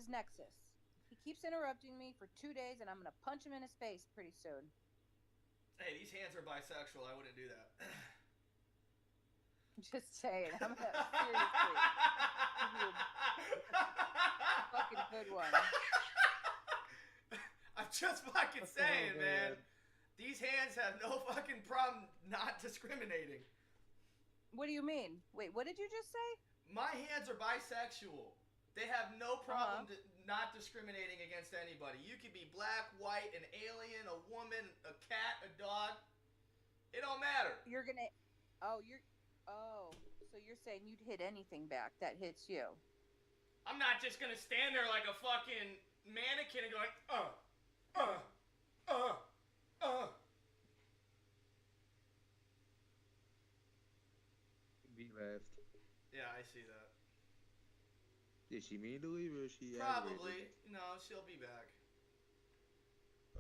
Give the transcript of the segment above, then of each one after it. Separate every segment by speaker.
Speaker 1: is Nexus. He keeps interrupting me for 2 days, and I'm gonna punch him in his face pretty soon.
Speaker 2: Hey, these hands are bisexual. I wouldn't do that.
Speaker 1: Just saying, I'm gonna seriously give you a fucking good one.
Speaker 2: I'm just fucking saying, man. These hands have no fucking problem not discriminating.
Speaker 1: What do you mean? Wait, what did you just say?
Speaker 2: My hands are bisexual. They have no problem not discriminating against anybody. You could be black, white, an alien, a woman, a cat, a dog. It don't matter.
Speaker 1: You're gonna. Oh, you're. Oh, so you're saying you'd hit anything back that hits you?
Speaker 2: I'm not just gonna stand there like a fucking mannequin and go like, uh, uh, uh.
Speaker 3: V left.
Speaker 2: Yeah, I see that.
Speaker 3: Did she mean to leave or is she
Speaker 2: Probably. No, she'll be back.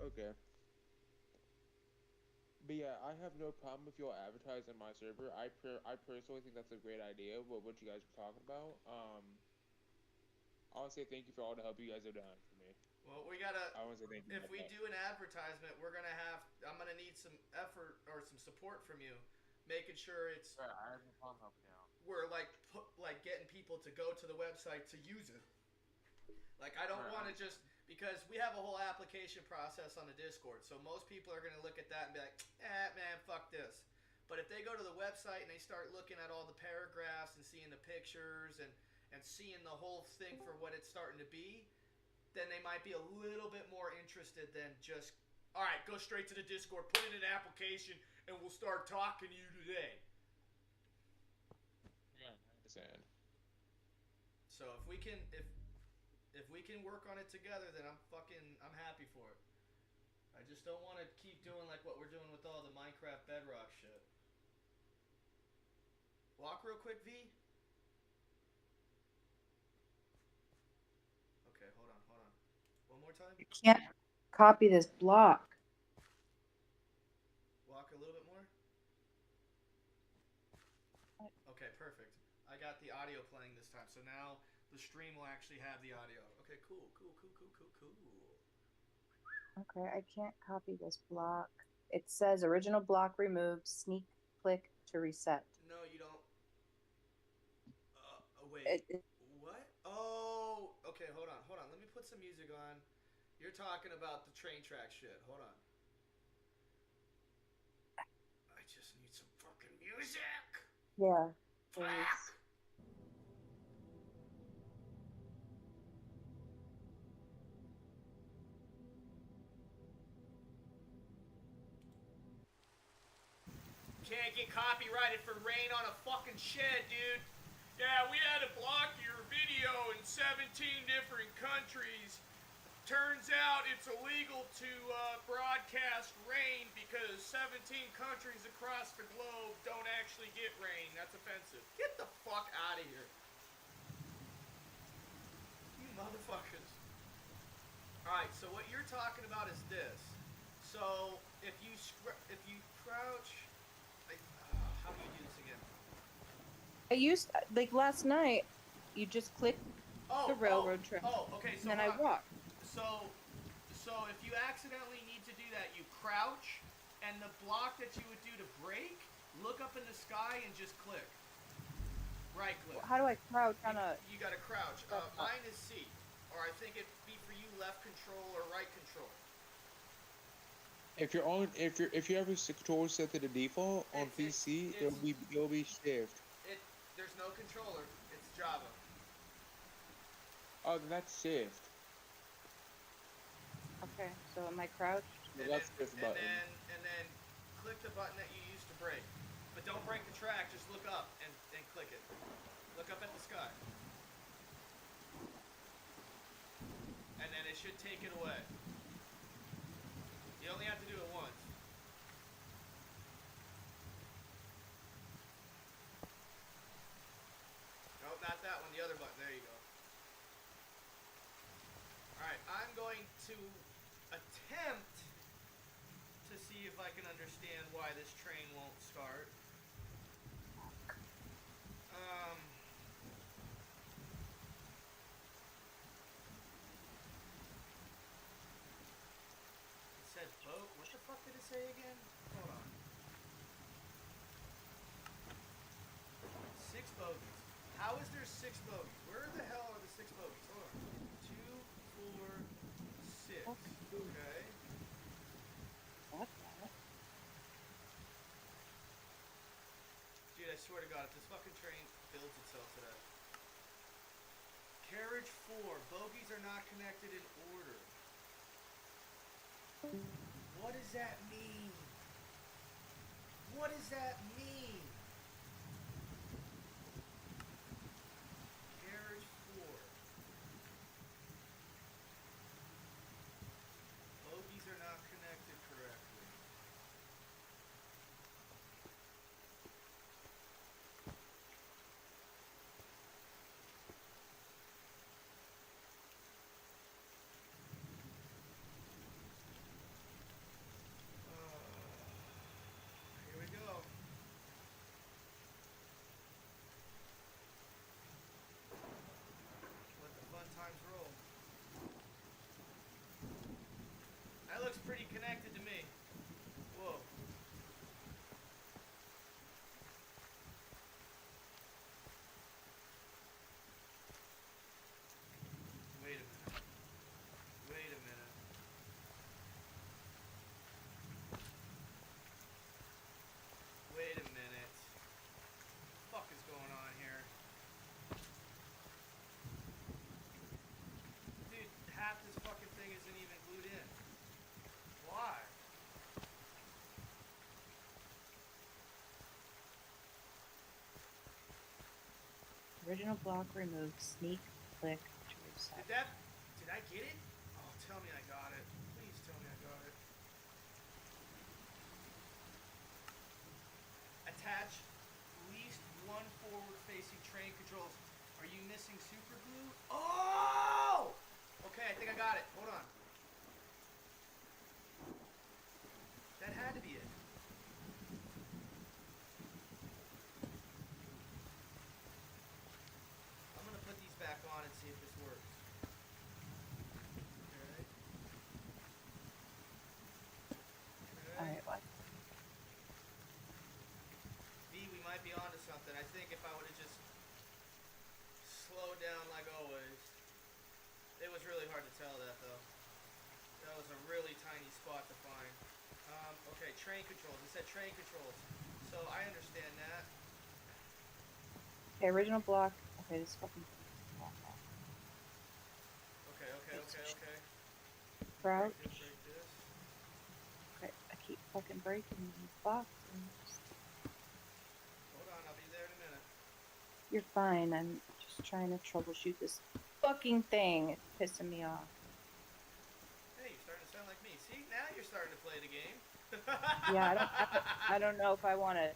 Speaker 3: Okay. But yeah, I have no problem if you'll advertise on my server. I personally think that's a great idea. What you guys were talking about. I want to say thank you for all the help you guys have done for me.
Speaker 2: Well, we gotta.
Speaker 3: I want to say thank you.
Speaker 2: If we do an advertisement, we're gonna have. I'm gonna need some effort or some support from you, making sure it's.
Speaker 3: Right, I have no problem helping out.
Speaker 2: We're like getting people to go to the website to use it. Like I don't want to just because we have a whole application process on the Discord, so most people are gonna look at that and be like, man, fuck this. But if they go to the website and they start looking at all the paragraphs and seeing the pictures and seeing the whole thing for what it's starting to be, then they might be a little bit more interested than just, all right, go straight to the Discord, put in an application, and we'll start talking to you today.
Speaker 3: Yeah, I understand.
Speaker 2: So if we can work on it together, then I'm happy for it. I just don't want to keep doing like what we're doing with all the Minecraft Bedrock shit. Walk real quick, V. Okay, hold on. One more time.
Speaker 1: You can't copy this block.
Speaker 2: Walk a little bit more. Okay, perfect. I got the audio playing this time, so now the stream will actually have the audio. Okay, cool.
Speaker 1: Okay, I can't copy this block. It says original block removed. Sneak click to reset.
Speaker 2: No, you don't. Wait. What? Oh, okay. Hold on. Let me put some music on. You're talking about the train track shit. Hold on. I just need some fucking music.
Speaker 1: Yeah.
Speaker 2: Fuck. Can't get copyrighted for rain on a fucking shed, dude. Yeah, we had to block your video in 17 different countries. Turns out it's illegal to broadcast rain because 17 countries across the globe don't actually get rain. That's offensive. Get the fuck out of here. You motherfuckers. Alright, so what you're talking about is this. So, if you crouch... how do you do this again?
Speaker 1: I used, like last night, you just click the railroad track.
Speaker 2: Okay. So
Speaker 1: and then I walk.
Speaker 2: So if you accidentally need to do that, you crouch, and the block that you would do to break, look up in the sky and just click. Right click.
Speaker 1: How do I crouch on a...
Speaker 2: You gotta crouch. Mine is C. Or I think it'd be for you left control or right control.
Speaker 3: If you have your controller set to the default on PC, it'll be shift.
Speaker 2: There's no controller. It's Java.
Speaker 3: Oh, then that's shift.
Speaker 1: Okay, so am I crouched?
Speaker 3: That's shift button.
Speaker 2: And then click the button that you used to break. But don't break the track. Just look up and click it. Look up at the sky. And then it should take it away. You only have to do it once. Nope, not that one. The other button. There you go. Alright, I'm going to attempt to see if I can understand why this train won't start. say again? Hold on. 6 bogeys. How is there 6 bogeys? Where the hell are the 6 bogeys? Hold on. 2, 4, 6. Okay.
Speaker 1: What the?
Speaker 2: Dude, I swear to God, if this fucking train builds itself today. Carriage 4. Bogies are not connected in order. What does that mean? What does that mean? Carriage 4. Bogies are not connected correctly. Here we go. Let the fun times roll. That looks pretty connected to me. Whoa. Wait a minute. Wait a minute. Wait a minute. What the fuck is going on here? Dude, half this fucking thing isn't even glued in. Why?
Speaker 1: Original block removed. Sneak, click to reset.
Speaker 2: Did I get it? Oh, tell me I got it. Please tell me I got it. Attach least one forward-facing train controls. Are you missing super glue? Oh! Okay, I think I got it. Hold on. That had to be it. I'm gonna put these back on and see if this works. Okay. Okay.
Speaker 1: Alright, what?
Speaker 2: V, we might be onto something. I think if I would have just slowed down like always. It was really hard to tell that though. That was a really tiny spot to find. Okay, train controls. It said train controls. So I understand that.
Speaker 1: Okay, original block. Okay, this fucking.
Speaker 2: Okay.
Speaker 1: Crouch.
Speaker 2: Break this.
Speaker 1: Okay, I keep fucking breaking these boxes.
Speaker 2: Hold on, I'll be there in a minute.
Speaker 1: You're fine. I'm just trying to troubleshoot this fucking thing. It's pissing me off.
Speaker 2: Hey, you're starting to sound like me. See, now you're starting to play the game.
Speaker 1: Yeah, I don't know if I want to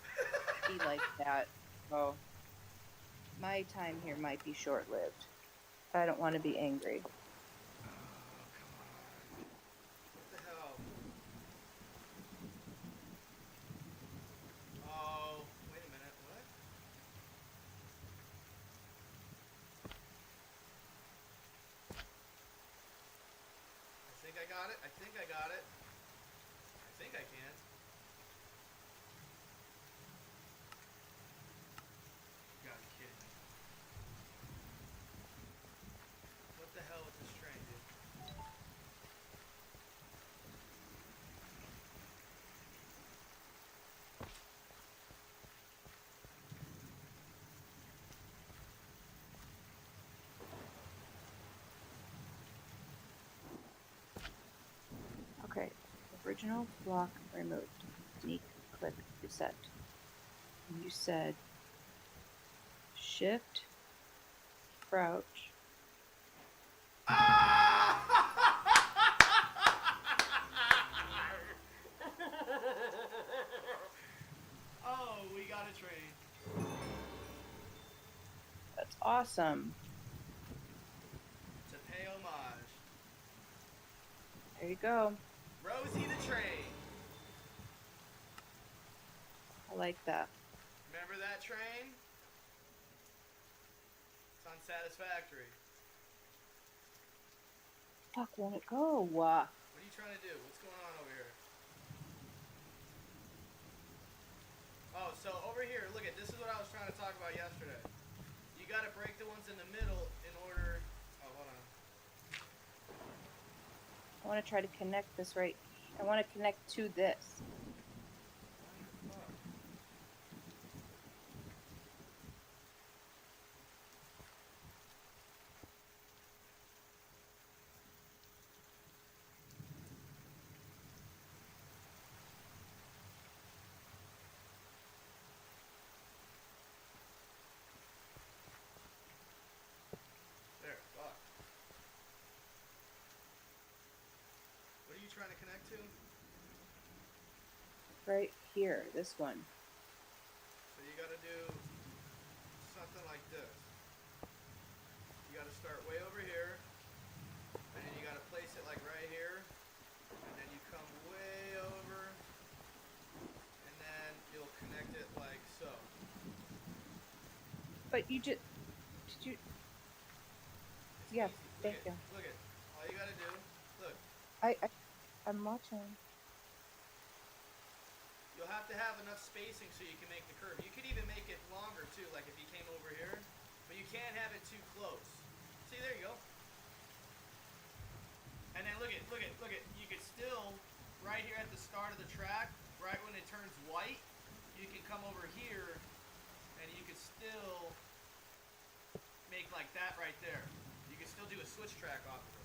Speaker 1: be like that. So my time here might be short-lived. I don't want to be angry.
Speaker 2: Oh, come on. What the hell? Oh, wait a minute. What? I think I got it. I think I got it. I think I can. You gotta be kidding me. What the hell with this train, dude?
Speaker 1: Okay, original block removed. Sneak, click, reset. And you said shift, crouch.
Speaker 2: Oh, we got a train.
Speaker 1: That's awesome.
Speaker 2: To pay homage.
Speaker 1: There you go.
Speaker 2: Rosie the train.
Speaker 1: I like that.
Speaker 2: Remember that train? It's unsatisfactory.
Speaker 1: Fuck, won't it go?
Speaker 2: What are you trying to do? What's going on over here? Oh, so over here, look at this is what I was trying to talk about yesterday. You got to break the ones in the middle in order. Oh, hold on.
Speaker 1: I want to try to connect this right. I want to connect to this.
Speaker 2: What the fuck? There, fuck. What are you trying to connect to?
Speaker 1: Right here, this one.
Speaker 2: So you got to do something like this. You got to start way over here, and then you got to place it like right here, and then you come way over, and then you'll connect it like so.
Speaker 1: But you just did you?
Speaker 2: It's
Speaker 1: Yeah,
Speaker 2: easy.
Speaker 1: thank you.
Speaker 2: Look it. All you got to do, look,
Speaker 1: I'm watching.
Speaker 2: you'll have to have enough spacing so you can make the curve. You could even make it longer too, like if you came over here, but you can't have it too close. See, there you go. And then look at. You could still, right here at the start of the track, right when it turns white, you can come over here, and you could still make like that right there. You can still do a switch track off of it.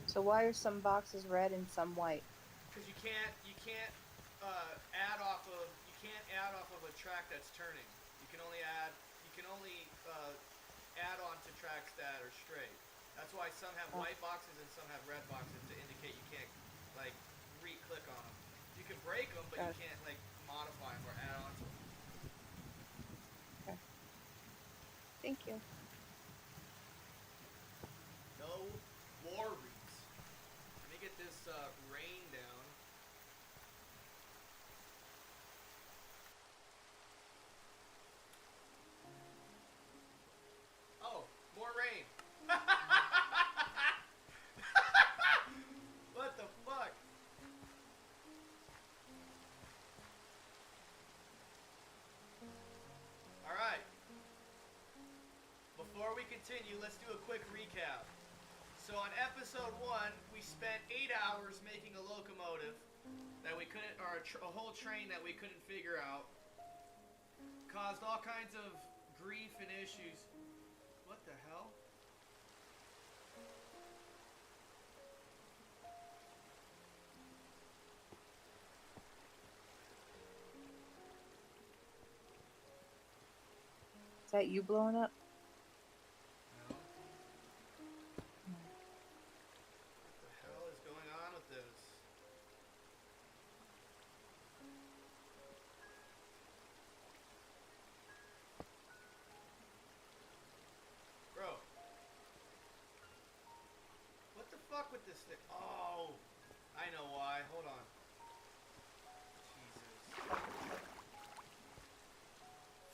Speaker 1: So why are some boxes red and some white?
Speaker 2: Because you can't add off of a track that's turning. You can only add on to tracks that are straight. That's why some have white boxes and some have red boxes to indicate you can't like re-click on them. You can break them, but you can't like modify them or add on to them.
Speaker 1: Okay. Thank you.
Speaker 2: No worries. Let me get this rain down. Oh, more rain. What the fuck? Alright. Before we continue, let's do a quick recap. So on episode 1, we spent 8 hours making a locomotive that we couldn't, or a whole train that we couldn't figure out. Caused all kinds of grief and issues. What the hell?
Speaker 1: Is that you blowing up?
Speaker 2: No. What the hell is going on with this? Bro. What the fuck with this thing? Oh, I know why. Hold on. Jesus.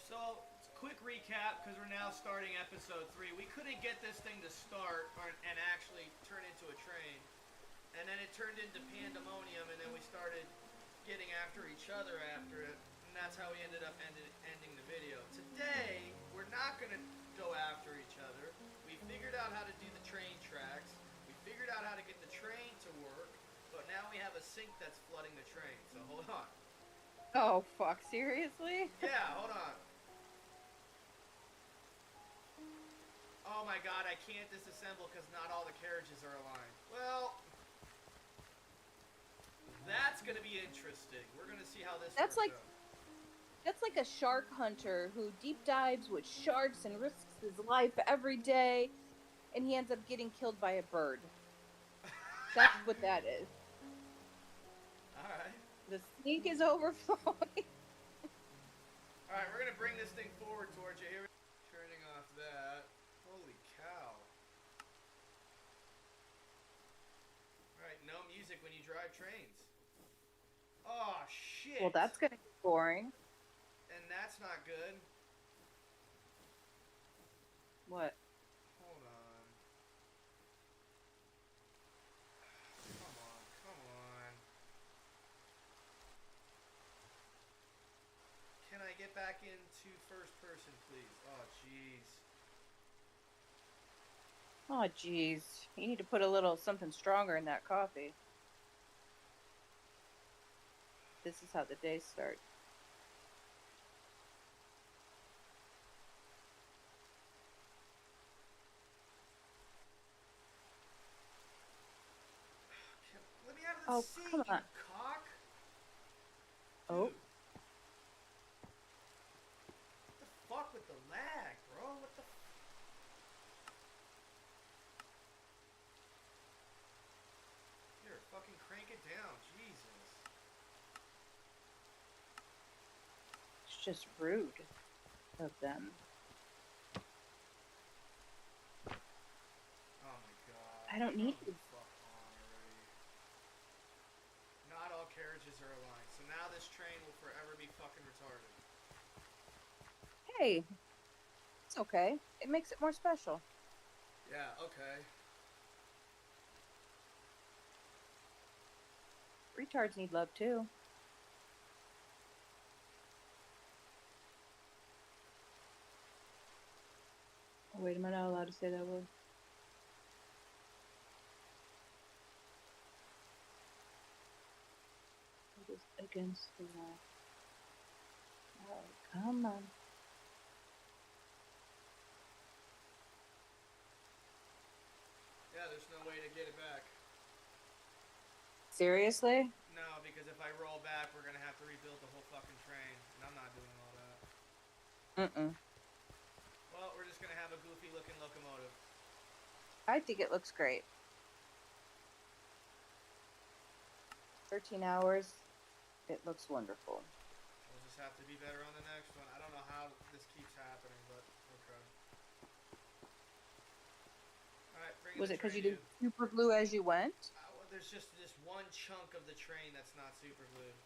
Speaker 2: So, quick recap, because we're now starting episode 3. We couldn't get this thing to start and actually turn into a train. And then it turned into pandemonium, and then we started getting after each other after it. And that's how we ended up ending the video. Today, we're not going to go after each other. We figured out how to do the train tracks. We figured out how to get the train to work. But now we have a sink that's flooding the train. So hold on.
Speaker 1: Oh fuck! Seriously?
Speaker 2: Yeah, hold on. Oh my god, I can't disassemble because not all the carriages are aligned. Well, that's going to be interesting. We're going to see how this
Speaker 1: That's
Speaker 2: works
Speaker 1: like-
Speaker 2: out.
Speaker 1: That's like a shark hunter who deep dives with sharks and risks his life every day, and he ends up getting killed by a bird. That's what that is.
Speaker 2: Alright.
Speaker 1: The sink is overflowing.
Speaker 2: Alright, we're going to bring this thing forward towards you here. Turning off that. Holy cow. Alright, no music when you drive trains. Oh, shit.
Speaker 1: Well, that's gonna be boring.
Speaker 2: And that's not good.
Speaker 1: What?
Speaker 2: Hold on. get back into first person, please? Oh, jeez.
Speaker 1: Oh, jeez. You need to put a little something stronger in that coffee. This is how the day starts.
Speaker 2: Let me out of the
Speaker 1: Oh,
Speaker 2: seat,
Speaker 1: come on.
Speaker 2: you cock.
Speaker 1: Oh.
Speaker 2: Dude. What the fuck with the lag, bro? What the Here, fucking crank it down. Jesus.
Speaker 1: It's just rude of them.
Speaker 2: Oh my god.
Speaker 1: I don't need
Speaker 2: Come
Speaker 1: to.
Speaker 2: the fuck on already. Not all carriages are aligned, so now this train will forever be fucking retarded.
Speaker 1: Hey, it's okay. It makes it more special.
Speaker 2: Yeah, okay.
Speaker 1: Retards need love too. Oh, wait, am I not allowed to say that word? It is against the law. Oh, come on.
Speaker 2: Yeah, there's no way to get it back.
Speaker 1: Seriously?
Speaker 2: No, because if I roll back, we're gonna have to rebuild the whole fucking train, and I'm not doing all that. Well, we're just gonna have a goofy looking locomotive.
Speaker 1: I think it looks great. 13 hours. It looks wonderful.
Speaker 2: We'll just have to be better on the next one. I don't know how this keeps happening, but okay. Alright, bring
Speaker 1: Was
Speaker 2: the
Speaker 1: it because
Speaker 2: train
Speaker 1: you did super glue as you went?
Speaker 2: Well, there's just this one chunk of the train that's not super glued.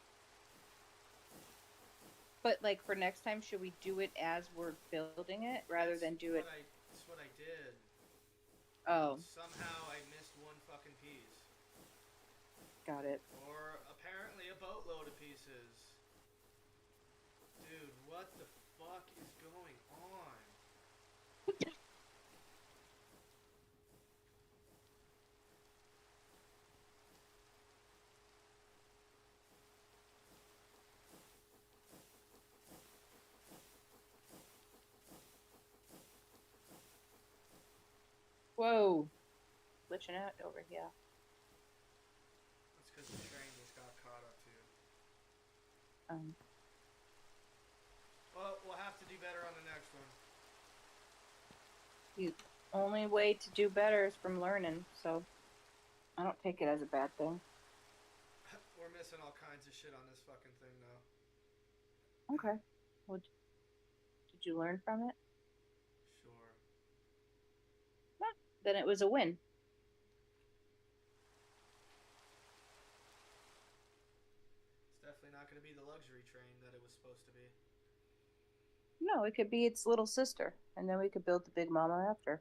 Speaker 1: But like for next time, should we do it as we're building it rather than do it?
Speaker 2: That's what I did.
Speaker 1: Oh,
Speaker 2: Somehow I missed one fucking piece.
Speaker 1: got it.
Speaker 2: Or apparently a boatload of pieces. Dude, what the fuck is going on?
Speaker 1: Whoa, glitching out over here.
Speaker 2: That's because the train just got caught up to you. Well, we'll have to do better on the next one.
Speaker 1: The only way to do better is from learning, so I don't take it as a bad thing.
Speaker 2: We're missing all kinds of shit on this fucking thing now.
Speaker 1: Okay. Well, did you learn from it?
Speaker 2: Sure.
Speaker 1: Well, then it was a win.
Speaker 2: It's definitely not going to be the luxury train that it was supposed to be.
Speaker 1: No, it could be its little sister, and then we could build the big mama after.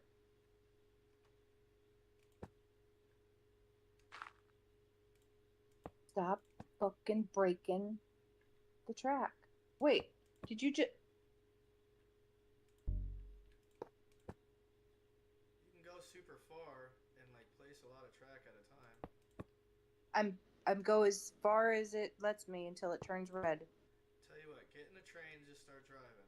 Speaker 1: Stop fucking breaking the track. Wait, did you just...
Speaker 2: You can go super far and like place a lot of track at a time.
Speaker 1: I'm go as far as it lets me until it turns red.
Speaker 2: Tell you what, get in the train and just start driving.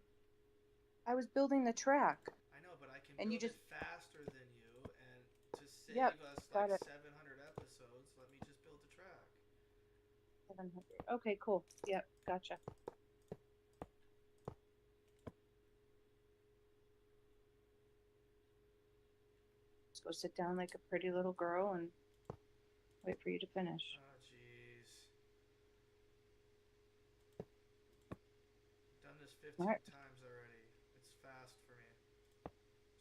Speaker 1: I was building the track.
Speaker 2: I know, but I can
Speaker 1: And
Speaker 2: build
Speaker 1: you just...
Speaker 2: it faster than you, and to save
Speaker 1: Yep,
Speaker 2: us
Speaker 1: got
Speaker 2: like
Speaker 1: it.
Speaker 2: 700 episodes, let me just build the track.
Speaker 1: 700. Okay, cool. Yep, gotcha. Just go sit down like a pretty little girl and wait for you to finish.
Speaker 2: Oh, jeez. Done this 15
Speaker 1: Alright.
Speaker 2: times already. It's fast for me.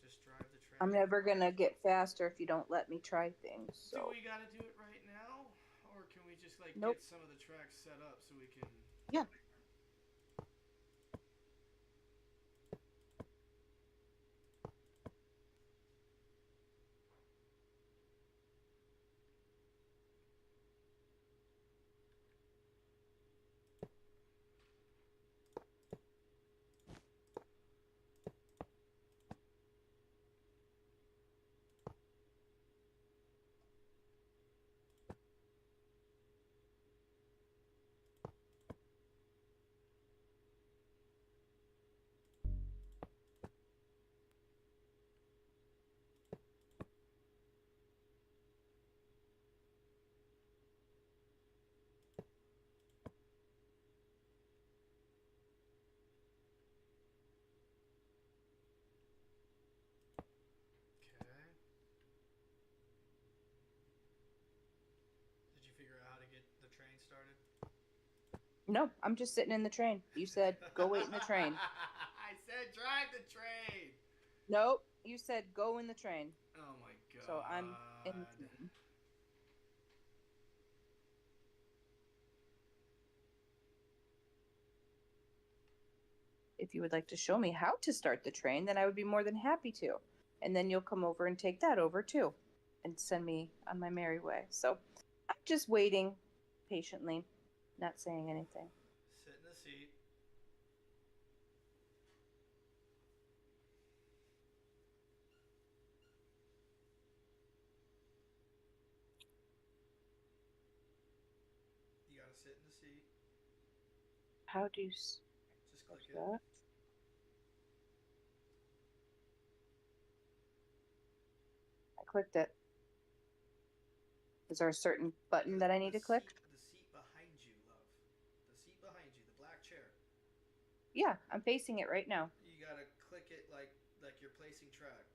Speaker 2: Just drive the train.
Speaker 1: I'm never gonna get faster if you don't let me try things. So.
Speaker 2: Do we gotta do it right now? Or can we just like
Speaker 1: Nope.
Speaker 2: get some of the tracks set up so we can...
Speaker 1: Yeah. No, I'm just sitting in the train. You said go wait in the train.
Speaker 2: I said drive the train.
Speaker 1: Nope. You said go in the train.
Speaker 2: Oh my god.
Speaker 1: So I'm in the train. If you would like to show me how to start the train, then I would be more than happy to. And then you'll come over and take that over too and send me on my merry way. So I'm just waiting patiently, not saying anything.
Speaker 2: Sit in the seat. You gotta sit in the seat.
Speaker 1: How do you
Speaker 2: Just click it.
Speaker 1: that? I clicked it. Is there a certain button that I need to click?
Speaker 2: The seat behind you, love. The seat behind you, the black chair.
Speaker 1: Yeah, I'm facing it right now.
Speaker 2: You gotta click it like you're placing track.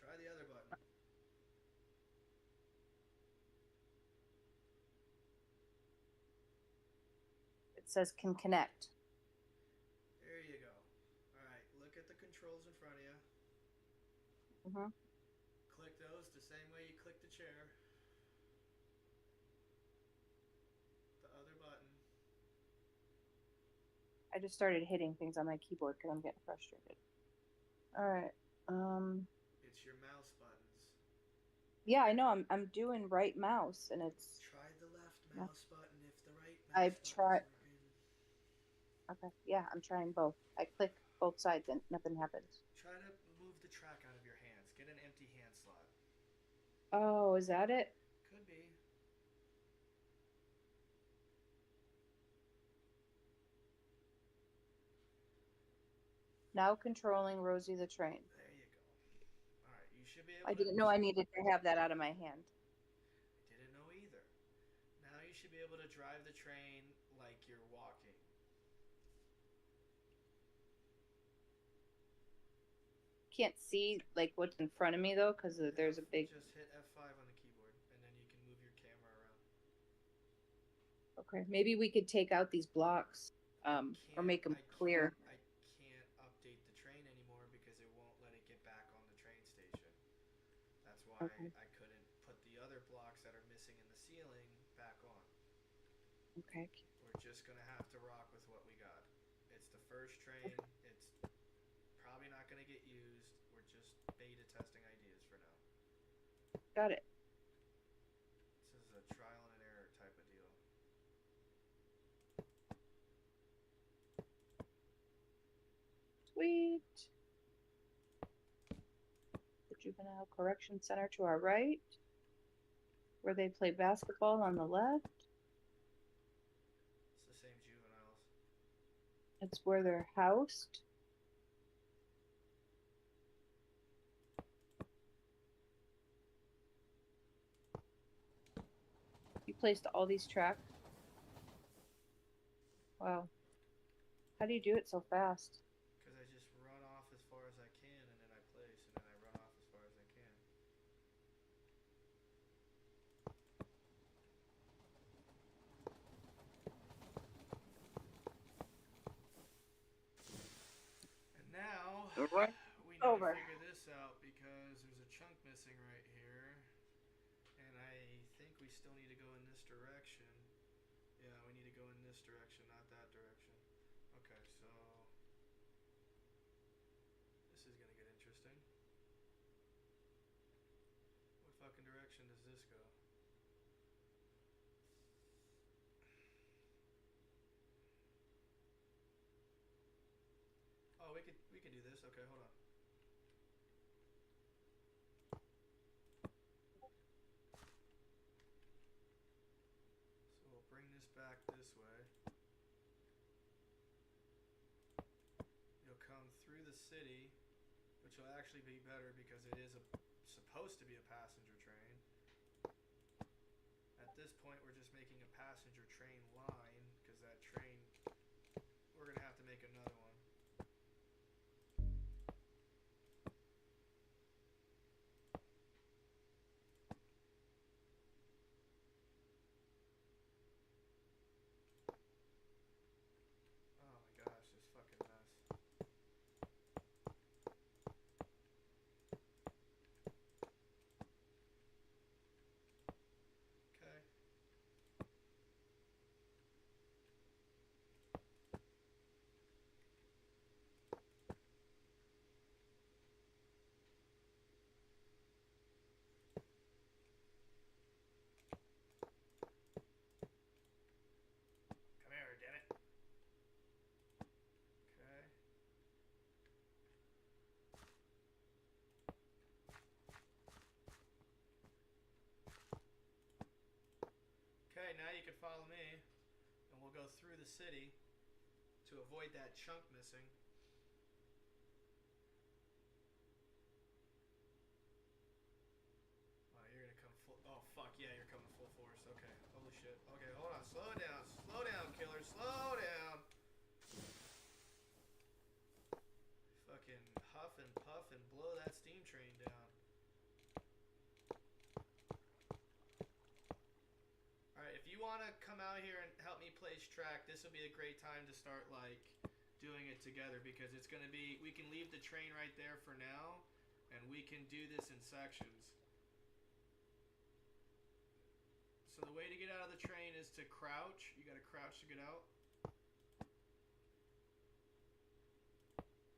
Speaker 2: Try the other button.
Speaker 1: It says can connect.
Speaker 2: There you go. Alright, look at the controls in front of you.
Speaker 1: Mm-hmm.
Speaker 2: Click those the same way you click the chair. The other button.
Speaker 1: I just started hitting things on my keyboard because I'm getting frustrated. All right.
Speaker 2: It's your mouse buttons.
Speaker 1: Yeah, I know. I'm doing right mouse, and it's.
Speaker 2: Try the left mouse button if the right mouse
Speaker 1: I've
Speaker 2: button's
Speaker 1: tried.
Speaker 2: working.
Speaker 1: Okay. Yeah, I'm trying both. I click both sides, and nothing happens.
Speaker 2: Try to move the track out of your hands. Get an empty hand slot.
Speaker 1: Oh, is that it?
Speaker 2: Could be.
Speaker 1: Now controlling Rosie the train.
Speaker 2: There you go. Alright, you should be able
Speaker 1: I
Speaker 2: to...
Speaker 1: didn't know I needed to have that out of my hand.
Speaker 2: I didn't know either. Now you should be able to drive the train like you're walking.
Speaker 1: Can't see like what's in front of me though, because there's a big.
Speaker 2: Just hit F5 on the keyboard, and then you can move your camera around.
Speaker 1: Okay, maybe we could take out these blocks, or make them clear.
Speaker 2: I can't update the train anymore because it won't let it get back on the train station. That's why
Speaker 1: Okay.
Speaker 2: I couldn't put the other blocks that are missing in the ceiling back on.
Speaker 1: Okay.
Speaker 2: We're just gonna have to rock with what we got. It's the first train. It's probably not gonna get used. We're just beta testing ideas for now.
Speaker 1: Got it.
Speaker 2: This is a trial and error type of deal.
Speaker 1: Sweet. The Juvenile Correction Center to our right, where they play basketball on the left.
Speaker 2: It's the same juveniles.
Speaker 1: It's where they're housed. You placed all these tracks. Wow. How do you do it so fast?
Speaker 2: Because I just run off as far as I can, and then I place, and then I run off as far as I can. And now,
Speaker 1: Right.
Speaker 2: we need
Speaker 1: Over.
Speaker 2: to figure this out because there's a chunk missing right here. And I think we still need to go in this direction. Yeah, we need to go in this direction, not that direction. Okay, so this is gonna get interesting. What fucking direction does this go? Oh, we can do this. Okay, hold on. So we'll bring this back this way. You'll come through the city, which will actually be better because it is supposed to be a passenger train. At this point, we're just making a passenger train line because that train, we're gonna have to make another one. now you can follow me, and we'll go through the city to avoid that chunk missing. Oh, you're gonna come full. Oh fuck yeah, you're coming full force. Okay, holy shit. Okay, hold on. Slow down, killer. Slow down. Fucking huff and puff and blow that steam train down. Alright, if you want to come out here and help me place track, this will be a great time to start, like, doing it together, because it's going to be, we can leave the train right there for now, and we can do this in sections. So the way to get out of the train is to crouch. You got to crouch to get out.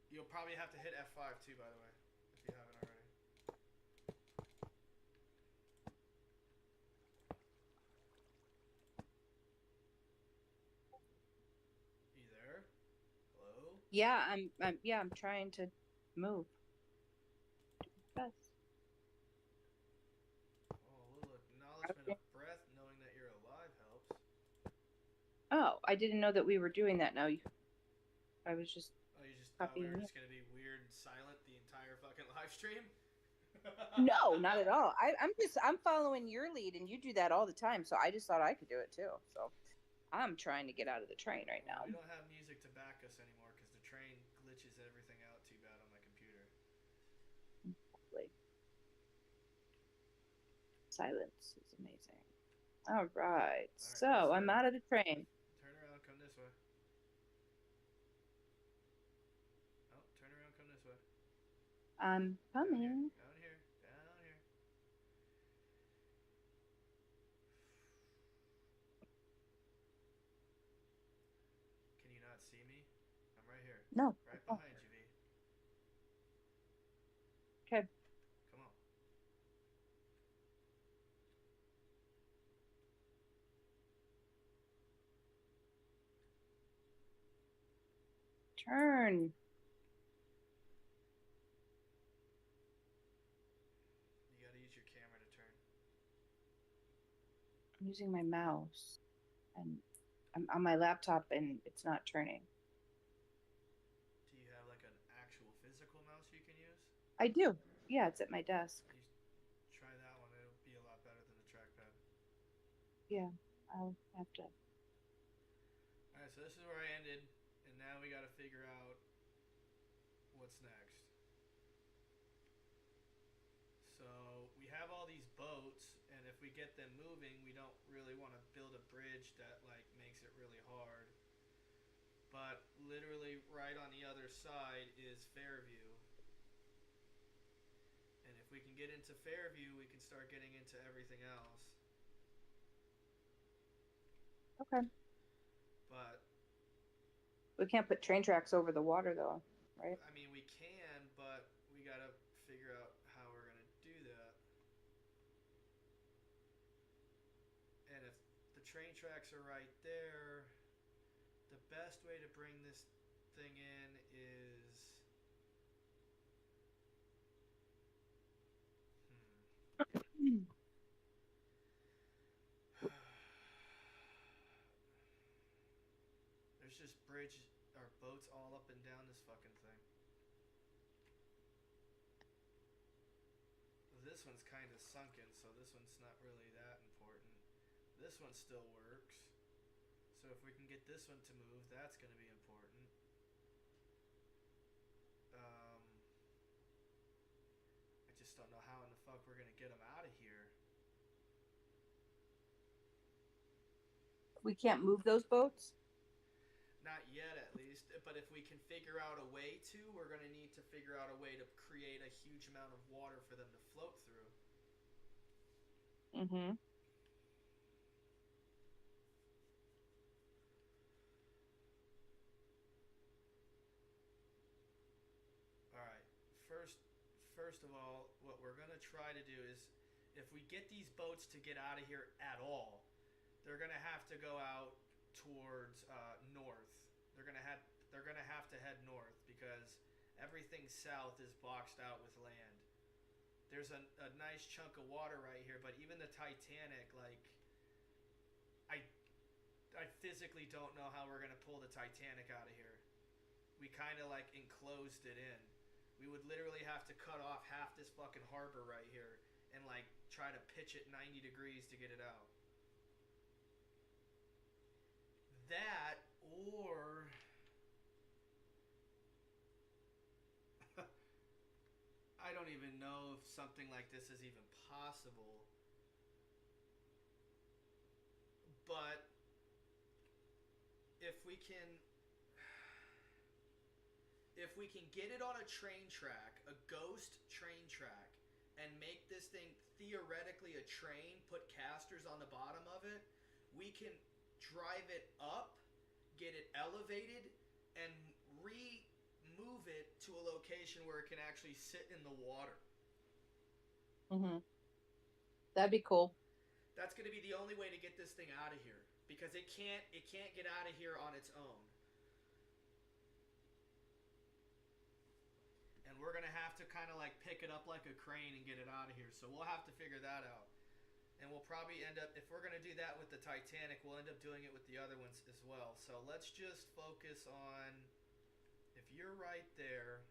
Speaker 2: You'll probably have to hit F5 too, by the way, if you haven't already. You there? Hello?
Speaker 1: Yeah, I'm trying to move. Best.
Speaker 2: Oh, a little acknowledgement of breath, knowing that you're alive helps.
Speaker 1: Oh, I didn't know that we were doing that now. I was just
Speaker 2: Oh, you just thought we were
Speaker 1: copying
Speaker 2: just gonna be weird and silent the entire fucking live stream?
Speaker 1: No, not at all. I'm following your lead, and you do that all the time. So I just thought I could do it too. So I'm trying to get out of the train right now.
Speaker 2: We don't have music to back us anymore because the train glitches everything out too bad on my computer.
Speaker 1: Silence is amazing. All right, so I'm out of the train.
Speaker 2: Turn around, come this way. Oh, turn around, come this way.
Speaker 1: I'm coming.
Speaker 2: Down here. Can you not see me? I'm right here.
Speaker 1: No.
Speaker 2: Right behind you, V.
Speaker 1: Okay.
Speaker 2: Come on.
Speaker 1: Turn.
Speaker 2: You gotta use your camera to turn.
Speaker 1: I'm using my mouse, and I'm on my laptop, and it's not turning.
Speaker 2: Do you have like an actual physical mouse you can use?
Speaker 1: I do. Yeah, it's at my desk.
Speaker 2: You try that one. It'll be a lot better than the trackpad.
Speaker 1: Yeah, I'll have to.
Speaker 2: Alright, so this is where I ended, and now we gotta figure out what's next. So we have all these boats, and if we get them moving, we don't really want to build a bridge that like makes it really hard. But literally right on the other side is Fairview. And if we can get into Fairview, we can start getting into everything else.
Speaker 1: Okay.
Speaker 2: But
Speaker 1: We can't put train tracks over the water, though, right?
Speaker 2: I mean, we can, but we gotta figure out how we're gonna do that. And if the train tracks are right there, the best way to bring this thing in is... There's just bridge or boats all up and down this fucking thing. This one's kind of sunken, so this one's not really that important. This one still works. So if we can get this one to move, that's going to be important. I just don't know how in the fuck we're going to get them out of here.
Speaker 1: We can't move those boats?
Speaker 2: Not yet, at least. But if we can figure out a way to, we're going to need to figure out a way to create a huge amount of water for them to float through.
Speaker 1: Mm-hmm.
Speaker 2: Alright. First of all, what we're going to try to do is, if we get these boats to get out of here at all, they're going to have to go out towards north. They're gonna have to head north because everything south is boxed out with land. There's a nice chunk of water right here, but even the Titanic, like, I physically don't know how we're going to pull the Titanic out of here. We kind of like enclosed it in. We would literally have to cut off half this fucking harbor right here and like try to pitch it 90 degrees to get it out. That or I don't even know if something like this is even possible. But if we can get it on a train track, a ghost train track, and make this thing theoretically a train, put casters on the bottom of it, we can drive it up, get it elevated, and remove it to a location where it can actually sit in the water.
Speaker 1: Mhm. That'd be cool.
Speaker 2: That's going to be the only way to get this thing out of here, because it can't get out of here on its own. And we're going to have to kind of like pick it up like a crane and get it out of here. So we'll have to figure that out. And we'll probably end up, if we're going to do that with the Titanic, we'll end up doing it with the other ones as well. So let's just focus on, if you're right there,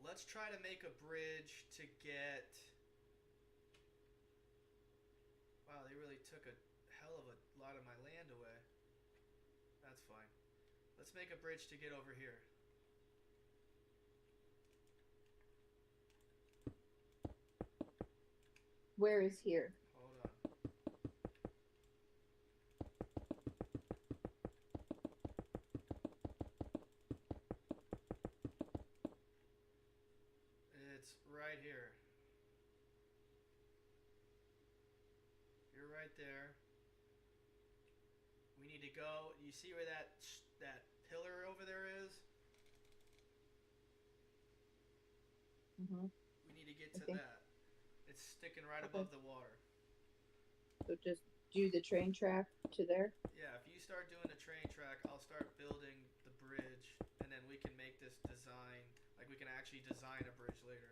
Speaker 2: let's try to make a bridge to get, wow, they really took a hell of a lot of my land away. That's fine. Let's make a bridge to get over here.
Speaker 1: Where is here?
Speaker 2: Hold on. It's right here. You're right there. We need to go. You see where that pillar over there is?
Speaker 1: Mhm.
Speaker 2: We need to get to that. It's sticking right above the water.
Speaker 1: So just do the train track to there?
Speaker 2: Yeah, if you start doing the train track, I'll start building the bridge, and then we can make this design. Like, we can actually design a bridge later.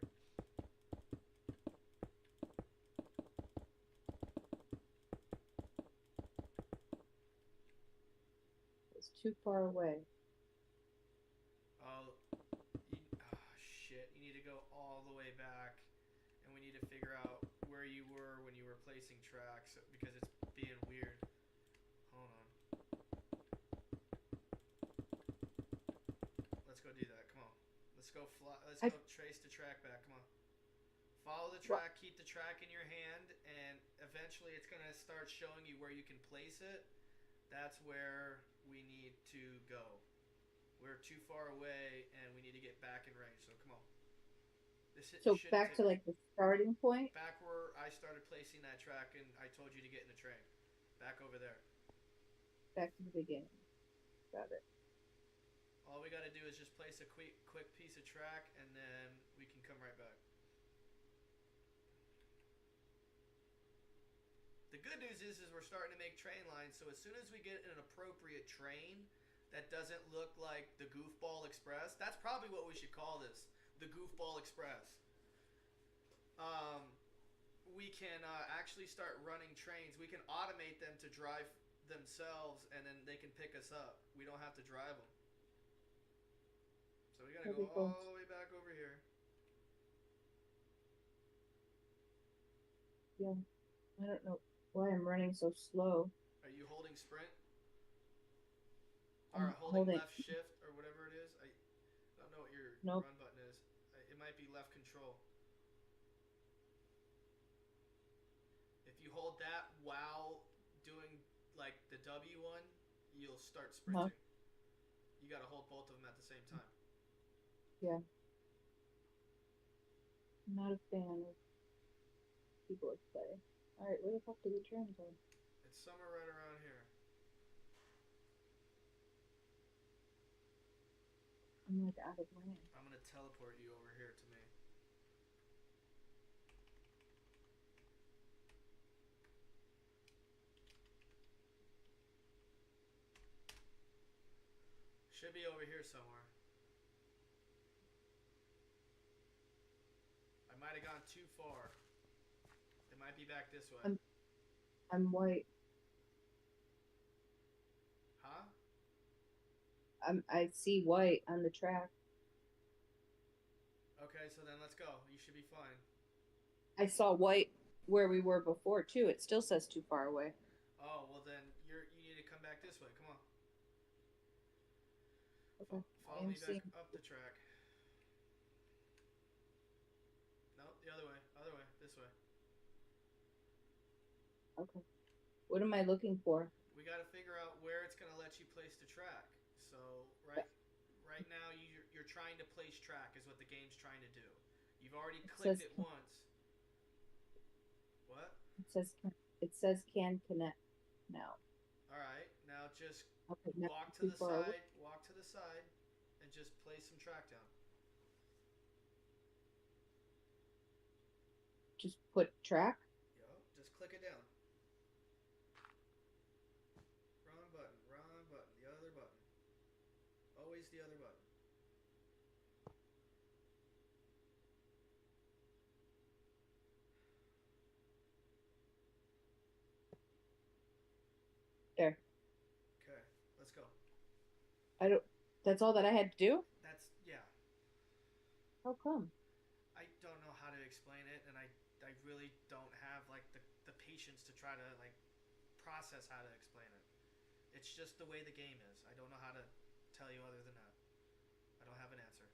Speaker 1: It's too far away.
Speaker 2: Oh, shit. You need to go all the way back, and we need to figure out where you were when you were placing tracks, because it's being weird. Hold on. Let's go do that. Come on. Let's go fly. Let's go trace the track back. Come on. Follow the track. Keep the track in your hand, and eventually it's going to start showing you where you can place it. That's where we need to go. We're too far away, and we need to get back in range. So come on.
Speaker 1: So back to like the starting point?
Speaker 2: Back where I started placing that track, and I told you to get in the train. Back over there.
Speaker 1: Back to the beginning. Got it.
Speaker 2: All we got to do is just place a quick piece of track, and then we can come right back. The good news is we're starting to make train lines, so as soon as we get an appropriate train that doesn't look like the Goofball Express, that's probably what we should call this, the Goofball Express. We can actually start running trains. We can automate them to drive themselves, and then they can pick us up. We don't have to drive them. So we gotta go all the way back over here.
Speaker 1: Yeah. I don't know why I'm running so slow.
Speaker 2: Are you holding sprint?
Speaker 1: I'm
Speaker 2: Or holding left shift or whatever it is? I don't know what your run button is. It might be left control. If you hold that while doing like the W one, you'll start sprinting. You gotta hold both of them at the same time.
Speaker 1: Yeah. I'm not a fan of people that play. Alright, where the fuck do the trains go?
Speaker 2: It's somewhere right around here.
Speaker 1: I'm like out of land.
Speaker 2: I'm gonna teleport you over here to me. Should be over here somewhere. I might have gone too far. It might be back this way.
Speaker 1: I'm white.
Speaker 2: Huh?
Speaker 1: I see white on the track.
Speaker 2: Okay, so then let's go. You should be fine.
Speaker 1: I saw white where we were before too. It still says too far away.
Speaker 2: Oh, well then you need to come back this way. Come on.
Speaker 1: Okay, I
Speaker 2: Follow
Speaker 1: am
Speaker 2: me back
Speaker 1: seeing.
Speaker 2: up the track. No, the other way. Other way. This way.
Speaker 1: Okay, what am I looking for?
Speaker 2: We got to figure out where it's going to let you place the track. So right now you're trying to place track is what the game's trying to do. You've already
Speaker 1: It
Speaker 2: clicked
Speaker 1: says
Speaker 2: it once. What?
Speaker 1: it says it says can connect now.
Speaker 2: All right. Now just
Speaker 1: Okay, not
Speaker 2: walk to
Speaker 1: too
Speaker 2: the
Speaker 1: far away.
Speaker 2: side. Walk to the side, and just place some track down.
Speaker 1: Just put track.
Speaker 2: Yo, just click it down. Wrong button. Wrong button. The other button. Always the other button.
Speaker 1: There.
Speaker 2: Okay, let's go.
Speaker 1: I don't. That's all that I had to do.
Speaker 2: That's yeah.
Speaker 1: How come?
Speaker 2: I don't know how to explain it, and I really don't have like the patience to try to like process how to explain it. It's just the way the game is. I don't know how to tell you other than that. I don't have an answer.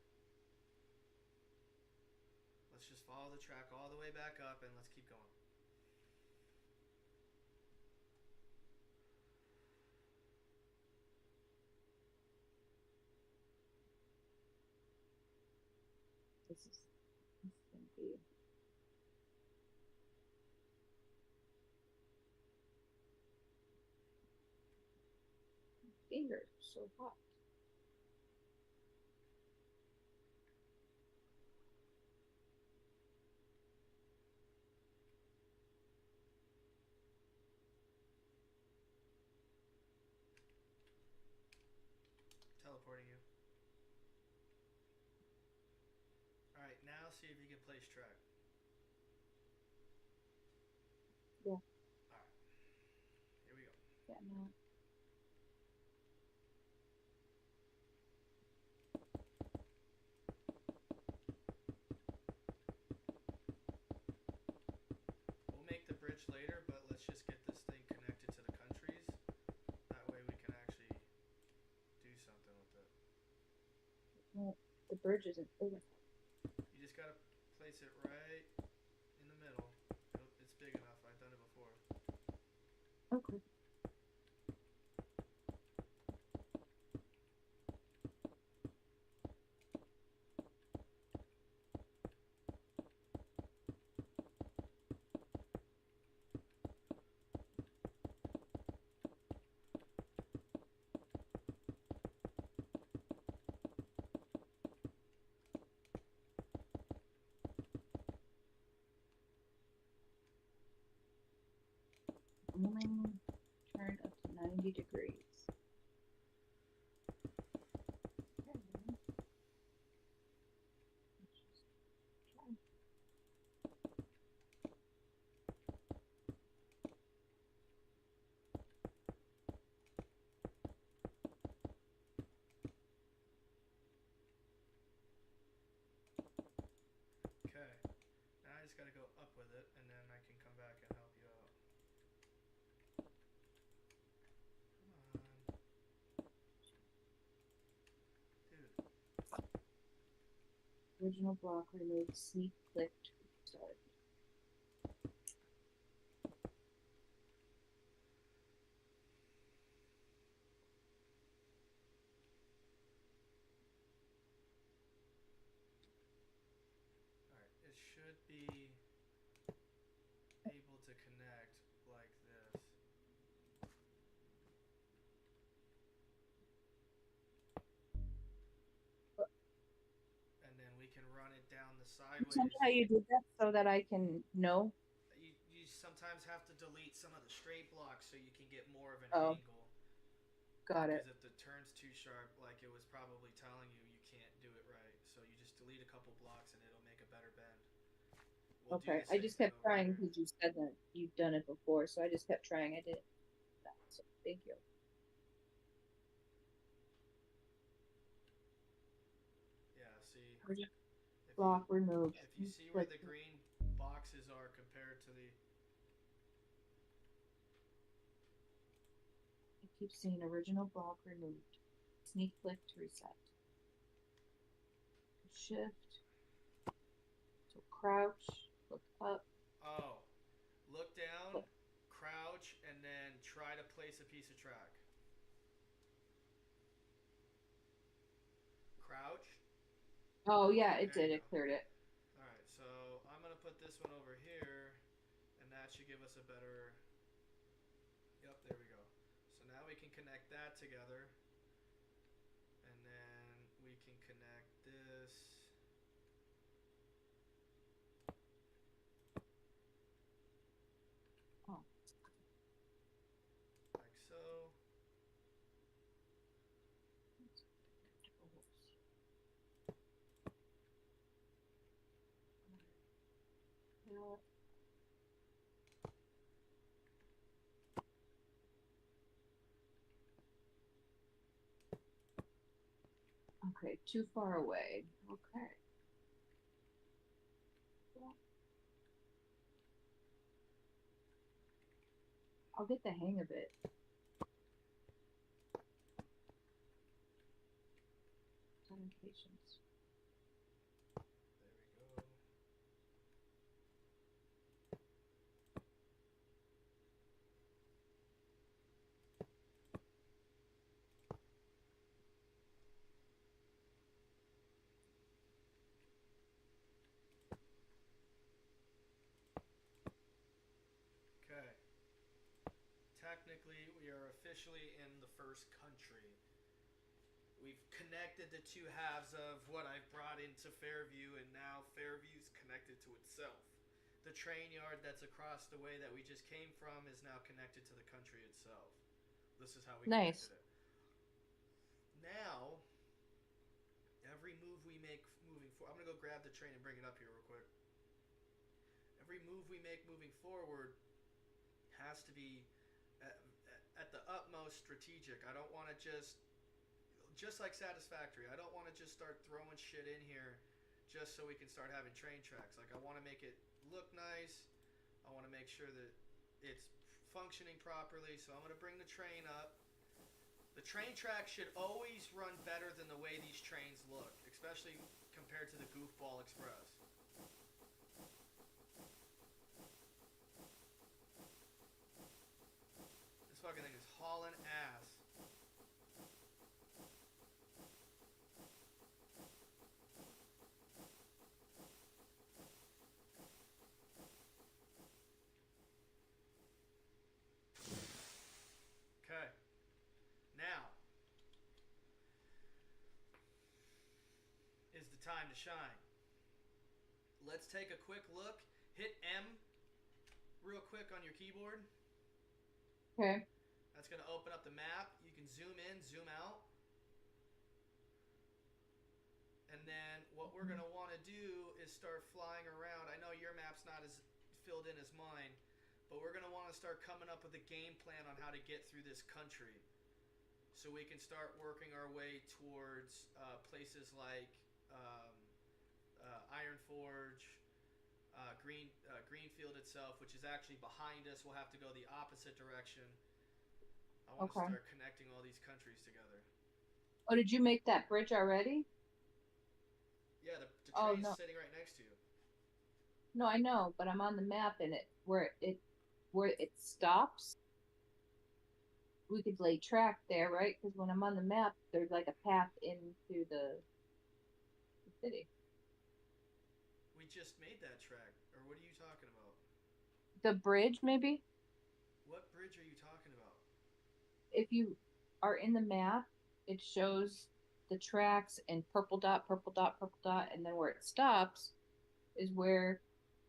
Speaker 2: Let's just follow the track all the way back up and let's keep going.
Speaker 1: This can be. Fingers are so hot.
Speaker 2: Teleporting you. All right, now see if you can place track.
Speaker 1: Yeah.
Speaker 2: All right, here we go.
Speaker 1: Yeah. No.
Speaker 2: We'll make the bridge later, but let's just get this thing connected to the countries. That way we can actually do something with it.
Speaker 1: Well, the bridge isn't big enough.
Speaker 2: You just gotta place it right in the middle. It's big enough. I've done it before.
Speaker 1: Okay. Only turned up to 90 degrees. Okay. Let's just try.
Speaker 2: Okay. Now I just gotta go up with it, and then I can come back and help you out. Come on. Dude.
Speaker 1: Original block removed. Sneak clicked. Start.
Speaker 2: Alright, it should be able to connect like this. And then we can run it down the sideways.
Speaker 1: Tell me how you did that so that I can know.
Speaker 2: You sometimes have to delete some of the straight blocks so you can get more of an
Speaker 1: Oh.
Speaker 2: angle.
Speaker 1: Got it.
Speaker 2: Because if the turn's too sharp, like it was probably telling you, you can't do it right. So you just delete a couple blocks and it'll make a better bend. we'll do
Speaker 1: Okay.
Speaker 2: the
Speaker 1: I
Speaker 2: same
Speaker 1: just
Speaker 2: thing
Speaker 1: kept
Speaker 2: over
Speaker 1: trying
Speaker 2: here.
Speaker 1: because you said that you've done it before, so I just kept trying. I didn't do that. So thank you.
Speaker 2: Yeah, see,
Speaker 1: Original
Speaker 2: if you
Speaker 1: block removed.
Speaker 2: if you see where
Speaker 1: Click.
Speaker 2: the green boxes are compared to the
Speaker 1: I keep seeing original block removed. Sneak click to reset. Shift. So crouch. Look up.
Speaker 2: oh, look down,
Speaker 1: Click.
Speaker 2: crouch, and then try to place a piece of track. Crouch.
Speaker 1: Oh yeah, it
Speaker 2: There you
Speaker 1: did.
Speaker 2: go.
Speaker 1: It cleared it.
Speaker 2: All right, so I'm gonna put this one over here, and that should give us a better. Yep, there we go. So now we can connect that together, and then we can connect this.
Speaker 1: Oh.
Speaker 2: Like so.
Speaker 1: Okay, too far away. Okay. I'll get the hang of it. Patience.
Speaker 2: There we go. Okay. Technically, we are officially in the first country. We've connected the two halves of what I've brought into Fairview, and now Fairview's connected to itself. The train yard that's across the way that we just came from is now connected to the country itself. This is how we
Speaker 1: Nice.
Speaker 2: connected it. Now, every move we make moving forward, I'm going to go grab the train and bring it up here real quick. Every move we make moving forward has to be at the utmost strategic. I don't want to just like Satisfactory, I don't want to just start throwing shit in here just so we can start having train tracks. Like, I want to make it look nice. I want to make sure that it's functioning properly. So I'm going to bring the train up. The train track should always run better than the way these trains look, especially compared to the Goofball Express. This fucking thing is hauling ass. Okay. Now is the time to shine. Let's take a quick look. Hit M real quick on your keyboard.
Speaker 1: Okay.
Speaker 2: That's going to open up the map. You can zoom in, zoom out. And then what we're going to want to do is start flying around. I know your map's not as filled in as mine, but we're going to want to start coming up with a game plan on how to get through this country, so we can start working our way towards places like Iron Forge, Greenfield itself, which is actually behind us. We'll have to go the opposite direction. I want to start connecting all these countries together.
Speaker 1: Oh, did you make that bridge already?
Speaker 2: Yeah, the train's
Speaker 1: no.
Speaker 2: sitting right next to you.
Speaker 1: No, I know, but I'm on the map and where it stops. We could lay track there, right? Because when I'm on the map, there's like a path into the city.
Speaker 2: We just made that track. Or what are you talking about?
Speaker 1: The bridge, maybe?
Speaker 2: What bridge are you talking about?
Speaker 1: If you are in the map, it shows the tracks and purple dot, purple dot, purple dot, and then where it stops is where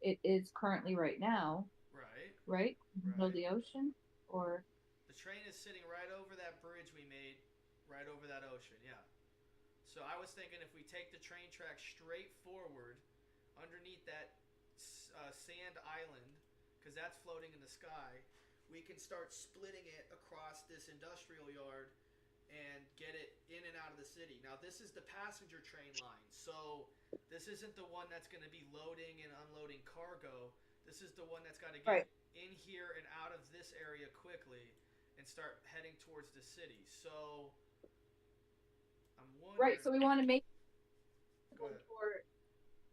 Speaker 1: it is currently right now.
Speaker 2: Right.
Speaker 1: Right? Middle of the ocean? Or
Speaker 2: the train is sitting right over that bridge we made, right over that ocean, yeah. So I was thinking if we take the train track straight forward, underneath that sand island, because that's floating in the sky, we can start splitting it across this industrial yard and get it in and out of the city. Now, this is the passenger train line, so this isn't the one that's going to be loading and unloading cargo. This is the one that's got to get in here and out of this area quickly and start heading towards the city. So, I'm wondering...
Speaker 1: Right, so we want to make
Speaker 2: Go ahead.
Speaker 1: for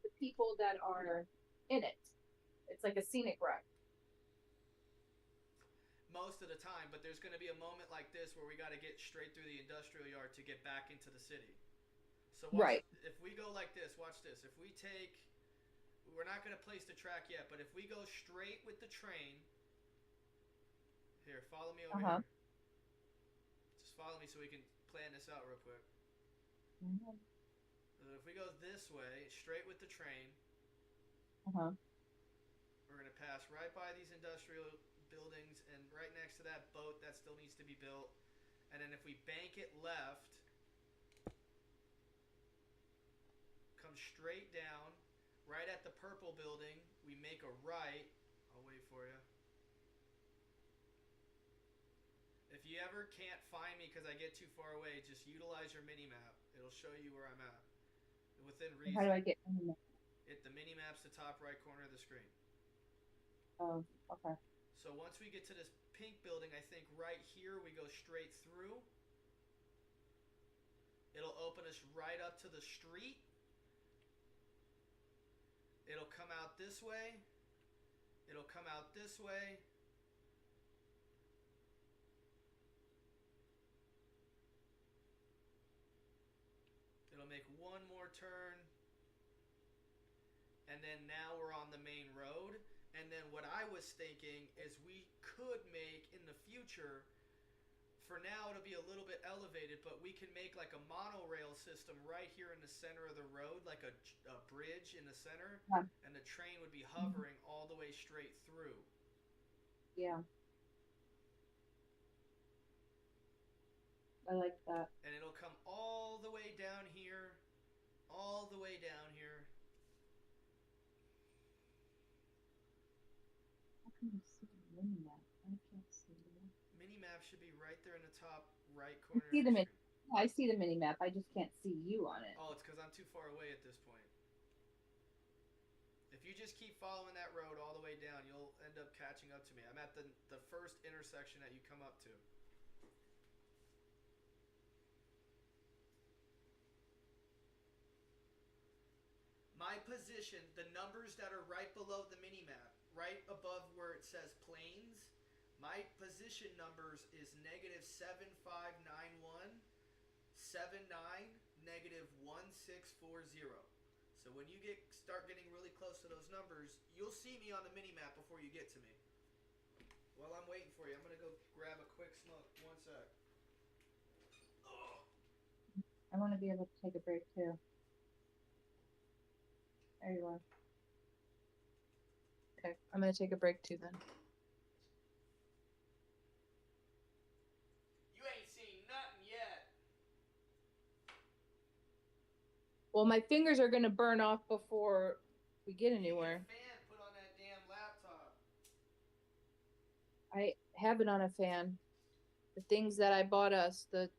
Speaker 1: the people that are in it. It's like a scenic route.
Speaker 2: Most of the time, but there's going to be a moment like this where we got to get straight through the industrial yard to get back into the city. So if we go like this, watch this. If we take, we're not going to place the track yet, but if we go straight with the train, here, follow me over here. Just follow me so we can plan this out real quick. So if we go this way, straight with the train, we're going to pass right by these industrial buildings and right next to that boat that still needs to be built. And then if we bank it left, come straight down, right at the purple building, we make a right. I'll wait for you. If you ever can't find me because I get too far away, just utilize your mini-map. It'll show you where I'm at. Within reason.
Speaker 1: How do I get mini-map?
Speaker 2: The mini-map's the top right corner of the screen.
Speaker 1: Oh, okay.
Speaker 2: So once we get to this pink building, I think right here we go straight through. It'll open us right up to the street. It'll come out this way. It'll come out this way. It'll make one more turn. And then now we're on the main road. And then what I was thinking is we could make in the future, for now it'll be a little bit elevated, but we can make like a monorail system right here in the center of the road, like a bridge in the center, and the train would be hovering all the way straight through.
Speaker 1: Yeah. I like that.
Speaker 2: And it'll come all the way down here, all the way down here.
Speaker 1: How can you see the mini-map? I can't see it.
Speaker 2: Mini-map should be right there in the top right corner.
Speaker 1: I see the mini-map. I just can't see you on it.
Speaker 2: Oh, it's because I'm too far away at this point. If you just keep following that road all the way down, you'll end up catching up to me. I'm at the first intersection that you come up to. My position, the numbers that are right below the mini-map, right above where it says planes, my position numbers is -7591, 79, -1640. So when you start getting really close to those numbers, you'll see me on the mini-map before you get to me. While I'm waiting for you, I'm going to go grab a quick smoke. One sec. Oh.
Speaker 1: I want to be able to take a break too. There you are. Okay, I'm going to take a break too then.
Speaker 2: You ain't seen nothing yet.
Speaker 1: Well, my fingers are going to burn off before we get anywhere.
Speaker 2: Fan put on that damn laptop.
Speaker 1: I have it on a fan. The things that I bought us, the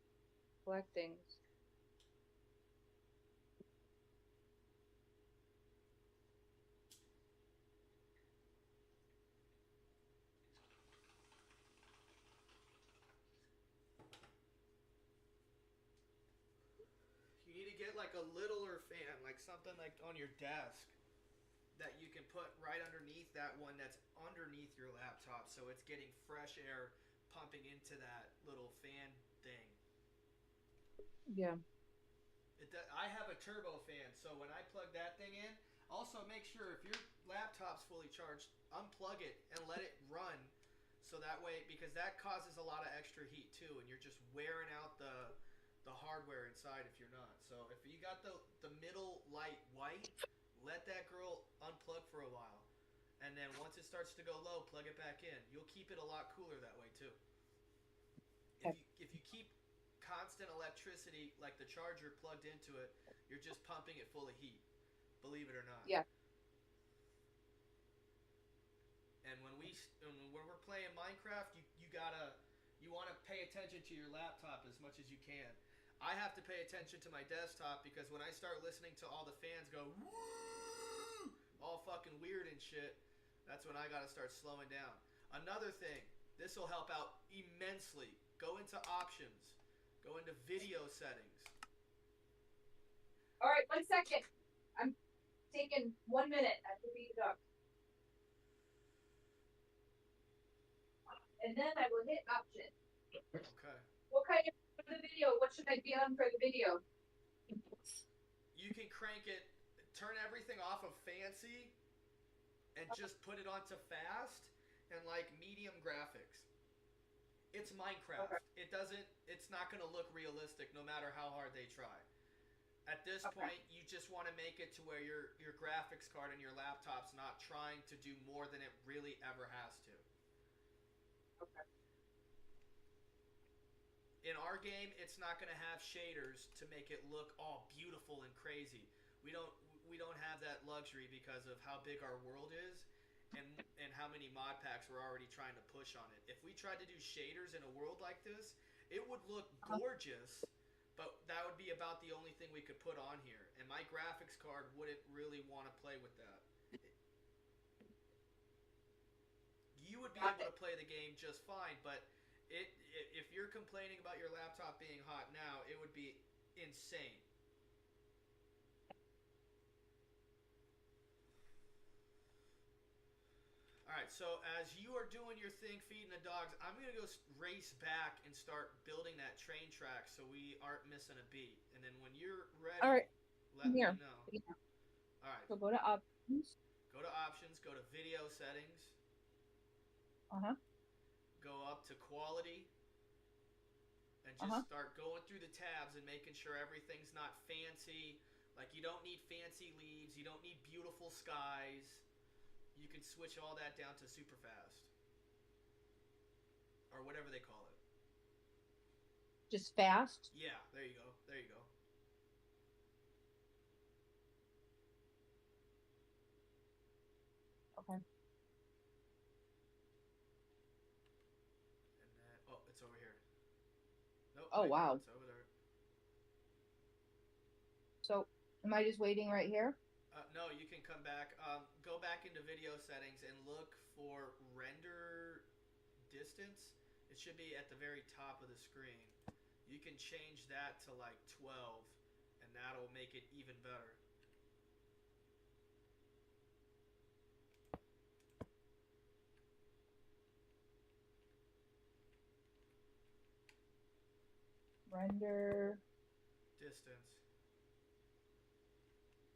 Speaker 1: black things.
Speaker 2: You need to get like a littler fan, like something like on your desk that you can put right underneath that one that's underneath your laptop, so it's getting fresh air pumping into that little fan thing.
Speaker 1: Yeah.
Speaker 2: I have a turbo fan, so when I plug that thing in, also make sure if your laptop's fully charged, unplug it and let it run, so that way, because that causes a lot of extra heat too, and you're just wearing out the hardware inside if you're not. So if you got the middle light white, let that girl unplug for a while, and then once it starts to go low, plug it back in. You'll keep it a lot cooler that way too. If you keep constant electricity like the charger plugged into it, you're just pumping it full of heat, believe it or not.
Speaker 1: Yeah.
Speaker 2: when we're playing Minecraft, you want to pay attention to your laptop as much as you can. I have to pay attention to my desktop because when I start listening to all the fans go woo, all fucking weird and shit, that's when I gotta start slowing down. Another thing, this will help out immensely. Go into options. Go into video settings.
Speaker 1: All right, 1 second. I'm taking 1 minute. I have to feed the dog. And then I will hit options.
Speaker 2: Okay.
Speaker 1: What kind of for the video? What should I be on for the video?
Speaker 2: You can crank it, turn everything off of fancy, and just put it onto fast and like medium graphics. It's Minecraft.
Speaker 1: Okay.
Speaker 2: It's not going to look realistic no matter how hard they try. At this point, you just want to make it to where your graphics card and your laptop's not trying to do more than it really ever has to.
Speaker 1: Okay.
Speaker 2: In our game, it's not going to have shaders to make it look all beautiful and crazy. We don't have that luxury because of how big our world is and how many mod packs we're already trying to push on it. If we tried to do shaders in a world like this, it would look gorgeous, but that would be about the only thing we could put on here. And my graphics card wouldn't really want to play with that. You would be able to play the game just fine, but if you're complaining about your laptop being hot now, it would be insane. Alright, so as you are doing your thing feeding the dogs, I'm going to go race back and start building that train track so we aren't missing a beat. And then when you're ready, let me know.
Speaker 1: Yeah.
Speaker 2: Alright.
Speaker 1: So go to options.
Speaker 2: Go to options, go to video settings.
Speaker 1: Uh-huh.
Speaker 2: Go up to quality. And just start going through the tabs and making sure everything's not fancy. Like, you don't need fancy leaves. You don't need beautiful skies. You can switch all that down to super fast. Or whatever they call it.
Speaker 1: Just fast?
Speaker 2: Yeah, there you go. There you go.
Speaker 1: Okay.
Speaker 2: And then, oh, it's over here. Nope.
Speaker 1: Oh, wow.
Speaker 2: It's over there.
Speaker 1: So, am I just waiting right here?
Speaker 2: No, you can come back. Go back into video settings and look for render distance. It should be at the very top of the screen. You can change that to like 12, and that'll make it even better.
Speaker 1: Render
Speaker 2: distance.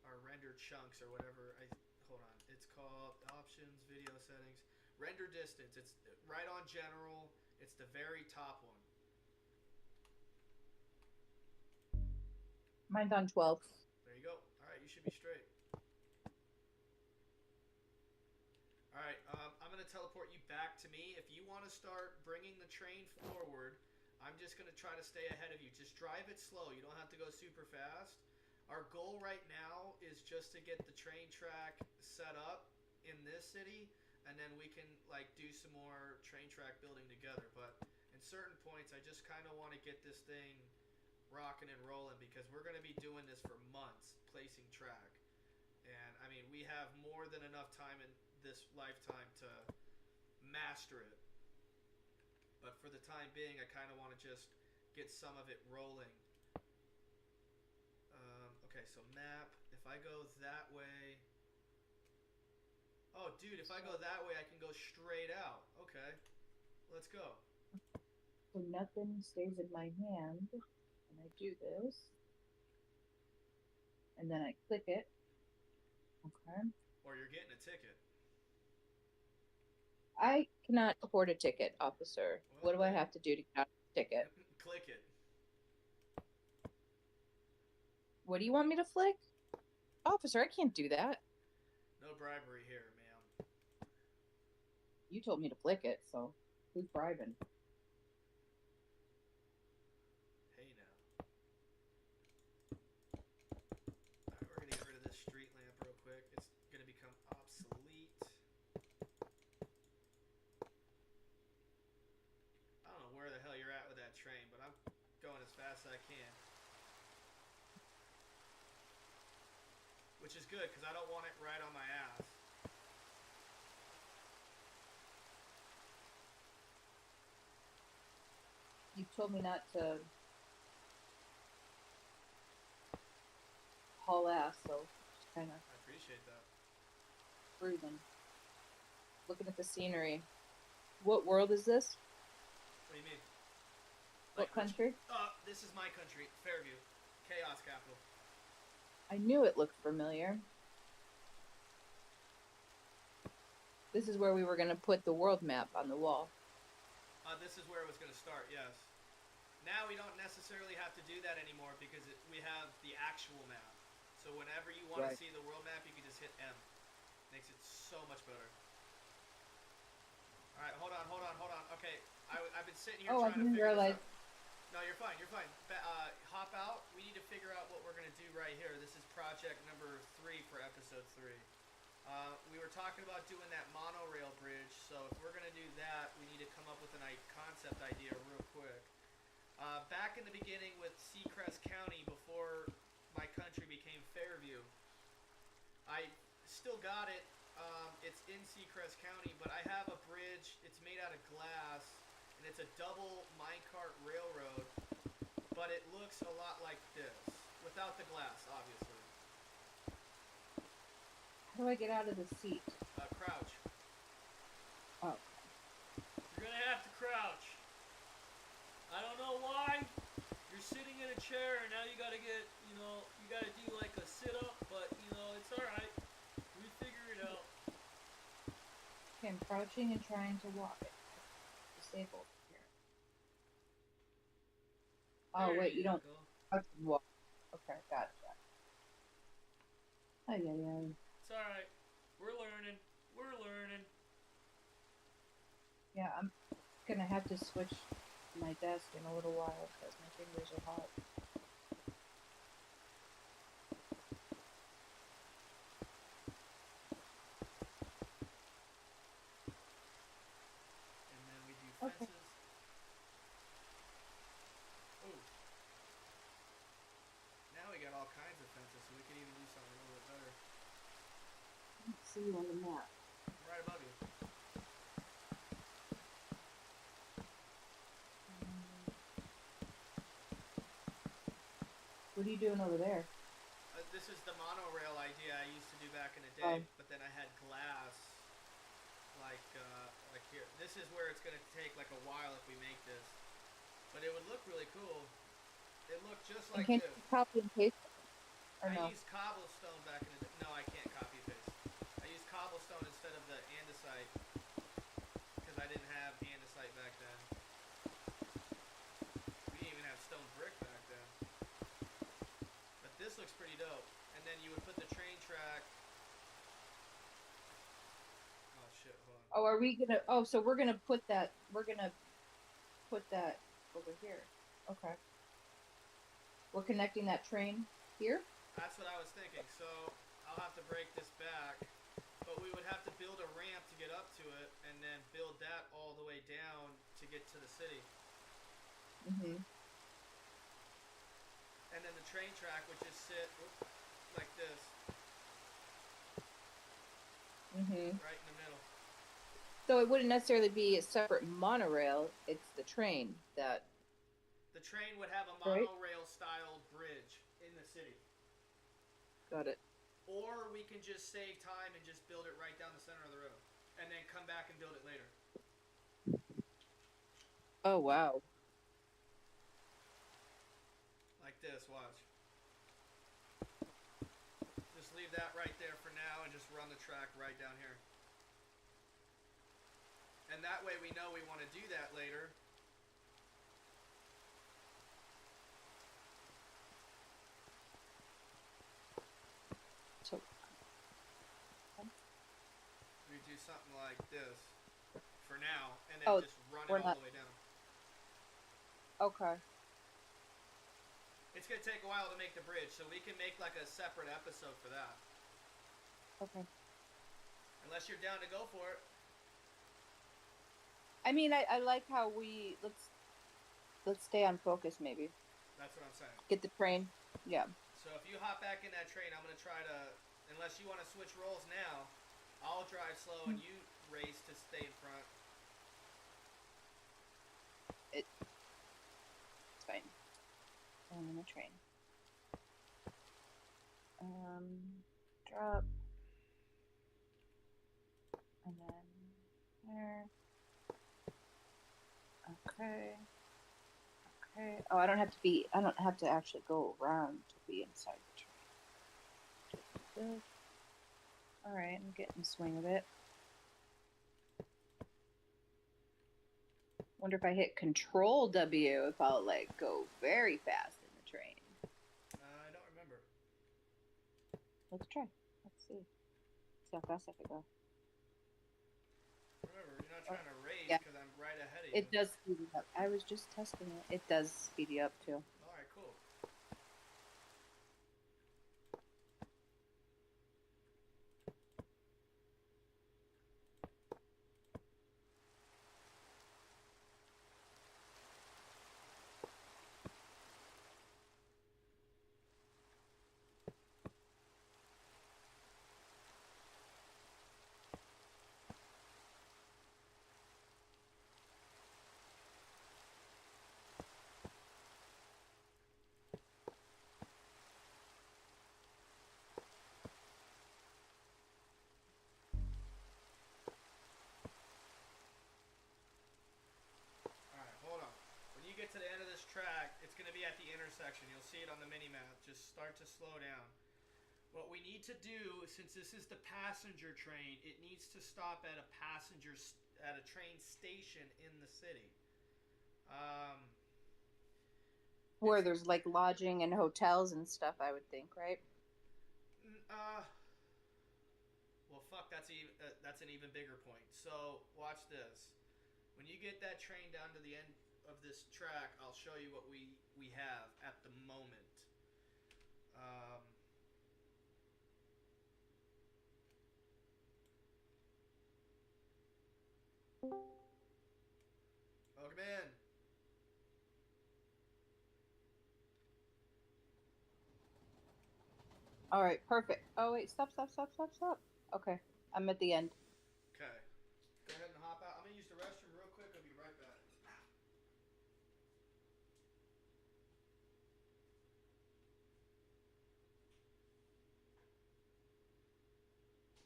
Speaker 2: Or render chunks or whatever. Hold on. It's called options, video settings. Render distance. It's right on general. It's the very top one.
Speaker 1: Mine's on 12.
Speaker 2: There you go. All right, you should be straight. All right, I'm going to teleport you back to me. If you want to start bringing the train forward, I'm just going to try to stay ahead of you. Just drive it slow. You don't have to go super fast. Our goal right now is just to get the train track set up in this city, and then we can like do some more train track building together. But in certain points, I just kind of want to get this thing rocking and rolling because we're going to be doing this for months, placing track. And I mean, we have more than enough time in this lifetime to master it. But for the time being, I kind of want to just get some of it rolling. Okay, so map. If I go that way... Oh, dude, if I go that way, I can go straight out. Okay, let's go.
Speaker 1: So nothing stays in my hand. And I do this. And then I click it. Okay.
Speaker 2: Or you're getting a ticket.
Speaker 1: I cannot afford a ticket, officer.
Speaker 2: Well,
Speaker 1: what do I have to do to get a ticket?
Speaker 2: Click it.
Speaker 1: What do you want me to flick? Officer, I can't do that.
Speaker 2: No bribery here, ma'am.
Speaker 1: You told me to flick it, so who's bribing?
Speaker 2: Hey now. Alright, we're gonna get rid of this street lamp real quick. It's gonna become obsolete. as I can. Which is good, because I don't want it right on my ass.
Speaker 1: You told me not to haul ass, so just kind of
Speaker 2: I appreciate that.
Speaker 1: cruising. Looking at the scenery. What world is this?
Speaker 2: What do you mean?
Speaker 1: What country?
Speaker 2: This is my country, Fairview. Chaos capital.
Speaker 1: I knew it looked familiar. This is where we were going to put the world map on the wall.
Speaker 2: This is where it was going to start, yes. Now we don't necessarily have to do that anymore because we have the actual map. So whenever you want to see the world map, you can just hit M. Makes it so much better. Alright, hold on. Okay, I've been sitting here trying to figure this out. No, you're fine. Hop out. We need to figure out what we're going to do right here. This is project number 3 for episode 3. We were talking about doing that monorail bridge, so if we're going to do that, we need to come up with a concept idea real quick. Back in the beginning with Seacrest County, before my country became Fairview, I still got it. It's in Seacrest County, but I have a bridge. It's made out of glass, and it's a double minecart railroad, but it looks a lot like this, without the glass, obviously.
Speaker 1: How do I get out of the seat?
Speaker 2: Crouch.
Speaker 1: Oh.
Speaker 2: You're gonna have to crouch. I don't know why. You're sitting in a chair, and now you gotta get, you gotta do like a sit-up, but, it's alright. We figure it out.
Speaker 1: Okay, I'm crouching and trying to walk it. Disabled here. Oh, wait, you don't crouch and walk. Okay, gotcha. Ay.
Speaker 2: It's alright. We're learning.
Speaker 1: Yeah, I'm gonna have to switch my desk in a little while because my fingers are hot.
Speaker 2: And then we do fences.
Speaker 1: Okay.
Speaker 2: Ooh. Now we got all kinds of fences, so we can even do something a little bit better.
Speaker 1: I don't see you on the map.
Speaker 2: Right above you.
Speaker 1: What are you doing over there?
Speaker 2: This is the monorail idea I used to do back in the day, but then I had glass, like here. This is where it's going to take like a while if we make this, but it would look really cool. It looked just like
Speaker 1: Can
Speaker 2: this.
Speaker 1: you copy and paste it? Or
Speaker 2: I
Speaker 1: no?
Speaker 2: used cobblestone back in the day. No, I can't copy and paste. I used cobblestone instead of the andesite because I didn't have andesite back then. We didn't even have stone brick back then. But this looks pretty dope. And then you would put the train track. Oh shit! Hold on.
Speaker 1: Oh, are we gonna? Oh, so we're gonna put that. We're gonna put that over here. Okay. We're connecting that train here.
Speaker 2: That's what I was thinking. So I'll have to break this back, but we would have to build a ramp to get up to it, and then build that all the way down to get to the city.
Speaker 1: Mhm.
Speaker 2: And then the train track would just sit like this,
Speaker 1: Mhm.
Speaker 2: right in the middle.
Speaker 1: So it wouldn't necessarily be a separate monorail. It's the train that.
Speaker 2: The train would have a
Speaker 1: Right.
Speaker 2: monorail-style bridge in the city.
Speaker 1: Got it.
Speaker 2: Or we can just save time and just build it right down the center of the road, and then come back and build it later.
Speaker 1: Oh wow.
Speaker 2: Like this, watch. Just leave that right there for now and just run the track right down here. And that way we know we want to do that later.
Speaker 1: So.
Speaker 2: We do something like this for now, and then just run it all the way down.
Speaker 1: Okay.
Speaker 2: It's going to take a while to make the bridge, so we can make like a separate episode for that.
Speaker 1: Okay.
Speaker 2: Unless you're down to go for it.
Speaker 1: I mean, I like how let's stay on focus maybe.
Speaker 2: That's what I'm saying.
Speaker 1: Get the train. Yeah.
Speaker 2: So if you hop back in that train, I'm gonna try to, unless you want to switch roles now, I'll drive slow and you race to stay in front.
Speaker 1: It's fine. I'm on the train. Drop. And then there. Okay. Okay. Oh, I don't have to actually go around to be inside the train. Good. All right, I'm getting the swing of it. Wonder if I hit Control W, if I'll like go very fast in the train.
Speaker 2: I don't remember.
Speaker 1: Let's try. Let's see. See how fast I can go.
Speaker 2: Remember, you're not trying to race
Speaker 1: Yeah.
Speaker 2: because I'm right ahead of you.
Speaker 1: It does speed you up. I was just testing it. It does speed you up too.
Speaker 2: All right, cool. Hold on. When you get to the end of this track, it's going to be at the intersection. You'll see it on the mini-map. Just start to slow down. What we need to do, since this is the passenger train, it needs to stop at at a train station in the city.
Speaker 1: Where there's like lodging and hotels and stuff, I would think, right?
Speaker 2: Well, fuck, that's an even bigger point. So, watch this. When you get that train down to the end of this track, I'll show you what we have at the moment. Welcome in.
Speaker 1: All right, perfect. Oh wait, stop. Okay, I'm at the end.
Speaker 2: Okay. Go ahead and hop out. I'm gonna use the restroom real quick. I'll be right back.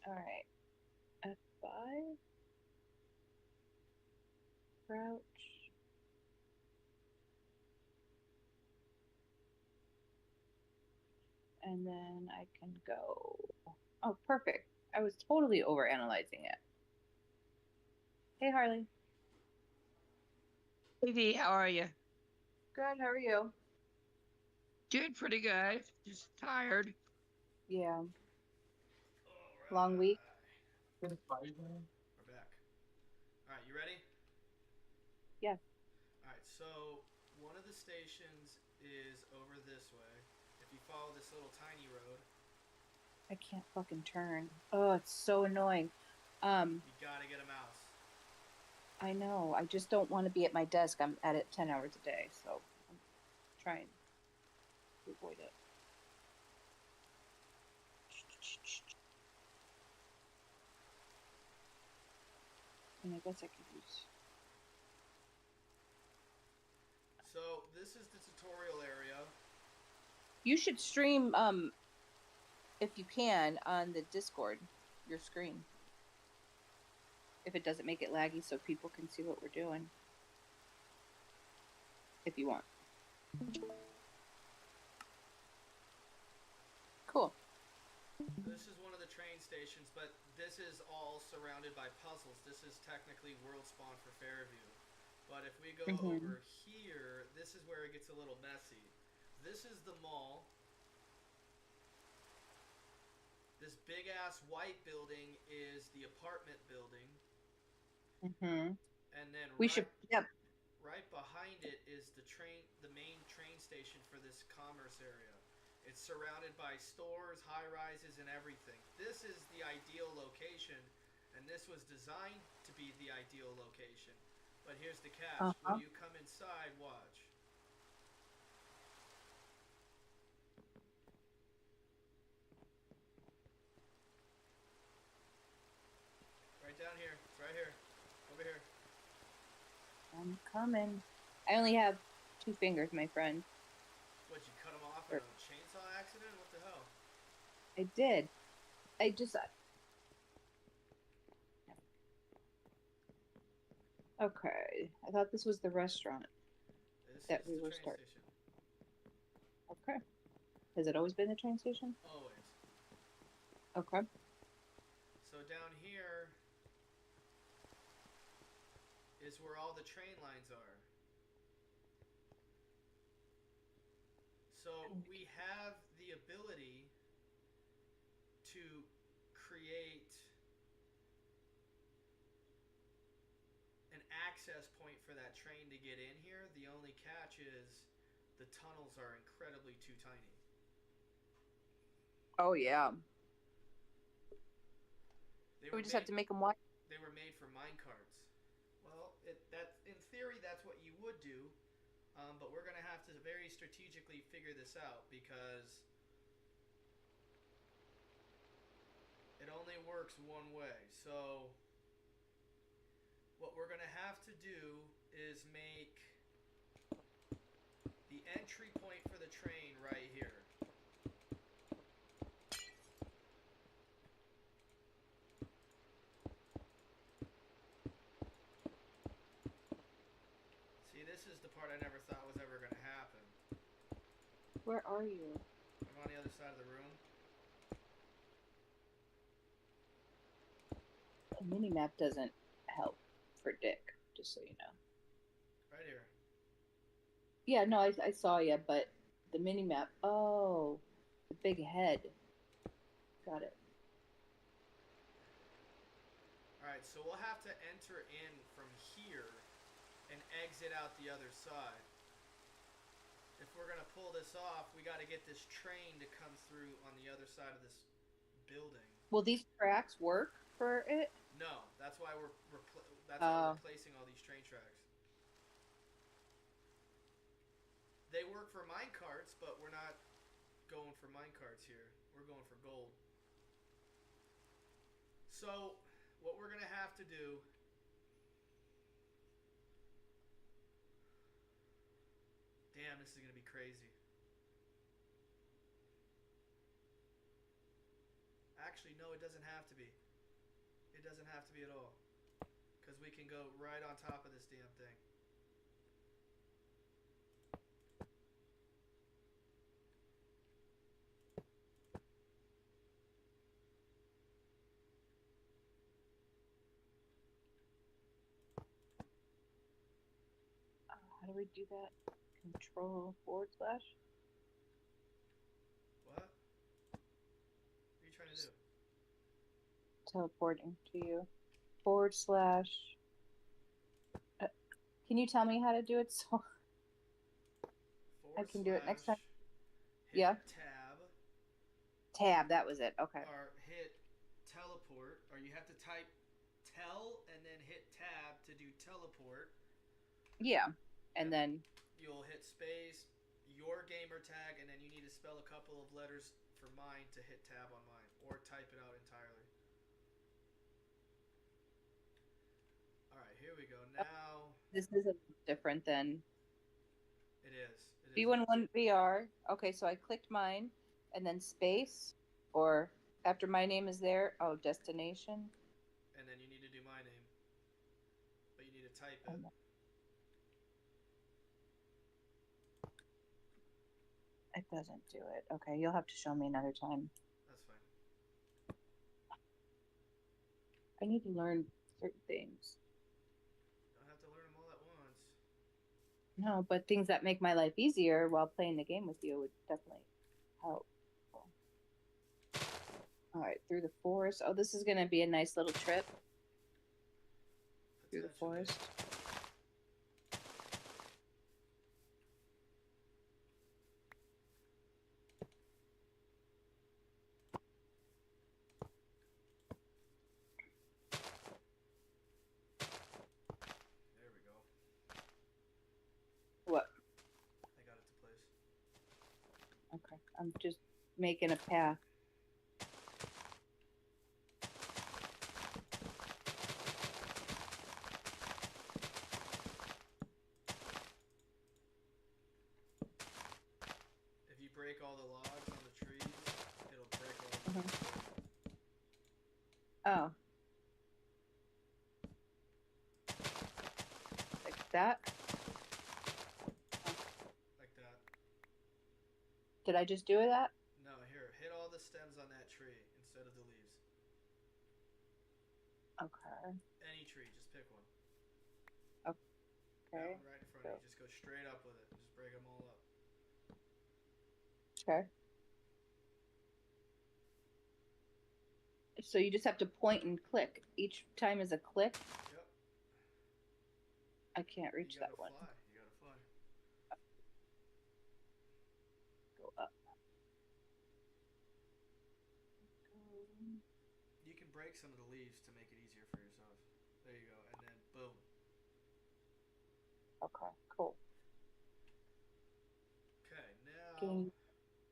Speaker 1: All right, F5. Crouch. And then I can go. Oh, perfect. I was totally overanalyzing it. Hey, Harley.
Speaker 4: Hey Dee, how are you?
Speaker 1: Good. How are you?
Speaker 4: Doing pretty good. Just tired.
Speaker 1: Yeah.
Speaker 2: All
Speaker 1: Long week.
Speaker 2: right. We're back. All right, you ready?
Speaker 1: Yeah.
Speaker 2: All right. So one of the stations is over this way. If you follow this little tiny road,
Speaker 1: I can't fucking turn. Oh, it's so annoying.
Speaker 2: you gotta get a mouse.
Speaker 1: I know. I just don't want to be at my desk. I'm at it 10 hours a day, so I'm trying to avoid it. And I guess I could use.
Speaker 2: So this is the tutorial area.
Speaker 1: You should stream, if you can, on the Discord, your screen. If it doesn't make it laggy, so people can see what we're doing. If you want. Cool.
Speaker 2: This is one of the train stations, but this is all surrounded by puzzles. This is technically World Spawn for Fairview. But if we go over here, this is where it gets a little messy. This is the mall. This big ass white building is the apartment building. And then right behind it is the main train station for this commerce area. It's surrounded by stores, high rises, and everything. This is the ideal location, and this was designed to be the ideal location. But here's the catch. When you come inside, watch.
Speaker 1: I'm coming. I only have 2 fingers, my friend.
Speaker 2: What, you cut them off in a chainsaw accident? What the hell?
Speaker 1: I did. I just. Okay. I thought this was the restaurant
Speaker 2: This
Speaker 1: that
Speaker 2: is
Speaker 1: we
Speaker 2: the
Speaker 1: were
Speaker 2: train
Speaker 1: starting.
Speaker 2: station.
Speaker 1: Okay. Has it always been the train station?
Speaker 2: Always.
Speaker 1: Okay.
Speaker 2: So down here is where all the train lines are. So we have the ability to create an access point for that train to get in here. The only catch is the tunnels are incredibly too tiny.
Speaker 1: Oh, yeah.
Speaker 2: We
Speaker 1: just have to make them wide.
Speaker 2: They were made for mine carts. Well, in theory, that's what you would do, but we're going to have to very strategically figure this out because it only works one way. So what we're going to have to do is make the entry point for the train right here. See, this is the part I never thought was ever going to happen.
Speaker 1: Where are you?
Speaker 2: I'm on the other side of the room.
Speaker 1: The mini-map doesn't help for Dick, just so you know.
Speaker 2: Right here.
Speaker 1: Yeah, no, I saw you, but the mini-map... Oh, the big head. Got it.
Speaker 2: Alright, so we'll have to enter in from here and exit out the other side. If we're going to pull this off, we got to get this train to come through on the other side of this building.
Speaker 1: Will these tracks work for it?
Speaker 2: No, that's why we're replacing all these train tracks. They work for mine carts, but we're not going for mine carts here. We're going for gold. So, what we're going to have to do... Damn, this is going to be crazy. Actually, no, it doesn't have to be. It doesn't have to be at all. Because we can go right on top of this damn thing.
Speaker 1: How do we do that? Control /
Speaker 2: What? What are you trying to do?
Speaker 1: Teleporting to you. / Can you tell me how to do it so I can do it next time?
Speaker 2: Hit
Speaker 1: Yeah.
Speaker 2: Tab.
Speaker 1: That was it. Okay.
Speaker 2: Or hit teleport. Or you have to type tel and then hit tab to do teleport.
Speaker 1: Yeah. And then
Speaker 2: you'll hit space, your gamer tag, and then you need to spell a couple of letters for mine to hit tab on mine. Or type it out entirely. Alright, here we go. Now...
Speaker 1: This is different than...
Speaker 2: It is.
Speaker 1: B11 VR. Okay, so I clicked mine, and then space, or after my name is there, destination.
Speaker 2: And then you need to do my name. But you need to type it.
Speaker 1: It doesn't do it. Okay, you'll have to show me another time.
Speaker 2: That's fine.
Speaker 1: I need to learn certain things.
Speaker 2: You don't have to learn them all at once.
Speaker 1: No, but things that make my life easier while playing the game with you would definitely help. All right, through the forest. Oh, this is going to be a nice little trip. Through the forest.
Speaker 2: There we go.
Speaker 1: What?
Speaker 2: I got it to place.
Speaker 1: Okay, I'm just making a path. Oh. Like that?
Speaker 2: Like that.
Speaker 1: Did I just do that?
Speaker 2: No, here, hit all the stems on that tree instead of the leaves.
Speaker 1: Okay.
Speaker 2: Any tree, just pick one.
Speaker 1: Okay.
Speaker 2: That one right in front of you. Just go straight up with it. Just break them all up.
Speaker 1: Okay. So you just have to point and click. Each time is a click.
Speaker 2: Yep.
Speaker 1: I can't reach
Speaker 2: You
Speaker 1: that
Speaker 2: gotta
Speaker 1: one.
Speaker 2: fly. You gotta fly.
Speaker 1: Go up.
Speaker 2: You can break some of the leaves to make it easier for yourself. There you go. And then boom.
Speaker 1: Okay, cool.
Speaker 2: Okay, now
Speaker 1: Getting...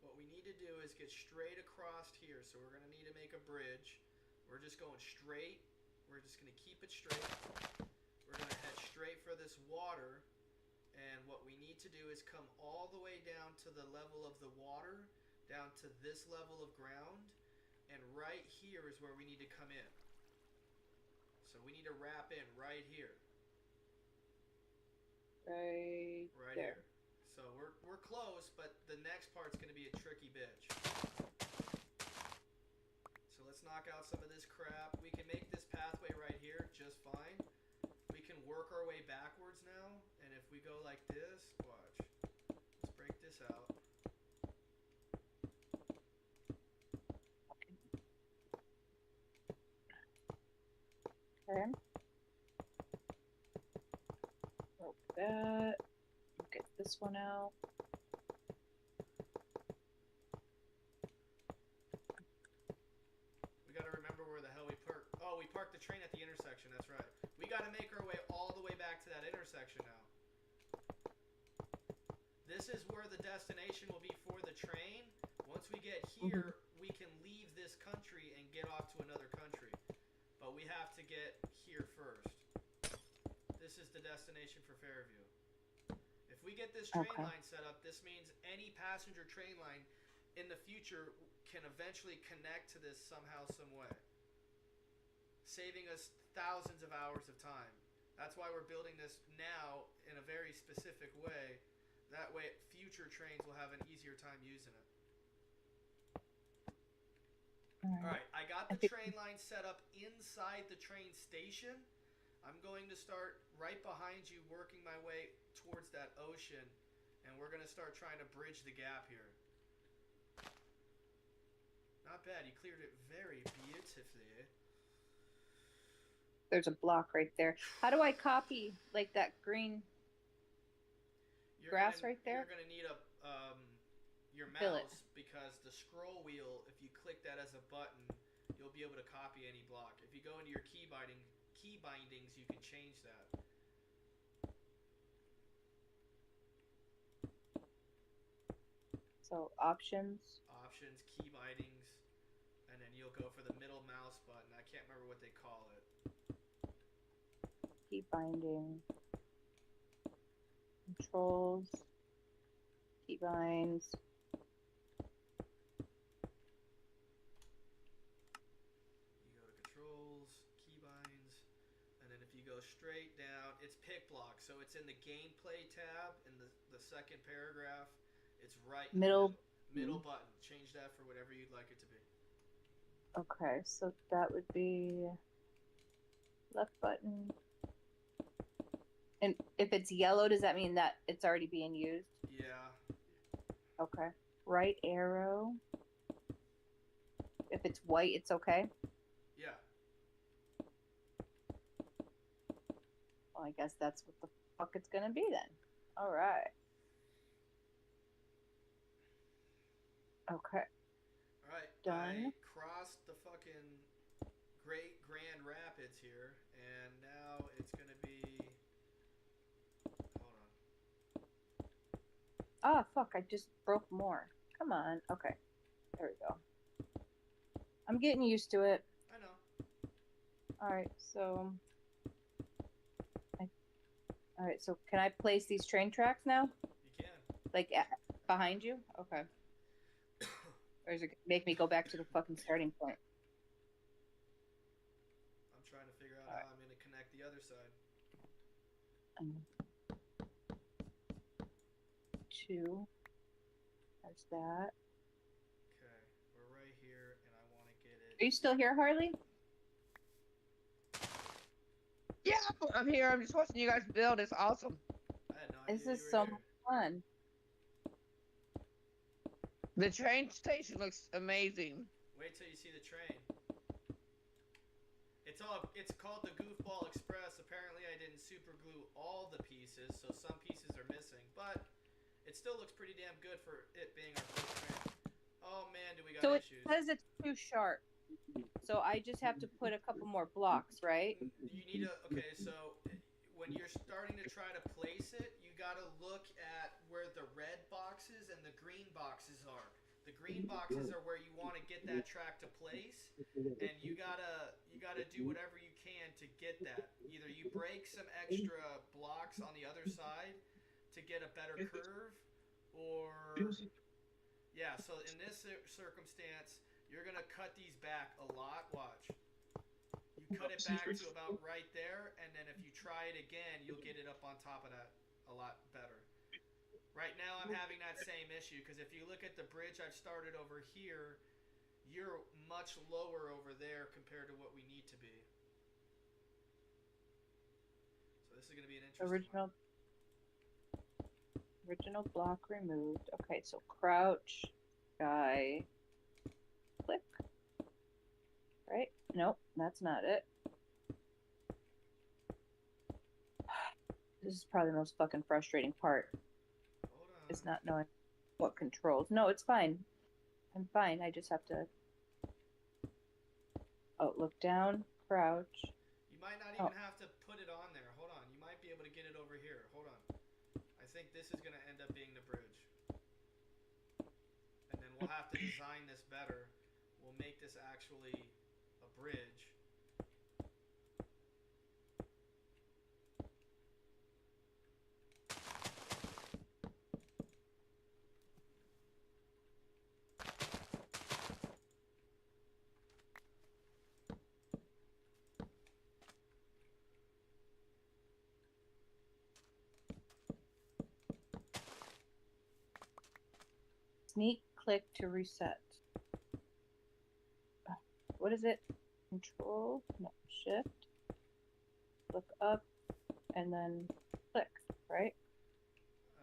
Speaker 2: what we need to do is get straight across here. So we're going to need to make a bridge. We're just going straight. We're just going to keep it straight. We're going to head straight for this water. And what we need to do is come all the way down to the level of the water, down to this level of ground. And right here is where we need to come in. So we need to wrap in right here.
Speaker 1: Right there.
Speaker 2: Here. So we're close, but the next part's going to be a tricky bitch. So let's knock out some of this crap. We can make this pathway right here just fine. We can work our way backwards now, and if we go like this, watch. Let's break this out.
Speaker 1: Okay. Broke that. Get this one out.
Speaker 2: We gotta remember where the hell we parked. Oh, we parked the train at the intersection, that's right. We gotta make our way all the way back to that intersection now. This is where the destination will be for the train. Once we get here, we can leave this country and get off to another country. But we have to get here first. This is the destination for Fairview. If we get this train line set up, this means any passenger train line in the future can eventually connect to this somehow, some way. Saving us thousands of hours of time. That's why we're building this now in a very specific way. That way future trains will have an easier time using it. Alright, I got the train line set up inside the train station. I'm going to start right behind you, working my way towards that ocean, and we're going to start trying to bridge the gap here. Not bad, you cleared it very beautifully.
Speaker 1: There's a block right there. How do I copy, like, that green grass right there?
Speaker 2: You're going to need your
Speaker 1: Fill it.
Speaker 2: mouse, because the scroll wheel, if you click that as a button, you'll be able to copy any block. If you go into your key bindings, you can change that.
Speaker 1: So options,
Speaker 2: key bindings, and then you'll go for the middle mouse button. I can't remember what they call it.
Speaker 1: key binding, controls, key binds.
Speaker 2: You go to controls, key binds, and then if you go straight down, it's pick block. So it's in the gameplay tab in the second paragraph. It's right in
Speaker 1: Middle.
Speaker 2: the middle button. Change that for whatever you'd like it to be.
Speaker 1: Okay, so that would be left button. And if it's yellow, does that mean that it's already being used?
Speaker 2: Yeah.
Speaker 1: Okay. Right arrow. If it's white, it's okay?
Speaker 2: Yeah.
Speaker 1: Well, I guess that's what the fuck it's gonna be then. All right. Okay.
Speaker 2: All right.
Speaker 1: Done.
Speaker 2: I crossed the fucking Great Grand Rapids here, and now it's gonna be. Hold on.
Speaker 1: Ah, fuck, I just broke more. Come on. Okay. There we go. I'm getting used to it.
Speaker 2: I know.
Speaker 1: Alright, so... Alright, so can I place these train tracks now?
Speaker 2: You can.
Speaker 1: Like, behind you? Okay. Or is it gonna make me go back to the fucking starting point?
Speaker 2: I'm trying to figure out
Speaker 1: All right.
Speaker 2: how I'm going to connect the other side.
Speaker 1: 2. There's that.
Speaker 2: Okay, we're right here, and I want to get
Speaker 1: Are you
Speaker 2: it.
Speaker 1: still here, Harley?
Speaker 4: Yeah, I'm here. I'm just watching you guys build. It's awesome.
Speaker 2: I had no
Speaker 1: This
Speaker 2: idea
Speaker 1: is
Speaker 2: you were
Speaker 1: so
Speaker 2: here.
Speaker 1: much fun.
Speaker 4: The train station looks amazing.
Speaker 2: Wait till you see the train. It's called the Goofball Express. Apparently I didn't super glue all the pieces, so some pieces are missing, but it still looks pretty damn good for it being our first train. Oh man, do we got
Speaker 1: So it
Speaker 2: issues.
Speaker 1: says it's too sharp. So I just have to put a couple more blocks, right?
Speaker 2: You need to, okay, so when you're starting to try to place it, you got to look at where the red boxes and the green boxes are. The green boxes are where you want to get that track to place, and you gotta do whatever you can to get that. Either you break some extra blocks on the other side to get a better curve, or yeah. So in this circumstance, you're gonna cut these back a lot. Watch. You cut it back to about right there, and then if you try it again, you'll get it up on top of that a lot better. Right now I'm having that same issue because if you look at the bridge I've started over here, you're much lower over there compared to what we need to be. So this is going to be an interesting one.
Speaker 1: Original block removed. Okay, so crouch, guy, click. Right? Nope, that's not it. This is probably the most fucking frustrating part.
Speaker 2: Hold on.
Speaker 1: Is not knowing what controls. No, it's fine. I'm fine. I just have to. Oh, look down, crouch.
Speaker 2: You might not even have to put it on there. Hold on. You might be able to get it over here. Hold on. I think this is going to end up being the bridge. And then we'll have to design this better. We'll make this actually a bridge.
Speaker 1: Sneak click to reset. What is it? Control? No, shift. Look up and then click, right?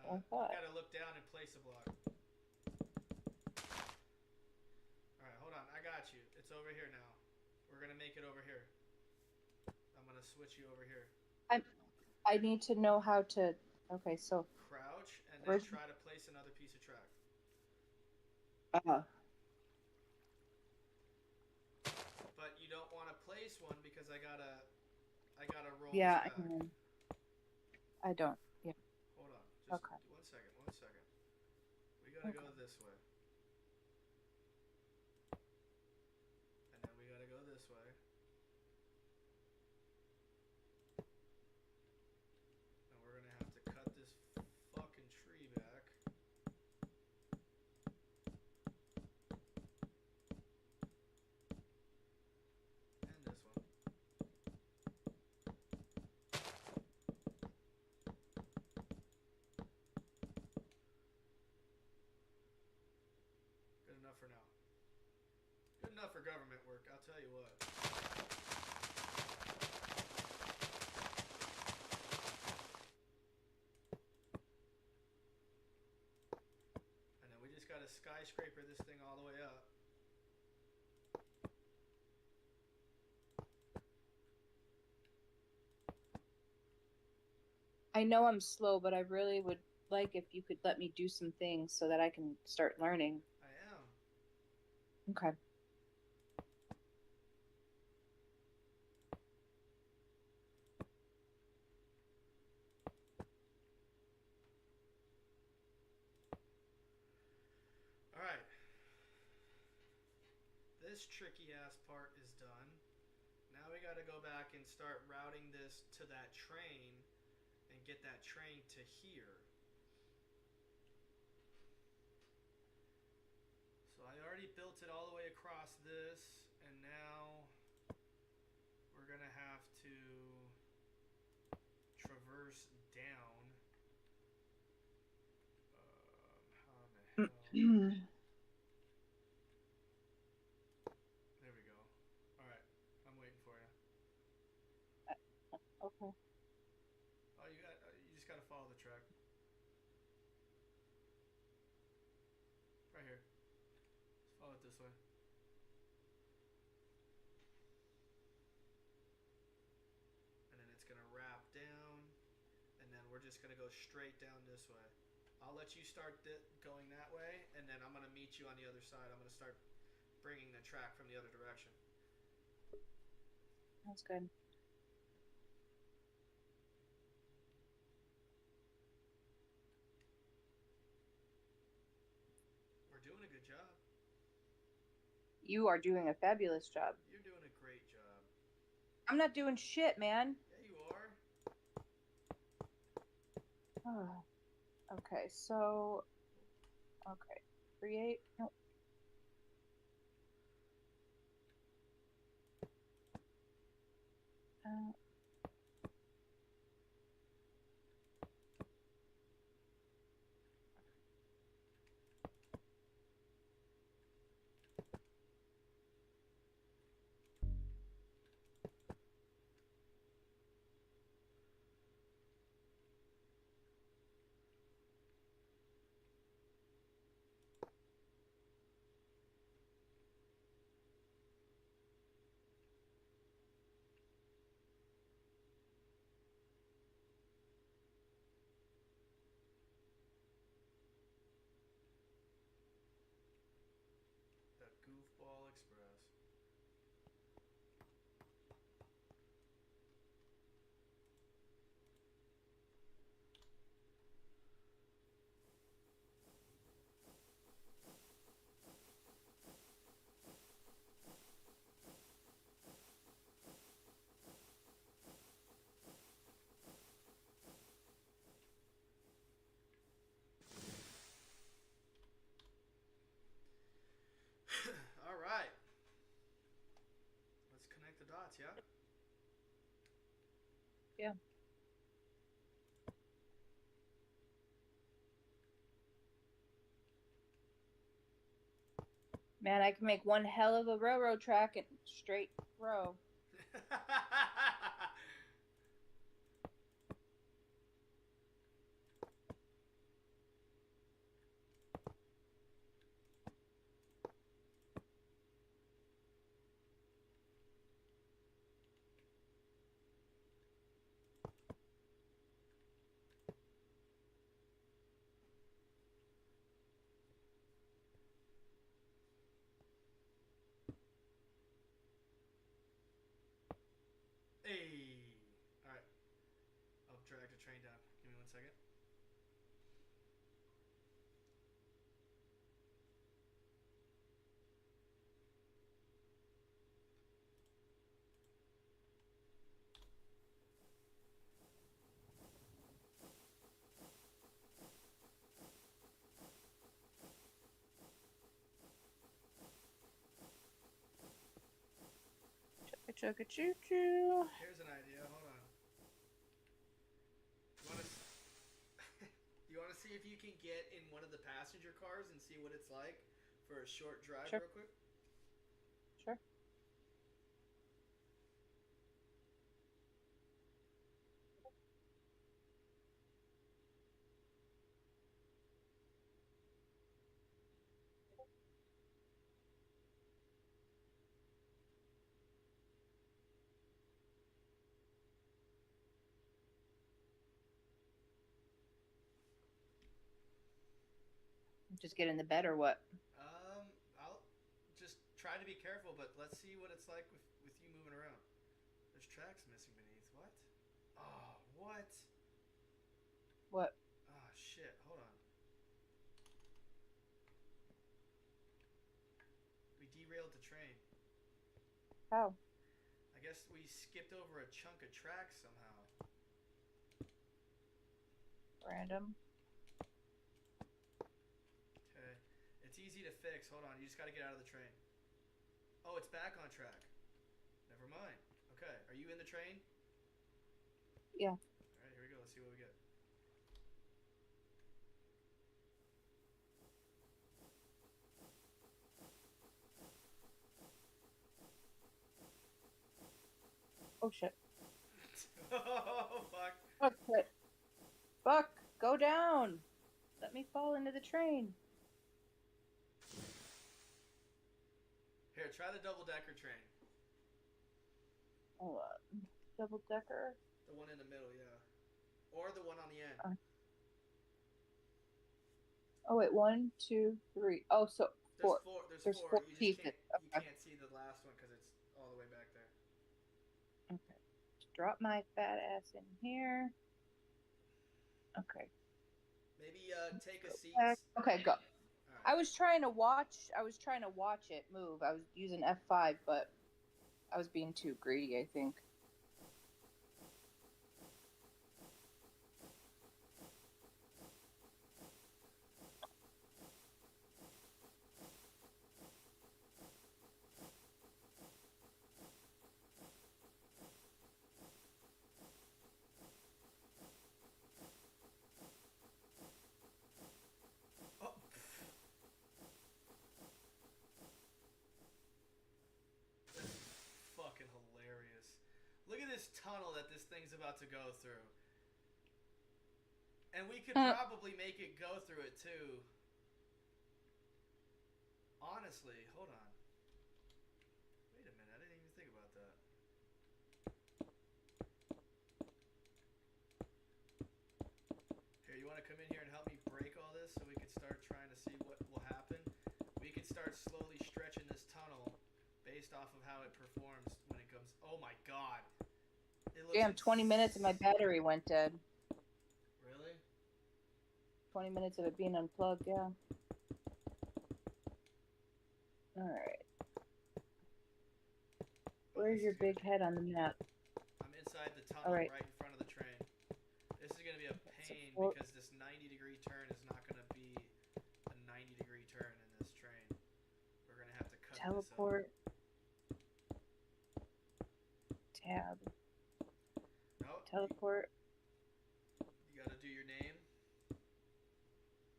Speaker 2: You gotta look down and place a block. Alright, hold on. I got you. It's over here now. We're gonna make it over here. I'm gonna switch you over here.
Speaker 1: I need to know how to. Okay, so.
Speaker 2: Crouch and then try to place another piece of track. But you don't want to place one because I gotta roll
Speaker 1: Yeah,
Speaker 2: this back.
Speaker 1: I don't. Yeah.
Speaker 2: Hold on. Just
Speaker 1: Okay.
Speaker 2: 1 second. We gotta go this way. And then we gotta go this way. And we're gonna have to cut this fucking tree back. And this one. Good enough for now. Good enough for government work, I'll tell you what. And then we just gotta skyscraper this thing all the way up.
Speaker 1: I know I'm slow, but I really would like if you could let me do some things so that I can start learning.
Speaker 2: I am.
Speaker 1: Okay.
Speaker 2: Alright. This tricky ass part is done. Now we gotta go back and start routing this to that train and get that train to here. So I already built it all the way across this, and now we're gonna have to traverse down. How in the hell? There we go. All right, I'm waiting for you.
Speaker 1: Okay.
Speaker 2: Oh, you just gotta follow the track. Right here. Just follow it this way. And then it's gonna wrap down, and then we're just gonna go straight down this way. I'll let you start going that way, and then I'm gonna meet you on the other side. I'm gonna start bringing the track from the other direction.
Speaker 1: That's good.
Speaker 2: We're doing a good job.
Speaker 1: You are doing a fabulous job.
Speaker 2: You're doing a great job.
Speaker 1: I'm not doing shit, man.
Speaker 2: Yeah, you are.
Speaker 1: Okay, so... Okay. Create... No.
Speaker 2: The Goofball Express. All right. Let's connect the dots, yeah?
Speaker 1: Yeah. Man, I can make one hell of a railroad track in straight row.
Speaker 2: Hey. All right. I'll drag the train down. Give me 1 second.
Speaker 1: Chugga choo choo.
Speaker 2: Here's an idea. Hold on. You want to see if you can get in one of the passenger cars and see what it's like for a short drive,
Speaker 1: Sure.
Speaker 2: real quick?
Speaker 1: Sure. Just get in the bed or what?
Speaker 2: I'll just try to be careful, but let's see what it's like with you moving around. There's tracks missing beneath. What? Oh, what?
Speaker 1: What?
Speaker 2: Oh, shit. Hold on. We derailed the train.
Speaker 1: How?
Speaker 2: I guess we skipped over a chunk of track somehow.
Speaker 1: Random.
Speaker 2: Okay. It's easy to fix. Hold on, you just got to get out of the train. Oh, it's back on track. Never mind. Okay, are you in the train?
Speaker 1: Yeah.
Speaker 2: All right, here we go. Let's see what we get.
Speaker 1: Oh shit.
Speaker 2: Oh, fuck.
Speaker 1: Fuck it. Fuck. Go down. Let me fall into the train.
Speaker 2: Here, try the double-decker train.
Speaker 1: Hold on. Double decker.
Speaker 2: The one in the middle, yeah. Or the one on the end.
Speaker 1: Oh wait, 1, 2, 3. Oh, so four.
Speaker 2: There's four. You just
Speaker 1: pieces.
Speaker 2: can't see the last one because it's all the way back there.
Speaker 1: Okay. Just drop my fat ass in here. Okay.
Speaker 2: Maybe take a seat.
Speaker 1: Okay, go.
Speaker 2: Right.
Speaker 1: I was trying to watch it move. I was using F5, but I was being too greedy, I think.
Speaker 2: Oh. That's fucking hilarious. Look at this tunnel that this thing's about to go through. And we could probably make it go through it too. Honestly, hold on. Wait a minute, I didn't even think about that. Here, you want to come in here and help me break all this so we can start trying to see what will happen? We can start slowly stretching this tunnel based off of how it performs when it comes. Oh my god. It looks
Speaker 1: Damn, 20 minutes and my battery went dead.
Speaker 2: Really?
Speaker 1: 20 minutes of it being unplugged, yeah. Alright. Where's your big head on the map?
Speaker 2: I'm inside the tunnel right in front of the train. This is going to be a pain because this 90-degree turn is not going to be a 90-degree turn in this train. We're going to have to cut
Speaker 1: Teleport.
Speaker 2: this up.
Speaker 1: Tab.
Speaker 2: No.
Speaker 1: Teleport.
Speaker 2: You got to do your name.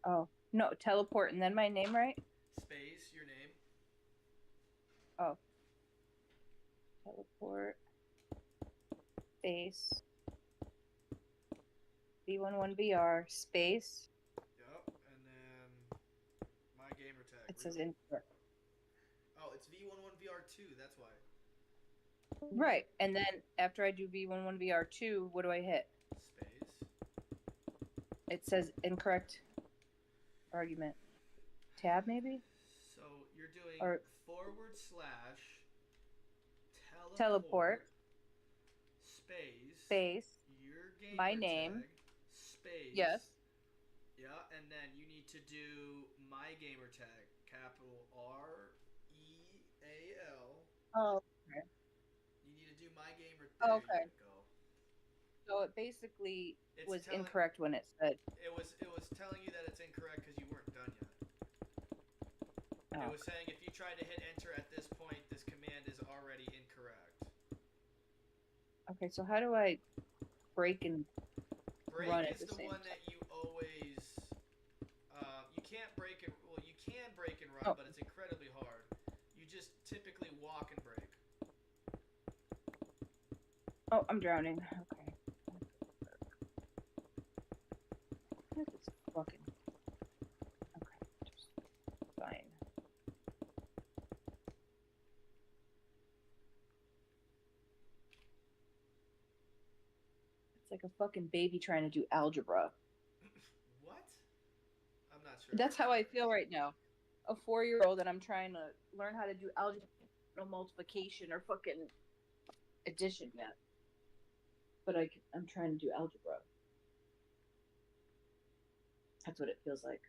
Speaker 1: Oh. No, teleport and then my name, right?
Speaker 2: Space, your name.
Speaker 1: Oh. Teleport. Space. V11VR. Space.
Speaker 2: Yep, and then my gamer tag.
Speaker 1: It says incorrect.
Speaker 2: Oh, it's V11VR2, that's why.
Speaker 1: Right, and then after I do V11VR2, what do I hit?
Speaker 2: Space.
Speaker 1: It says incorrect argument. Tab, maybe?
Speaker 2: So you're doing
Speaker 1: or
Speaker 2: /
Speaker 1: teleport.
Speaker 2: Space. Your gamer
Speaker 1: my name.
Speaker 2: tag. Space.
Speaker 1: Yes.
Speaker 2: Yeah, and then you need to do my gamer tag. Capital REAL.
Speaker 1: Oh, okay.
Speaker 2: You need to do my gamer tag.
Speaker 1: Okay. So it basically was incorrect when it said.
Speaker 2: It was telling you that it's incorrect because you weren't done yet.
Speaker 1: Oh.
Speaker 2: It was saying if you try to hit enter at this point, this command is already incorrect.
Speaker 1: Okay, so how do I break and run at
Speaker 2: Break is
Speaker 1: the
Speaker 2: the
Speaker 1: same
Speaker 2: one
Speaker 1: time?
Speaker 2: that you always. You can't break and well, you can break and run, but it's incredibly hard. You just typically walk and break.
Speaker 1: Oh, I'm drowning. Okay. This is fucking. Okay, just fine. It's like a fucking baby trying to do algebra.
Speaker 2: What? I'm not sure.
Speaker 1: That's how I feel right now. A 4-year-old and I'm trying to learn how to do algebra, no multiplication or fucking addition yet. But I'm trying to do algebra. That's what it feels like.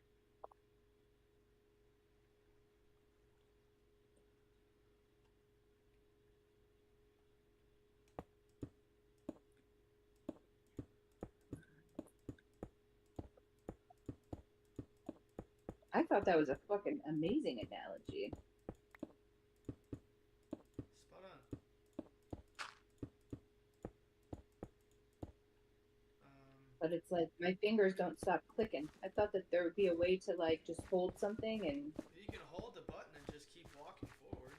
Speaker 1: I thought that was a fucking amazing analogy.
Speaker 2: Spot on.
Speaker 1: But it's like my fingers don't stop clicking. I thought that there would be a way to like just hold something and.
Speaker 2: You can hold the button and just keep walking forward.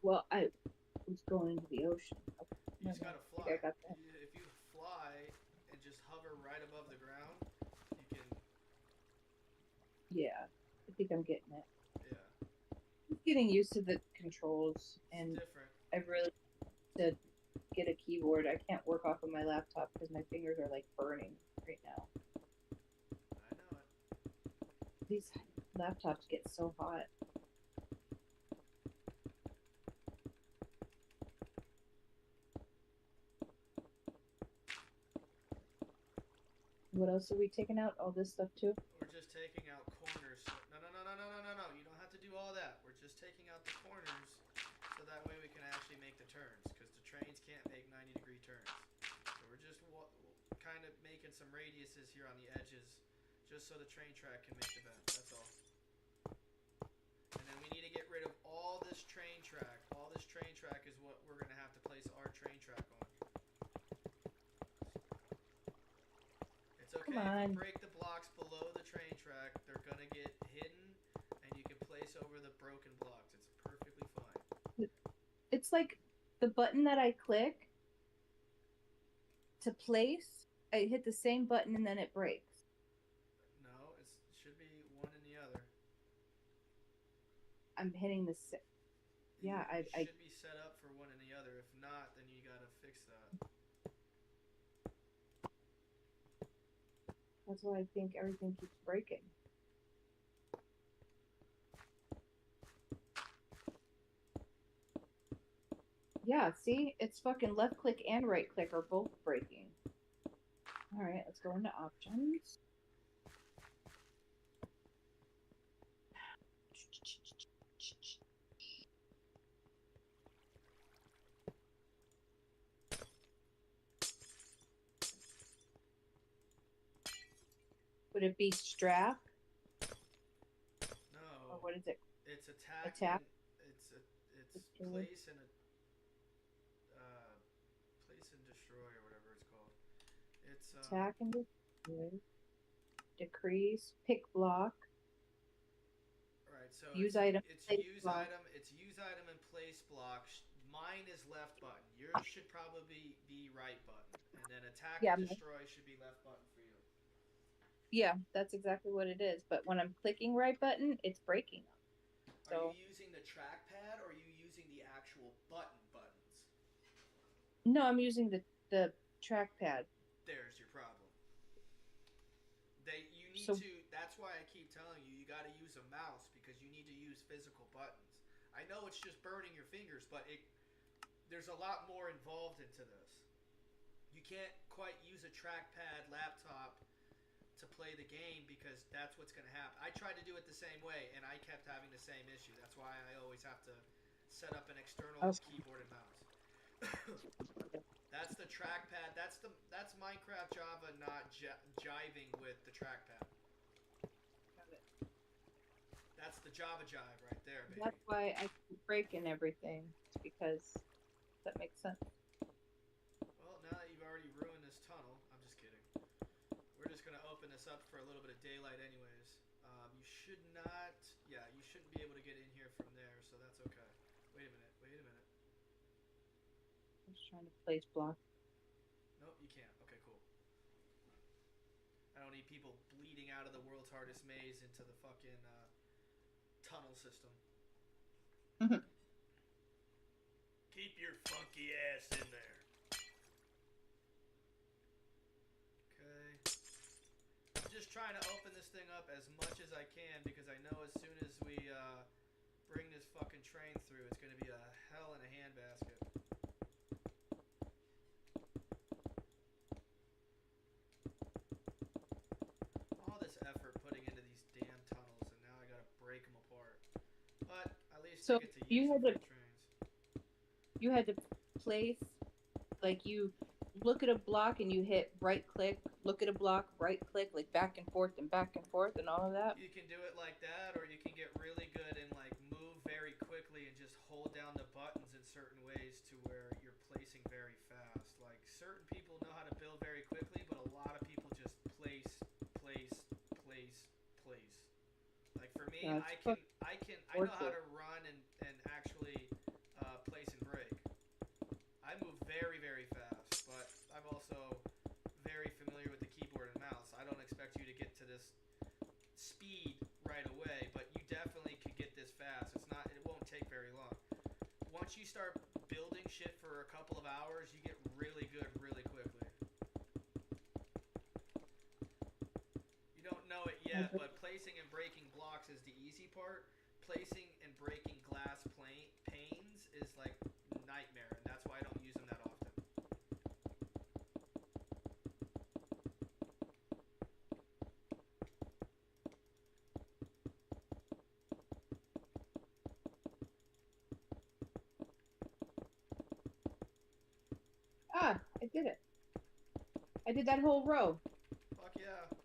Speaker 1: Well, I was going into the ocean. Okay.
Speaker 2: You just gotta
Speaker 1: I
Speaker 2: fly.
Speaker 1: think I got that.
Speaker 2: If you fly and just hover right above the ground, you can.
Speaker 1: Yeah, I think I'm getting it.
Speaker 2: Yeah.
Speaker 1: I'm getting used to the controls, and
Speaker 2: It's different.
Speaker 1: I really to get a keyboard. I can't work off of my laptop because my fingers are like burning right now.
Speaker 2: I know it.
Speaker 1: These laptops get so hot. What else are we taking out? All this stuff too?
Speaker 2: We're just taking out corners. No. You don't have to do all that. We're just taking out the corners so that way we can actually make the turns because the trains can't make 90-degree turns. So we're just kind of making some radiuses here on the edges just so the train track can make the bend. That's all. And then we need to get rid of all this train track. All this train track is what we're going to have to place our train track on. It's okay if you break the blocks below the train track. They're going to get hidden and you can place over the broken blocks. It's perfectly fine.
Speaker 1: It's like the button that I click to place, I hit the same button and then it breaks.
Speaker 2: No, it should be one and the other.
Speaker 1: I'm hitting the yeah,
Speaker 2: It
Speaker 1: I
Speaker 2: should be set up for one and the other. If not, then you got to fix that.
Speaker 1: That's why I think everything keeps breaking. Yeah, see? It's fucking left click and right click are both breaking. Alright, let's go into options. Would it be strap?
Speaker 2: No.
Speaker 1: Or what is it?
Speaker 2: It's attack.
Speaker 1: Attack?
Speaker 2: It's place and place and destroy or whatever it's called. It's
Speaker 1: attack and destroy. Decrease. Pick block.
Speaker 2: Right. So
Speaker 1: use item.
Speaker 2: It's use block. Item. It's use item and place block. Mine is left button. Yours should probably be right button, and then attack and destroy should be left button for you.
Speaker 1: Yeah, that's exactly what it is. But when I'm clicking right button, it's breaking them.
Speaker 2: So, are you using the trackpad or are you using the actual buttons?
Speaker 1: No, I'm using the trackpad.
Speaker 2: There's your problem. You need to. That's why I keep telling you got to use a mouse because you need to use physical buttons. I know it's just burning your fingers, but there's a lot more involved into this. You can't quite use a trackpad laptop to play the game because that's what's going to happen. I tried to do it the same way and I kept having the same issue. That's why I always have to set up an external keyboard and mouse. That's the trackpad. That's Minecraft Java not jiving with the trackpad.
Speaker 1: Got it.
Speaker 2: That's the Java jive right there, baby.
Speaker 1: That's why I keep breaking everything because that makes sense.
Speaker 2: Well, now that you've already ruined this tunnel, I'm just kidding. We're just gonna open this up for a little bit of daylight anyways. You should not, you shouldn't be able to get in here from there, so that's okay. Wait a minute.
Speaker 1: I'm just trying to place block.
Speaker 2: Nope, you can't. Okay, cool. I don't need people bleeding out of the world's hardest maze into the fucking tunnel system. Keep your funky ass in there. Just trying to open this thing up as much as I can because I know as soon as we bring this fucking train through, it's going to be a hell in a handbasket. All this effort putting into these damn tunnels, and now I got to break them apart. But at least I get to use them for the trains.
Speaker 1: You had to place, like you look at a block and you hit right click, look at a block, right click, like back and forth and all of that?
Speaker 2: You can do it like that, or you can get really good and like move very quickly and just hold down the buttons in certain ways to where you're placing very fast. Like certain people know how to build very quickly, but a lot of people just place, place, place, place. Like for me,
Speaker 1: Yeah,
Speaker 2: I know how to run and actually place and break. I move very, very fast, but I'm also very familiar with the keyboard and mouse. I don't expect you to get to this speed right away, but you definitely could get this fast. It won't take very long. Once you start building shit for a couple of hours, you get really good really quickly. You don't know it yet, but placing and breaking blocks is the easy part. Placing and breaking glass panes is like nightmare, and that's why I don't use them that often.
Speaker 1: Ah, I did it. I did that whole row.
Speaker 2: Fuck yeah.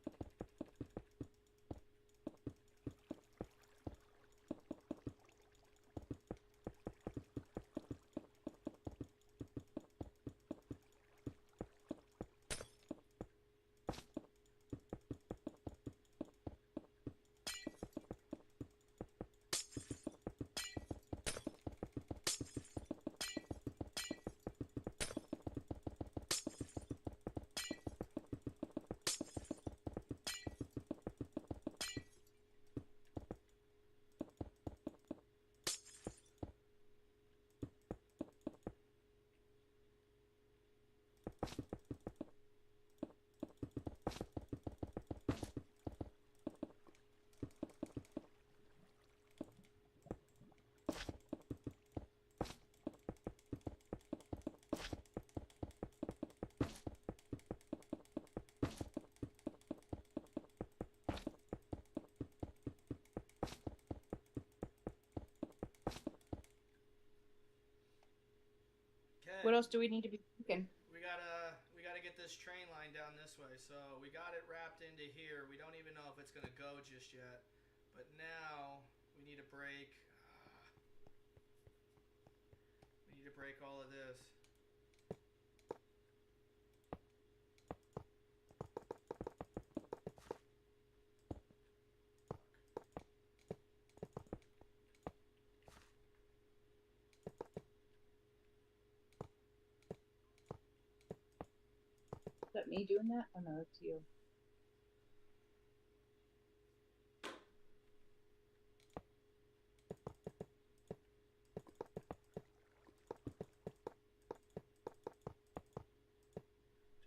Speaker 1: What else do we need to be thinking?
Speaker 2: We gotta get this train line down this way. So we got it wrapped into here. We don't even know if it's gonna go just yet. But now we need to break. We need to break all of this.
Speaker 1: Is that me doing that? Oh no, that's you.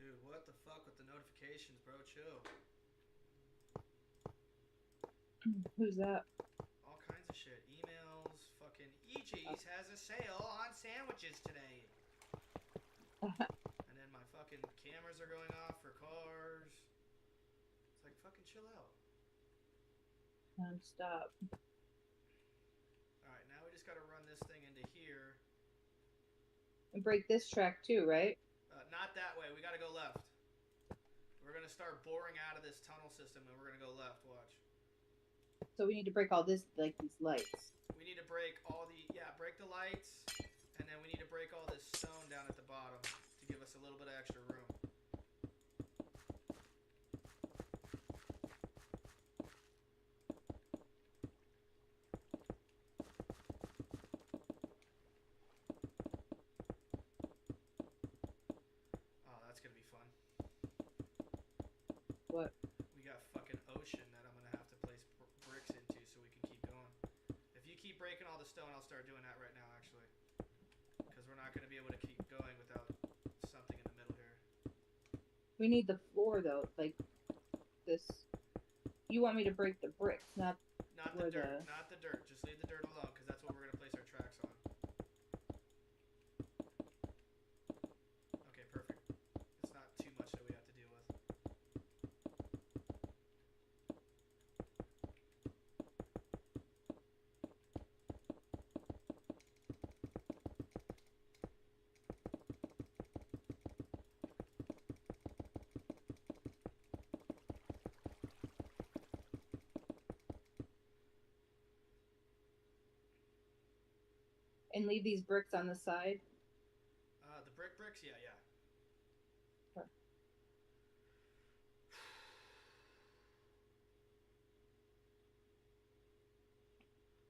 Speaker 2: Dude, what the fuck with the notifications, bro? Chill.
Speaker 1: Who's that?
Speaker 2: All kinds of shit. Emails. Fucking EG's has a sale on sandwiches today. And then my fucking cameras are going off for cars. It's like, fucking chill out.
Speaker 1: Non-stop.
Speaker 2: Alright, now we just gotta run this thing into here.
Speaker 1: And break this track too, right?
Speaker 2: Not that way. We gotta go left. We're gonna start boring out of this tunnel system and we're gonna go left. Watch.
Speaker 1: So we need to break all this, like these lights.
Speaker 2: We need to break all the... Yeah, break the lights. And then we need to break all this stone down at the bottom to give us a little bit of extra room. Oh, that's gonna be fun.
Speaker 1: What?
Speaker 2: We got fucking ocean that I'm gonna have to place bricks into so we can keep going. If you keep breaking all the stone, I'll start doing that right now, actually. Because we're not gonna be able to keep going without something in the middle here.
Speaker 1: We need the floor though, like this. You want me to break the bricks, not
Speaker 2: Not the dirt, not the dirt. Just leave the dirt alone, because that's what we're gonna place our tracks on. Okay, perfect. It's not too much that we have to deal with.
Speaker 1: And leave these bricks on the side.
Speaker 2: The bricks? Yeah, yeah.
Speaker 1: Sure.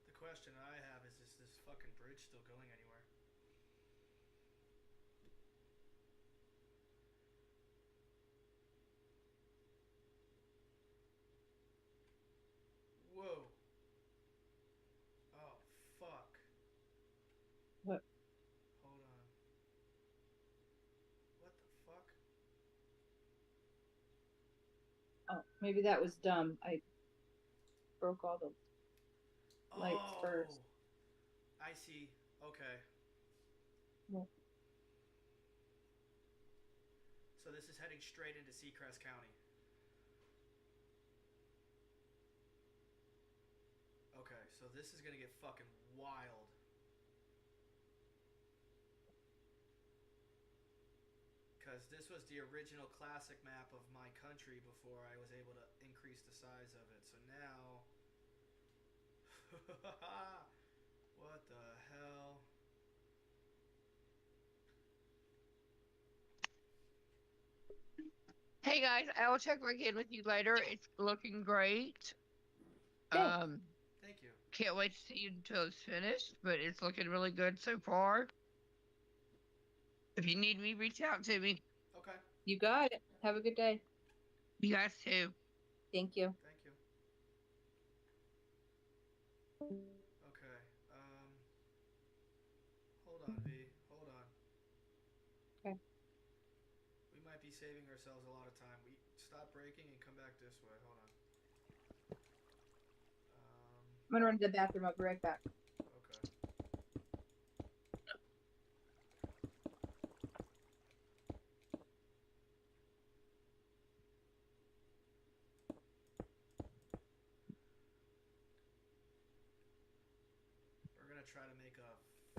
Speaker 2: The question I have is this fucking bridge still going anywhere? Whoa. Oh, fuck.
Speaker 1: What?
Speaker 2: Hold on. What the fuck?
Speaker 1: Oh, maybe that was dumb. I broke all the lights first.
Speaker 2: I see. Okay.
Speaker 1: What?
Speaker 2: So this is heading straight into Seacrest County. Okay, so this is gonna get fucking wild. Because this was the original classic map of my country before I was able to increase the size of it. So now... what the hell?
Speaker 4: Hey guys, I will check back in with you later. It's looking great.
Speaker 1: Thanks.
Speaker 2: Thank you.
Speaker 4: Can't wait to see you until it's finished, but it's looking really good so far. If you need me, reach out to me.
Speaker 2: Okay.
Speaker 1: You got it. Have a good day.
Speaker 4: You guys too.
Speaker 1: Thank you.
Speaker 2: Thank you. Okay. Hold on, V. Hold on.
Speaker 1: Okay.
Speaker 2: We might be saving ourselves a lot of time. We stop braking and come back this way. Hold on.
Speaker 1: I'm gonna run to the bathroom. I'll be right back.
Speaker 2: Okay. We're gonna try to make a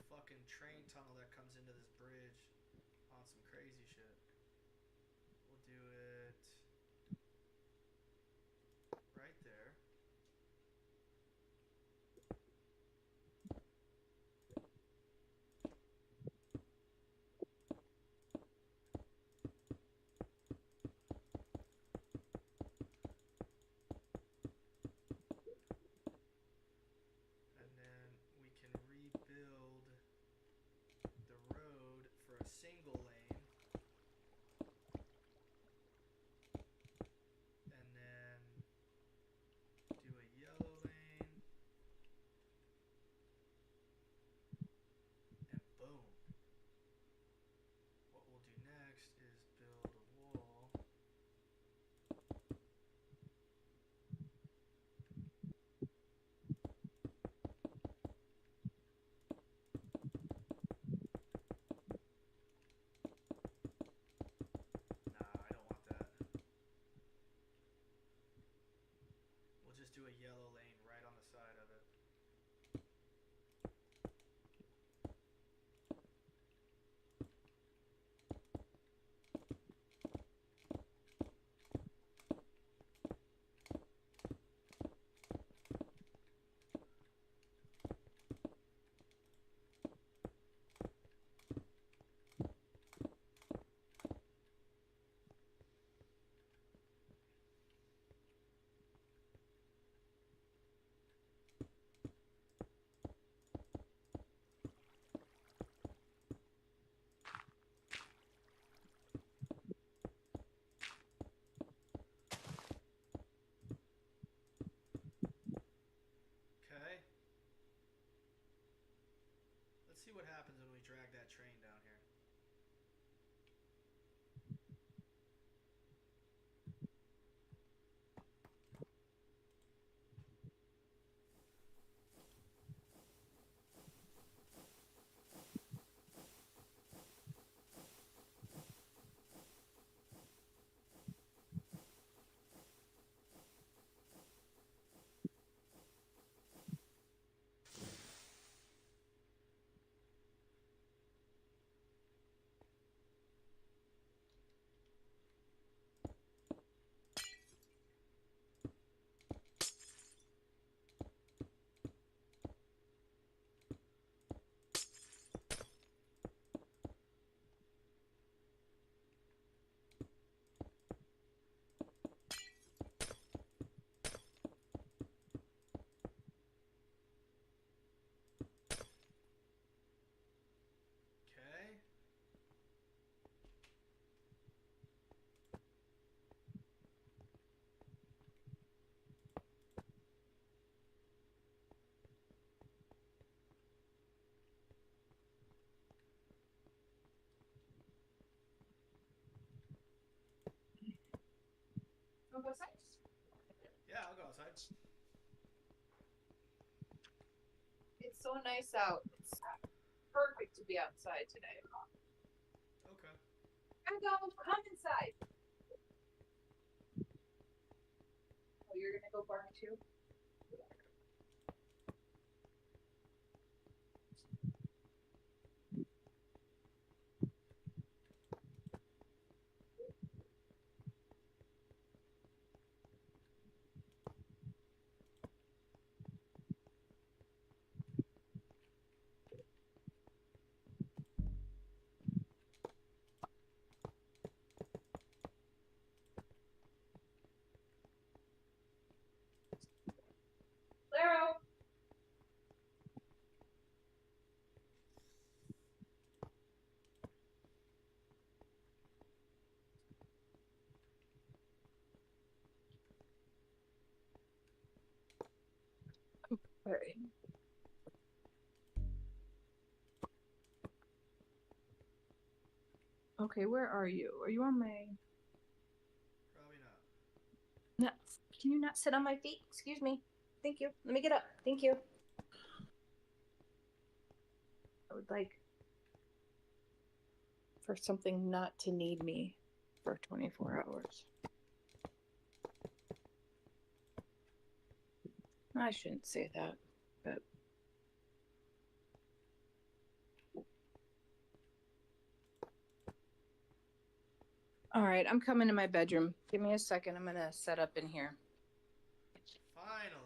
Speaker 2: fucking train tunnel that comes into this bridge on some crazy shit. We'll do it right there. And then we can rebuild the road for a single lane. And then do a yellow lane. And boom. What we'll do next is build a wall. Nah, I don't want that. We'll just do a yellow lane right on the side of it.
Speaker 1: go outside?
Speaker 2: Yeah, I'll go outside.
Speaker 1: It's so nice out. It's perfect to be outside today.
Speaker 2: Okay.
Speaker 1: Come inside. Oh, you're gonna go bark too? Claro. Okay. Okay, where are you? Are you on my...
Speaker 2: Probably not.
Speaker 1: No. Can you not sit on my feet? Excuse me. Thank you. Let me get up. Thank you. I would like for something not to need me for 24 hours. I shouldn't say that, but... All right, I'm coming to my bedroom. Give me a second. I'm going to set up in here.
Speaker 2: Finally.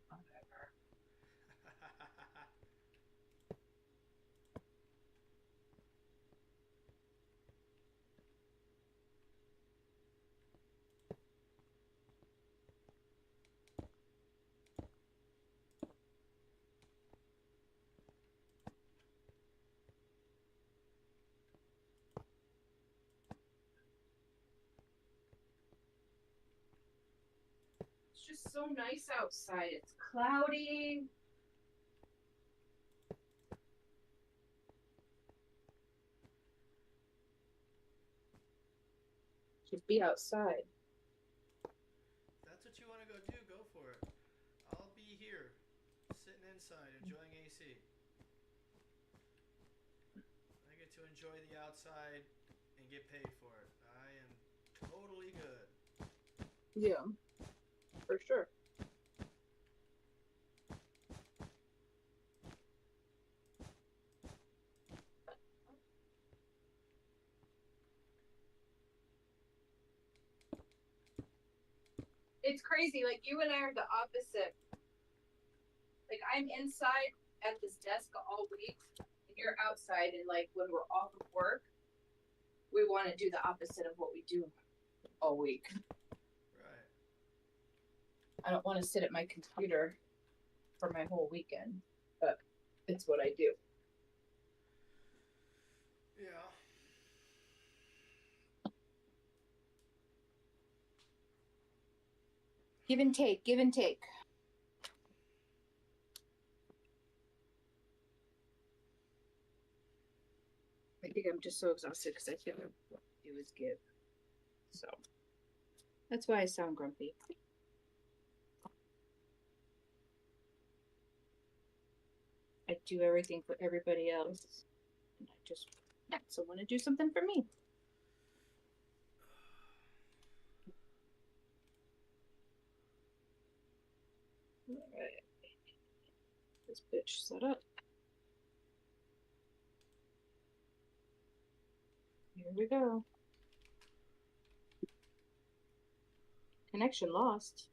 Speaker 1: Whatever. It's just so nice outside. It's cloudy. Should be outside.
Speaker 2: If that's what you want to go do, go for it. I'll be here, sitting inside, enjoying AC. I get to enjoy the outside and get paid for it. I am totally good.
Speaker 1: Yeah, for sure. It's crazy. Like, you and I are the opposite. Like, I'm inside at this desk all week, and you're outside, and like when we're off of work, we want to do the opposite of what we do all week.
Speaker 2: Right.
Speaker 1: I don't want to sit at my computer for my whole weekend, but it's what I do.
Speaker 2: Yeah.
Speaker 1: Give and take, give and take. I think I'm just so exhausted because I feel like what I do is give. So that's why I sound grumpy. I do everything for everybody else, and I just also want to do something for me. All right. This bitch set up. Here we go. Connection lost.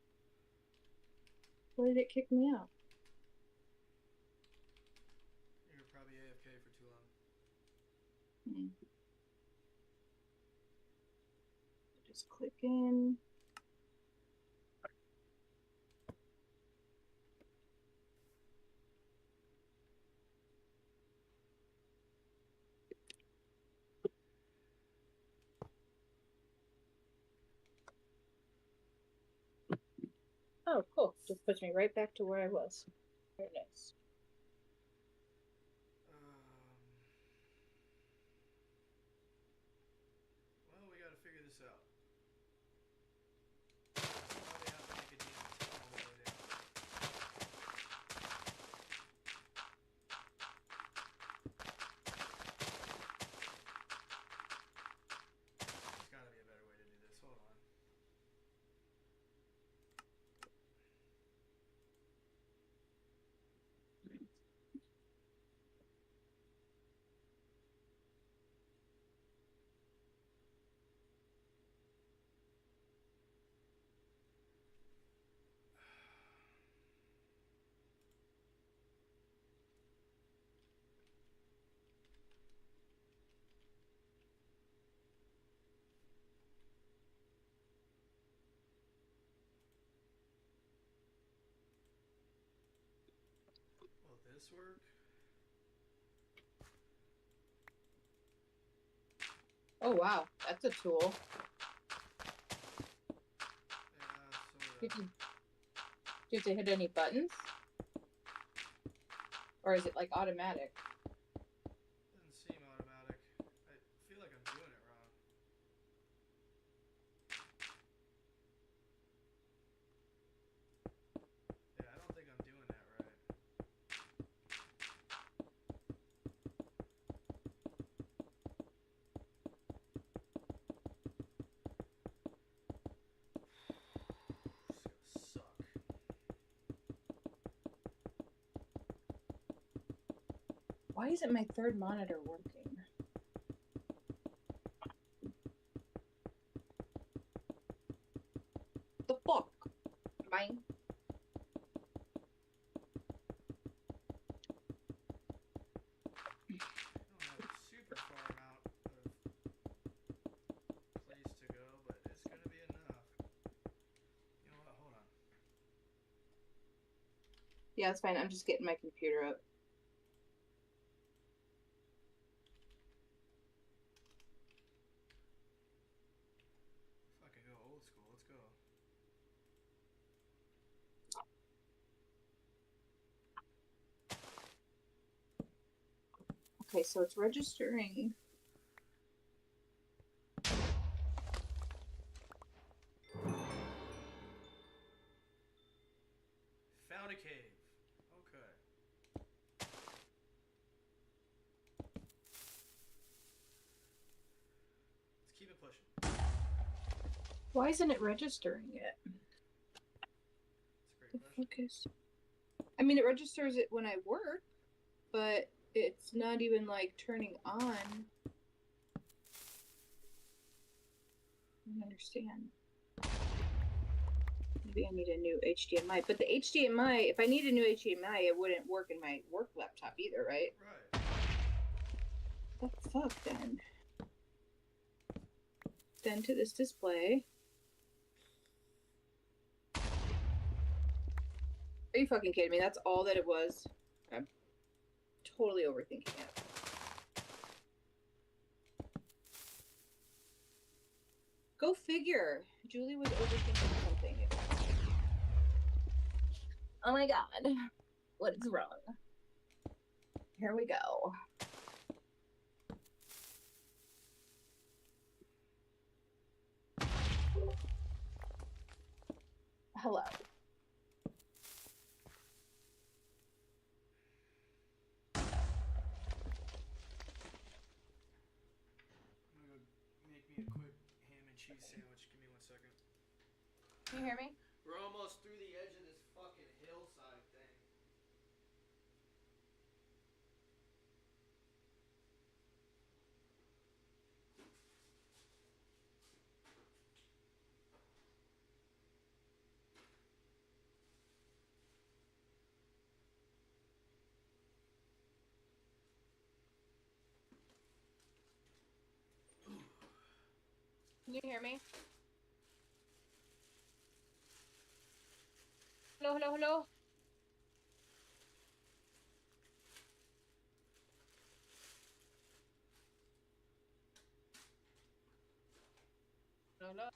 Speaker 1: Why did it kick me out?
Speaker 2: You're probably AFK for too long.
Speaker 1: Just click in. Oh, cool. Just puts me right back to where I was. Very nice.
Speaker 2: Well, we got to figure this out. this work?
Speaker 1: Oh wow, that's a tool.
Speaker 2: Yeah,
Speaker 1: Do you have to hit any buttons? Or is it like automatic?
Speaker 2: Doesn't seem automatic. I feel like I'm doing it wrong. Yeah, I don't think I'm doing that right. It's gonna suck.
Speaker 1: Why isn't my third monitor working? The fuck? Mine?
Speaker 2: I don't have a super far amount of place to go, but it's gonna be enough. You know what? Hold on.
Speaker 1: Yeah, it's fine. I'm just getting my computer up.
Speaker 2: Fucking go old school. Let's go.
Speaker 1: Okay, so it's registering.
Speaker 2: Found a cave. Okay. Let's keep it pushing.
Speaker 1: Why isn't it registering it?
Speaker 2: That's a
Speaker 1: The
Speaker 2: great question.
Speaker 1: fuck is... I mean, it registers it when I work, but it's not even like turning on. I don't understand. Maybe I need a new HDMI. But the HDMI, if I need a new HDMI, it wouldn't work in my work laptop either, right?
Speaker 2: Right.
Speaker 1: What the fuck then? Then to this display. Are you fucking kidding me? That's all that it was? I'm totally overthinking it. Go figure. Julie was overthinking something. Oh my god. What is wrong? Here we go. Hello.
Speaker 2: I'm gonna go make me a quick ham and cheese sandwich. Give me 1 second.
Speaker 1: Can you hear me?
Speaker 2: We're almost through the edge of this fucking hillside thing.
Speaker 1: Can you hear me? Hello, hello, hello. Hello, hello.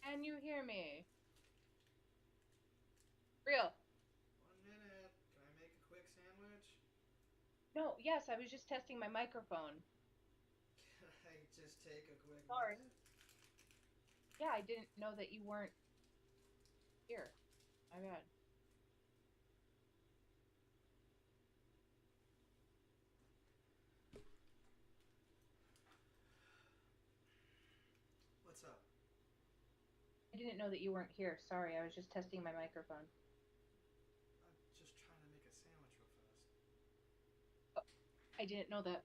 Speaker 1: Can you hear me? Real.
Speaker 2: 1 minute. Can I make a quick sandwich?
Speaker 1: No, yes, I was just testing my microphone.
Speaker 2: Can I just take a quick
Speaker 1: Sorry.
Speaker 2: minute?
Speaker 1: Yeah, I didn't know that you weren't here. My bad.
Speaker 2: What's up?
Speaker 1: I didn't know that you weren't here. Sorry, I was just testing my microphone.
Speaker 2: I'm just trying to make a sandwich real fast.
Speaker 1: I didn't know that.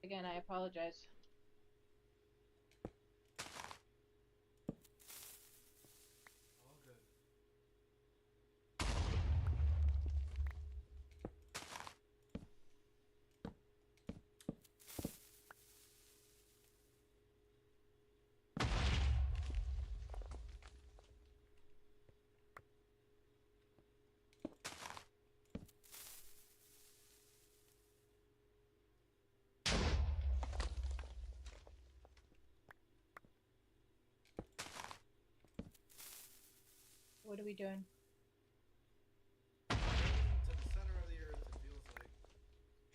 Speaker 1: Again, I apologize. What are we doing?
Speaker 2: To the center of the earth, it feels like.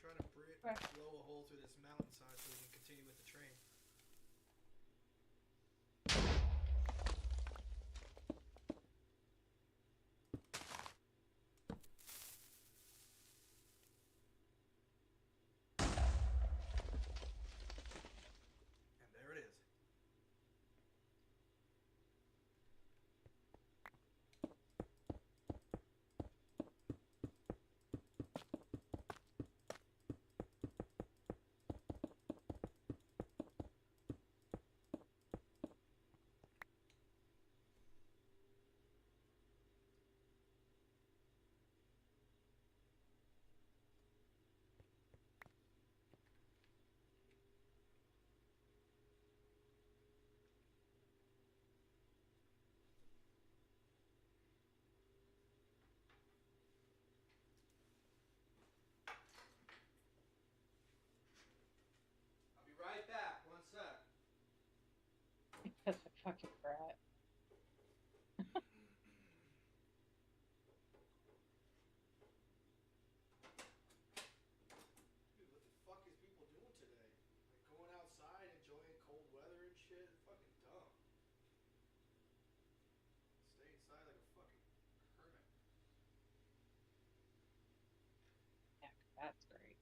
Speaker 2: Trying to
Speaker 1: Right.
Speaker 2: blow a hole through this mountainside so we can continue with the train. And there it is. I'll be right back. One sec.
Speaker 1: That's a fucking brat.
Speaker 2: Dude, what the fuck is people doing today? Like going outside, enjoying cold weather and shit? Fucking dumb. Stay inside like a fucking hermit.
Speaker 1: Yeah, that's great.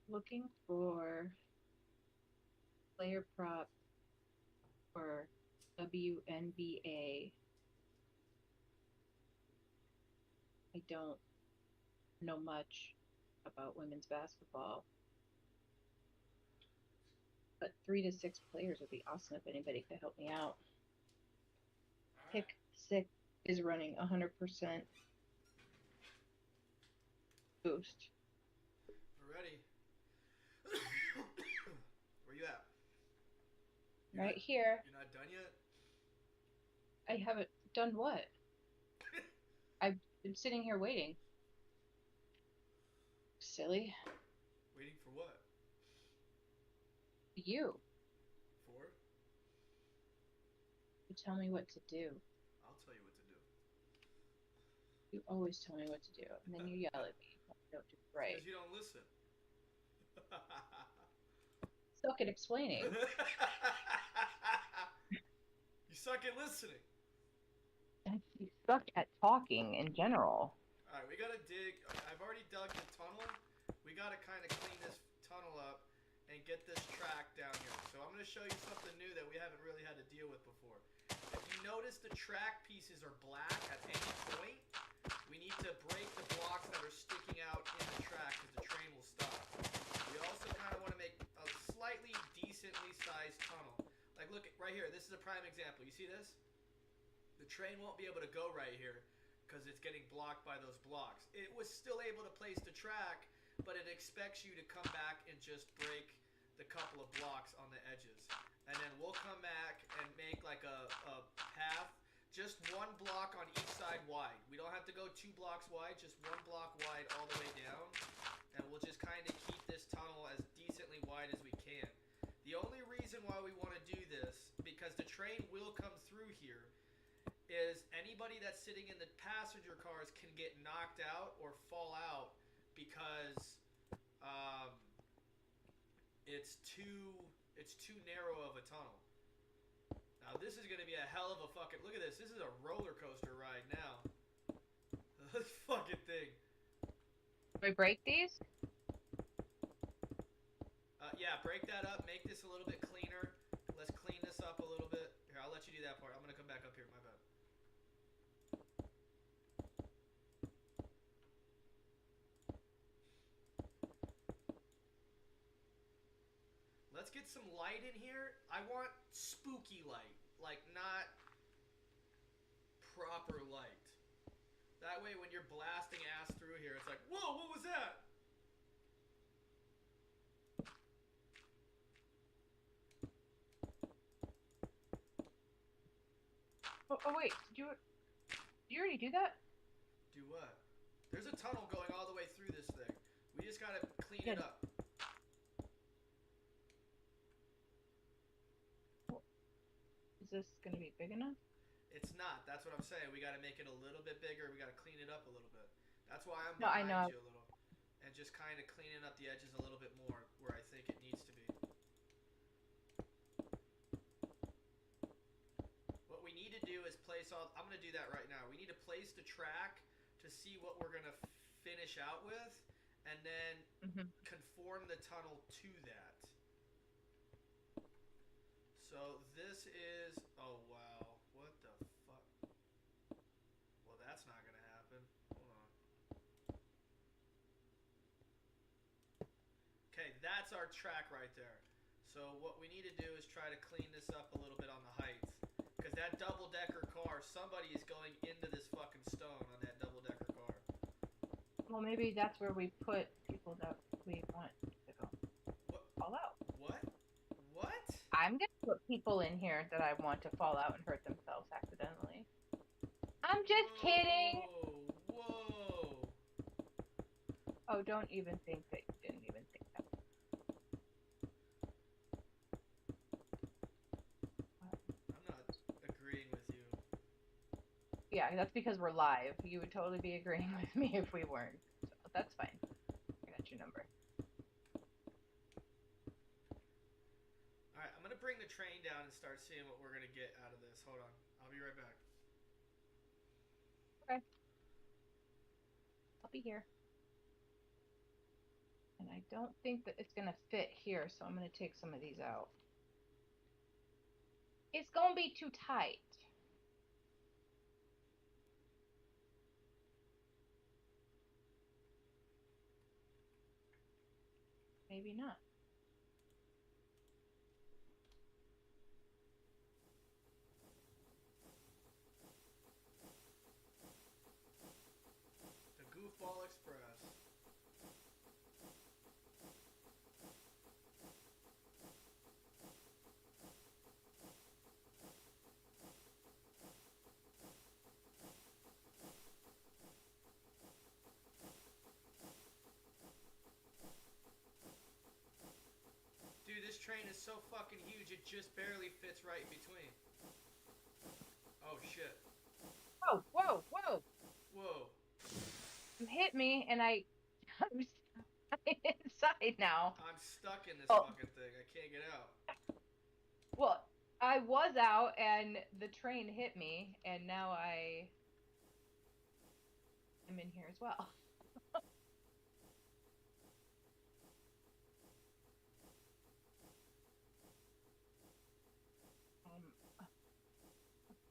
Speaker 1: looking for player prop for WNBA. I don't know much about women's basketball, but 3 to 6 players would be awesome if anybody could help me out. Pick 6 is running 100% boost.
Speaker 2: We're ready. Where you at?
Speaker 1: Right here.
Speaker 2: You're not done yet?
Speaker 1: I haven't done what? I've been sitting here waiting. Silly.
Speaker 2: Waiting for what?
Speaker 1: You.
Speaker 2: For?
Speaker 1: You tell me what to do.
Speaker 2: I'll tell you what to do.
Speaker 1: You always tell me what to do, and then you yell at me. I don't do it right.
Speaker 2: Because you don't listen.
Speaker 1: Suck at explaining.
Speaker 2: You suck at listening.
Speaker 1: You suck at talking in general.
Speaker 2: Alright, we gotta dig. I've already dug the tunnel. We gotta kind of clean this tunnel up and get this track down here. So I'm gonna show you something new that we haven't really had to deal with before. If you notice, the track pieces are black at any point. We need to break the blocks that are sticking out in the track because the train will stop. We also kind of want to make a slightly decently sized tunnel. Like, look right here. This is a prime example. You see this? The train won't be able to go right here because it's getting blocked by those blocks. It was still able to place the track, but it expects you to come back and just break the couple of blocks on the edges. And then we'll come back and make like a path, just 1 block on each side wide. We don't have to go 2 blocks wide, just 1 block wide all the way down. And we'll just kind of keep this tunnel as decently wide as we can. The only reason why we want to do this, because the train will come through here, is anybody that's sitting in the passenger cars can get knocked out or fall out because it's too narrow of a tunnel. Now this is gonna be a hell of a fucking look at this. This is a roller coaster ride now. This fucking thing.
Speaker 1: Do I break these?
Speaker 2: Yeah, break that up. Make this a little bit cleaner. Let's clean this up a little bit. Here, I'll let you do that part. I'm gonna come back up here. My bad. Let's get some light in here. I want spooky light, like not proper light. That way when you're blasting ass through here, it's like, whoa, what was that?
Speaker 1: Oh wait, did you already do that?
Speaker 2: Do what? There's a tunnel going all the way through this thing. We just gotta clean it up.
Speaker 1: Is this gonna be big enough?
Speaker 2: It's not. That's what I'm saying. We gotta make it a little bit bigger. We gotta clean it up a little bit. That's why I'm behind you a little. And just kind of cleaning up the edges a little bit more where I think it needs to be. What we need to do is place all... I'm going to do that right now. We need to place the track to see what we're going to finish out with. And then conform the tunnel to that. So this is... Oh, wow. What the fuck? Well, that's not going to happen. Hold on. Okay, that's our track right there. So what we need to do is try to clean this up a little bit on the height. Because that double-decker car, somebody is going into this fucking stone on that double-decker car.
Speaker 1: Well, maybe that's where we put people that we want to go.
Speaker 2: What?
Speaker 1: Fall out.
Speaker 2: What? What?
Speaker 1: I'm gonna put people in here that I want to fall out and hurt themselves accidentally. I'm just kidding!
Speaker 2: Whoa!
Speaker 1: Oh, don't even think that you didn't even think that.
Speaker 2: I'm not agreeing with you.
Speaker 1: Yeah, that's because we're live. You would totally be agreeing with me if we weren't. So that's fine. I got your number.
Speaker 2: Alright, I'm gonna bring the train down and start seeing what we're gonna get out of this. Hold on. I'll be right back.
Speaker 1: Okay. I'll be here. And I don't think that it's going to fit here, so I'm going to take some of these out. It's going to be too tight. Maybe not.
Speaker 2: The Goofball Express. Dude, this train is so fucking huge, it just barely fits right in between. Oh shit.
Speaker 1: Whoa, whoa, whoa.
Speaker 2: Whoa.
Speaker 1: You hit me and I'm inside now.
Speaker 2: I'm stuck in this fucking thing. I can't get out.
Speaker 1: Well, I was out and the train hit me and now I am in here as well.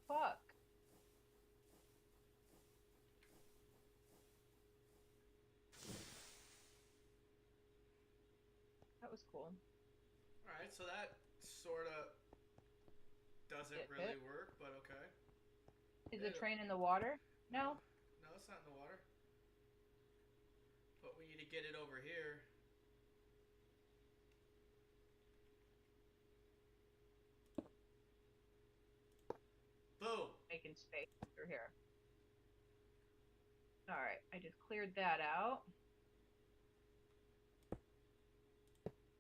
Speaker 1: Fuck. That was cool.
Speaker 2: Alright, so that sort of doesn't really work, but okay.
Speaker 1: Is the train in the water? No?
Speaker 2: No, it's not in the water. But we need to get it over here. Boom!
Speaker 1: Making space through here. Alright, I just cleared that out.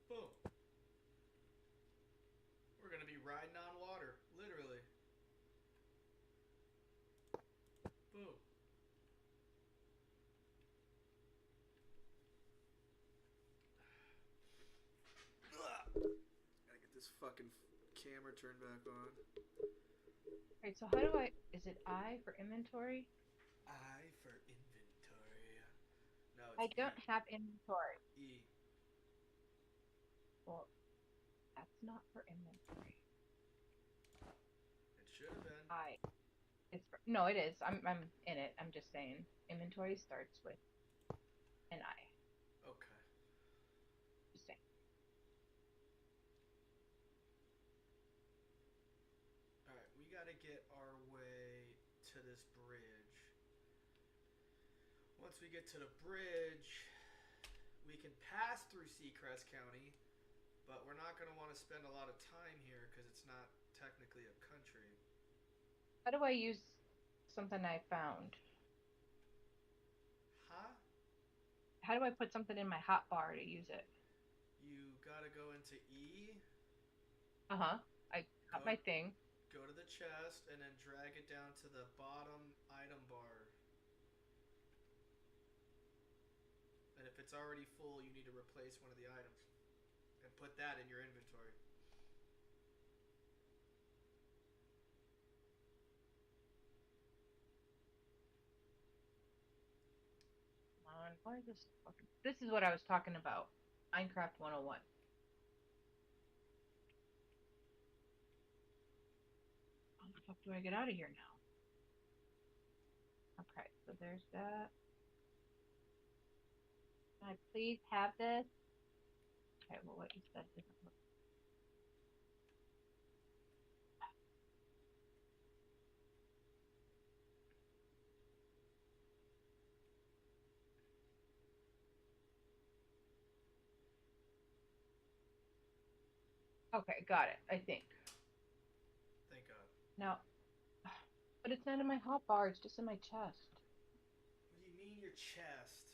Speaker 2: Boom. We're gonna be riding on water, literally. Boom. Gotta get this fucking camera turned back on.
Speaker 1: Alright, so how do I... Is it I for inventory?
Speaker 2: I for inventory. No,
Speaker 1: I
Speaker 2: it's
Speaker 1: don't have inventory.
Speaker 2: E.
Speaker 1: Well, that's not for inventory.
Speaker 2: It should have been.
Speaker 1: I. It's for, no, it is. I'm in it. I'm just saying. Inventory starts with an I.
Speaker 2: Okay.
Speaker 1: Just saying.
Speaker 2: Alright, we gotta get our way to this bridge. Once we get to the bridge, we can pass through Seacrest County, but we're not gonna want to spend a lot of time here because it's not technically a country.
Speaker 1: How do I use something I found?
Speaker 2: Huh?
Speaker 1: How do I put something in my hotbar to use it?
Speaker 2: You gotta go into E.
Speaker 1: Uh-huh. I got my thing.
Speaker 2: Go to the chest and then drag it down to the bottom item bar. And if it's already full, you need to replace one of the items. And put that in your inventory.
Speaker 1: Why is this fucking... This is what I was talking about. Minecraft 101. How the fuck do I get out of here now? Okay, so there's that. Can I please have this? Okay, well, what you said doesn't look... Okay, got it, I think.
Speaker 2: Thank God.
Speaker 1: Now, but it's not in my hotbar, it's just in my chest.
Speaker 2: What do you mean your chest?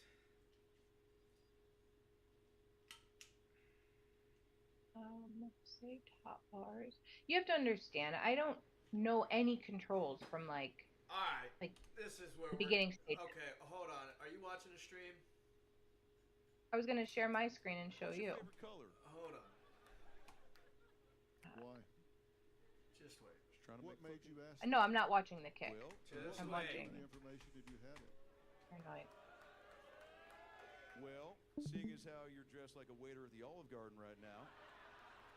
Speaker 1: Saved hotbars. You have to understand, I don't know any controls from like
Speaker 2: Alright,
Speaker 1: like
Speaker 2: this is where
Speaker 1: the
Speaker 2: we're...
Speaker 1: beginning stages.
Speaker 2: Okay, hold on. Are you watching the stream?
Speaker 1: I was gonna share my screen and show you.
Speaker 5: Favorite color?
Speaker 2: Hold on.
Speaker 5: Why?
Speaker 2: Just wait.
Speaker 5: Just trying to what made you ask?
Speaker 1: No, I'm not watching the kick.
Speaker 5: Well,
Speaker 2: Just
Speaker 1: I'm
Speaker 2: wait.
Speaker 1: watching.
Speaker 5: How many information did you have it?
Speaker 1: Or like,
Speaker 5: Well, seeing as how you're dressed like a waiter at the Olive Garden right now,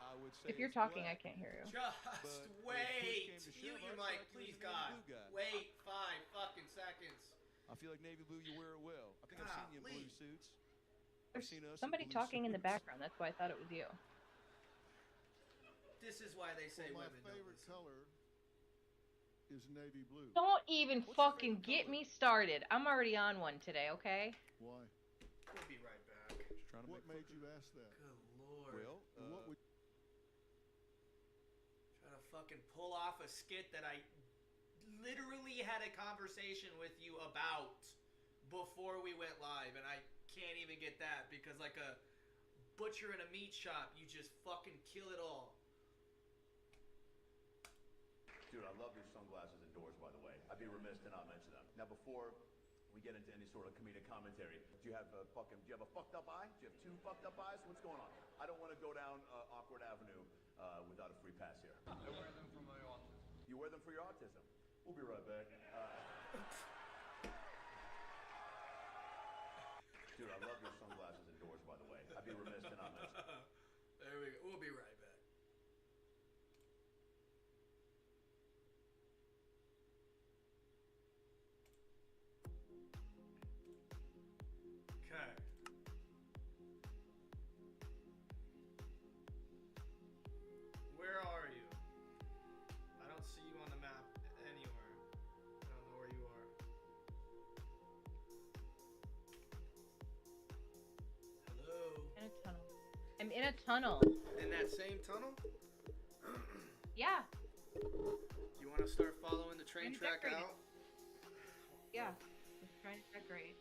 Speaker 5: I would say
Speaker 1: If you're
Speaker 5: it's
Speaker 1: talking, I
Speaker 5: black.
Speaker 1: can't hear you.
Speaker 2: Just
Speaker 5: But if push
Speaker 2: wait.
Speaker 5: came to
Speaker 2: Mute
Speaker 5: shove,
Speaker 2: your
Speaker 5: I'd
Speaker 2: mic,
Speaker 5: strike you
Speaker 2: please,
Speaker 5: as a navy
Speaker 2: God.
Speaker 5: blue guy.
Speaker 2: Wait 5 fucking seconds.
Speaker 5: I feel like navy blue, you wear it well. I think I've seen you in blue
Speaker 2: Golly.
Speaker 5: suits. I've
Speaker 1: There's
Speaker 5: seen us
Speaker 1: somebody
Speaker 5: in blue
Speaker 1: talking in the
Speaker 5: suits.
Speaker 1: background. That's why I thought it was you.
Speaker 2: This is why they say
Speaker 6: Well, my
Speaker 2: women don't
Speaker 6: favorite
Speaker 2: listen.
Speaker 6: color is navy blue.
Speaker 1: Don't even
Speaker 5: What's your
Speaker 1: fucking
Speaker 5: favorite
Speaker 1: get
Speaker 5: color?
Speaker 1: me started. I'm already on one today, okay?
Speaker 6: Why?
Speaker 2: We'll be right back.
Speaker 5: Just trying to
Speaker 6: What
Speaker 5: make
Speaker 6: made you ask that?
Speaker 2: Good lord.
Speaker 5: Well,
Speaker 6: And what would
Speaker 2: Trying to fucking pull off a skit that I literally had a conversation with you about before we went live, and I can't even get that because, like a butcher in a meat shop, you just fucking kill it all.
Speaker 7: Dude, I love your sunglasses indoors, by the way. I'd be remiss to not mention them. Now, before we get into any sort of comedic commentary, do you have a fucked up eye? Do you have 2 fucked up eyes? What's going on? I don't want to go down awkward avenue without a free pass here.
Speaker 8: I wear them for my autism.
Speaker 7: You wear them for your autism. We'll be right back. Dude, I love your sunglasses indoors, by the way. I'd be remiss to not mention them.
Speaker 2: There we go. We'll be right back. Okay. Where are you? I don't see you on the map anywhere. I don't know where you are. Hello?
Speaker 1: In a tunnel. I'm in a tunnel.
Speaker 2: In that same tunnel?
Speaker 1: Yeah.
Speaker 2: You want to start following the train
Speaker 1: I'm
Speaker 2: track
Speaker 1: decorating.
Speaker 2: out?
Speaker 1: Yeah. Just trying to decorate.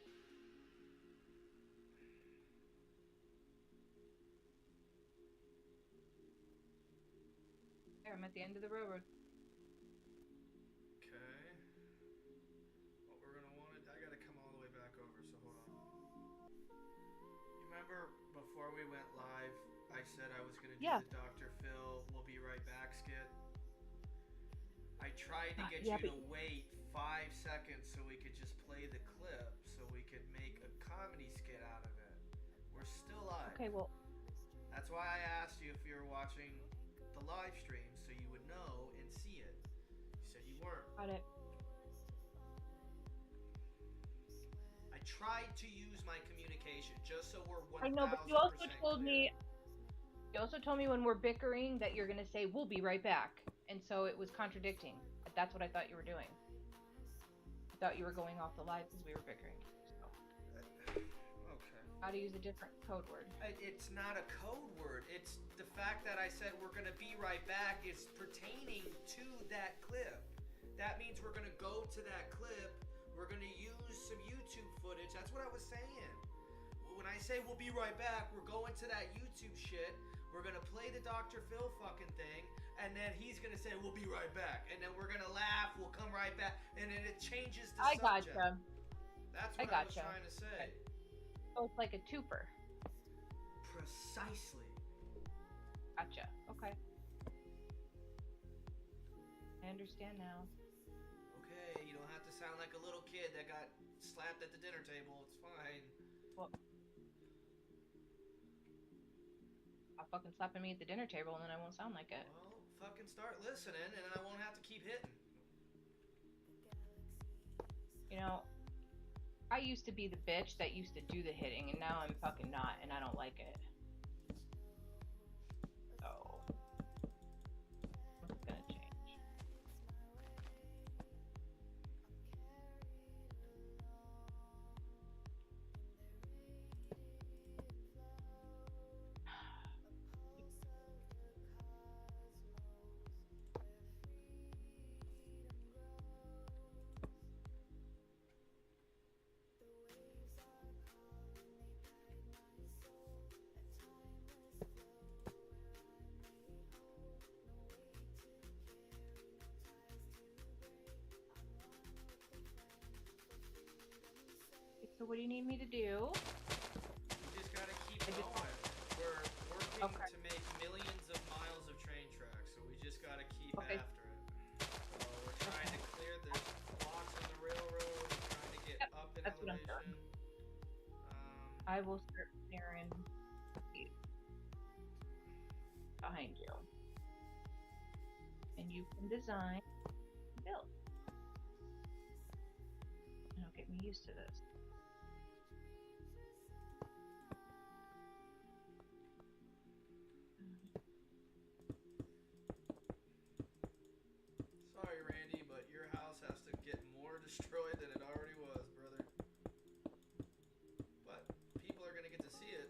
Speaker 1: There, I'm at the end of the railroad.
Speaker 2: Okay. What we're gonna want to, I gotta come all the way back over, so hold on. You remember before we went live, I said I was gonna do
Speaker 1: Yeah.
Speaker 2: the Dr. Phil, we'll be right back skit? I tried to get
Speaker 1: yeah,
Speaker 2: you to
Speaker 1: but-
Speaker 2: wait 5 seconds so we could just play the clip, so we could make a comedy skit out of it. We're still live.
Speaker 1: Okay, well,
Speaker 2: That's why I asked you if you were watching the live stream, so you would know and see it. You said you weren't.
Speaker 1: got it.
Speaker 2: I tried to use my communication just so we're 1,000%
Speaker 1: I know, but you also told
Speaker 2: clear.
Speaker 1: me. You also told me when we're bickering that you're gonna say we'll be right back, and so it was contradicting. But that's what I thought you were doing. I thought you were going off the live because we were bickering. So,
Speaker 2: Okay.
Speaker 1: how to use a different code word?
Speaker 2: It's not a code word. It's the fact that I said we're gonna be right back is pertaining to that clip. That means we're gonna go to that clip. We're gonna use some YouTube footage. That's what I was saying. When I say we'll be right back, we're going to that YouTube shit. We're gonna play the Dr. Phil fucking thing, and then he's gonna say we'll be right back, and then we're gonna laugh. We'll come right back, and then it changes the
Speaker 1: I
Speaker 2: subject.
Speaker 1: gotcha.
Speaker 2: That's
Speaker 1: I
Speaker 2: what I was
Speaker 1: gotcha.
Speaker 2: trying to say.
Speaker 1: Okay. So it's like a twofer.
Speaker 2: Precisely.
Speaker 1: Gotcha. Okay. I understand now.
Speaker 2: Okay, you don't have to sound like a little kid that got slapped at the dinner table. It's fine.
Speaker 1: Well, stop fucking slapping me at the dinner table, and then I won't sound like it.
Speaker 2: Well, fucking start listening, and I won't have to keep hitting.
Speaker 1: You know, I used to be the bitch that used to do the hitting, and now I'm fucking not, and I don't like it. So, it's gonna change. So what do you need me to do?
Speaker 2: You just gotta keep
Speaker 1: I just-
Speaker 2: going. We're working
Speaker 1: Okay.
Speaker 2: to make millions of miles of train tracks, so we just gotta keep
Speaker 1: Okay.
Speaker 2: after it. So we're trying to clear the blocks on the railroad, we're trying to get
Speaker 1: Yep,
Speaker 2: up in
Speaker 1: that's what I'm
Speaker 2: elevation.
Speaker 1: doing.
Speaker 8: I will start clearing behind you. And you can design and build. It'll get me used to this.
Speaker 2: Sorry, Randy, but your house has to get more destroyed than it already was, brother. But people are gonna get to see it.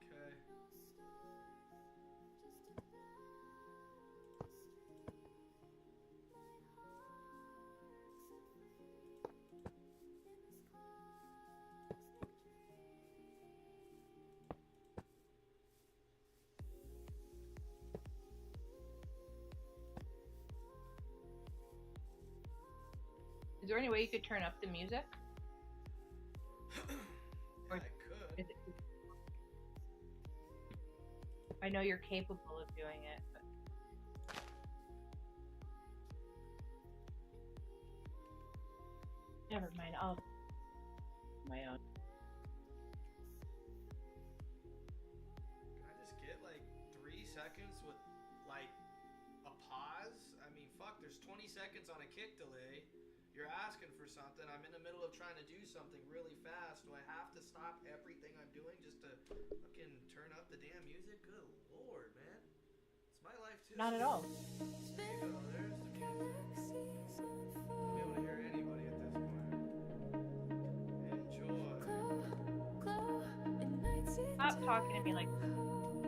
Speaker 2: Okay.
Speaker 8: Is there any way you could turn up the music?
Speaker 2: Yeah, I could.
Speaker 8: Is it... I know you're capable of doing it, but never mind. I'll do my own.
Speaker 2: Can I just get like 3 seconds with like a pause? I mean, fuck, there's 20 seconds on a kick delay. You're asking for something. I'm in the middle of trying to do something really fast. Do I have to stop everything I'm doing just to fucking turn up the damn music? Good lord, man. It's my life too.
Speaker 8: Not at all.
Speaker 2: There you go. There's the music. I'll be able to hear anybody at this point. Enjoy.
Speaker 8: Stop talking to me like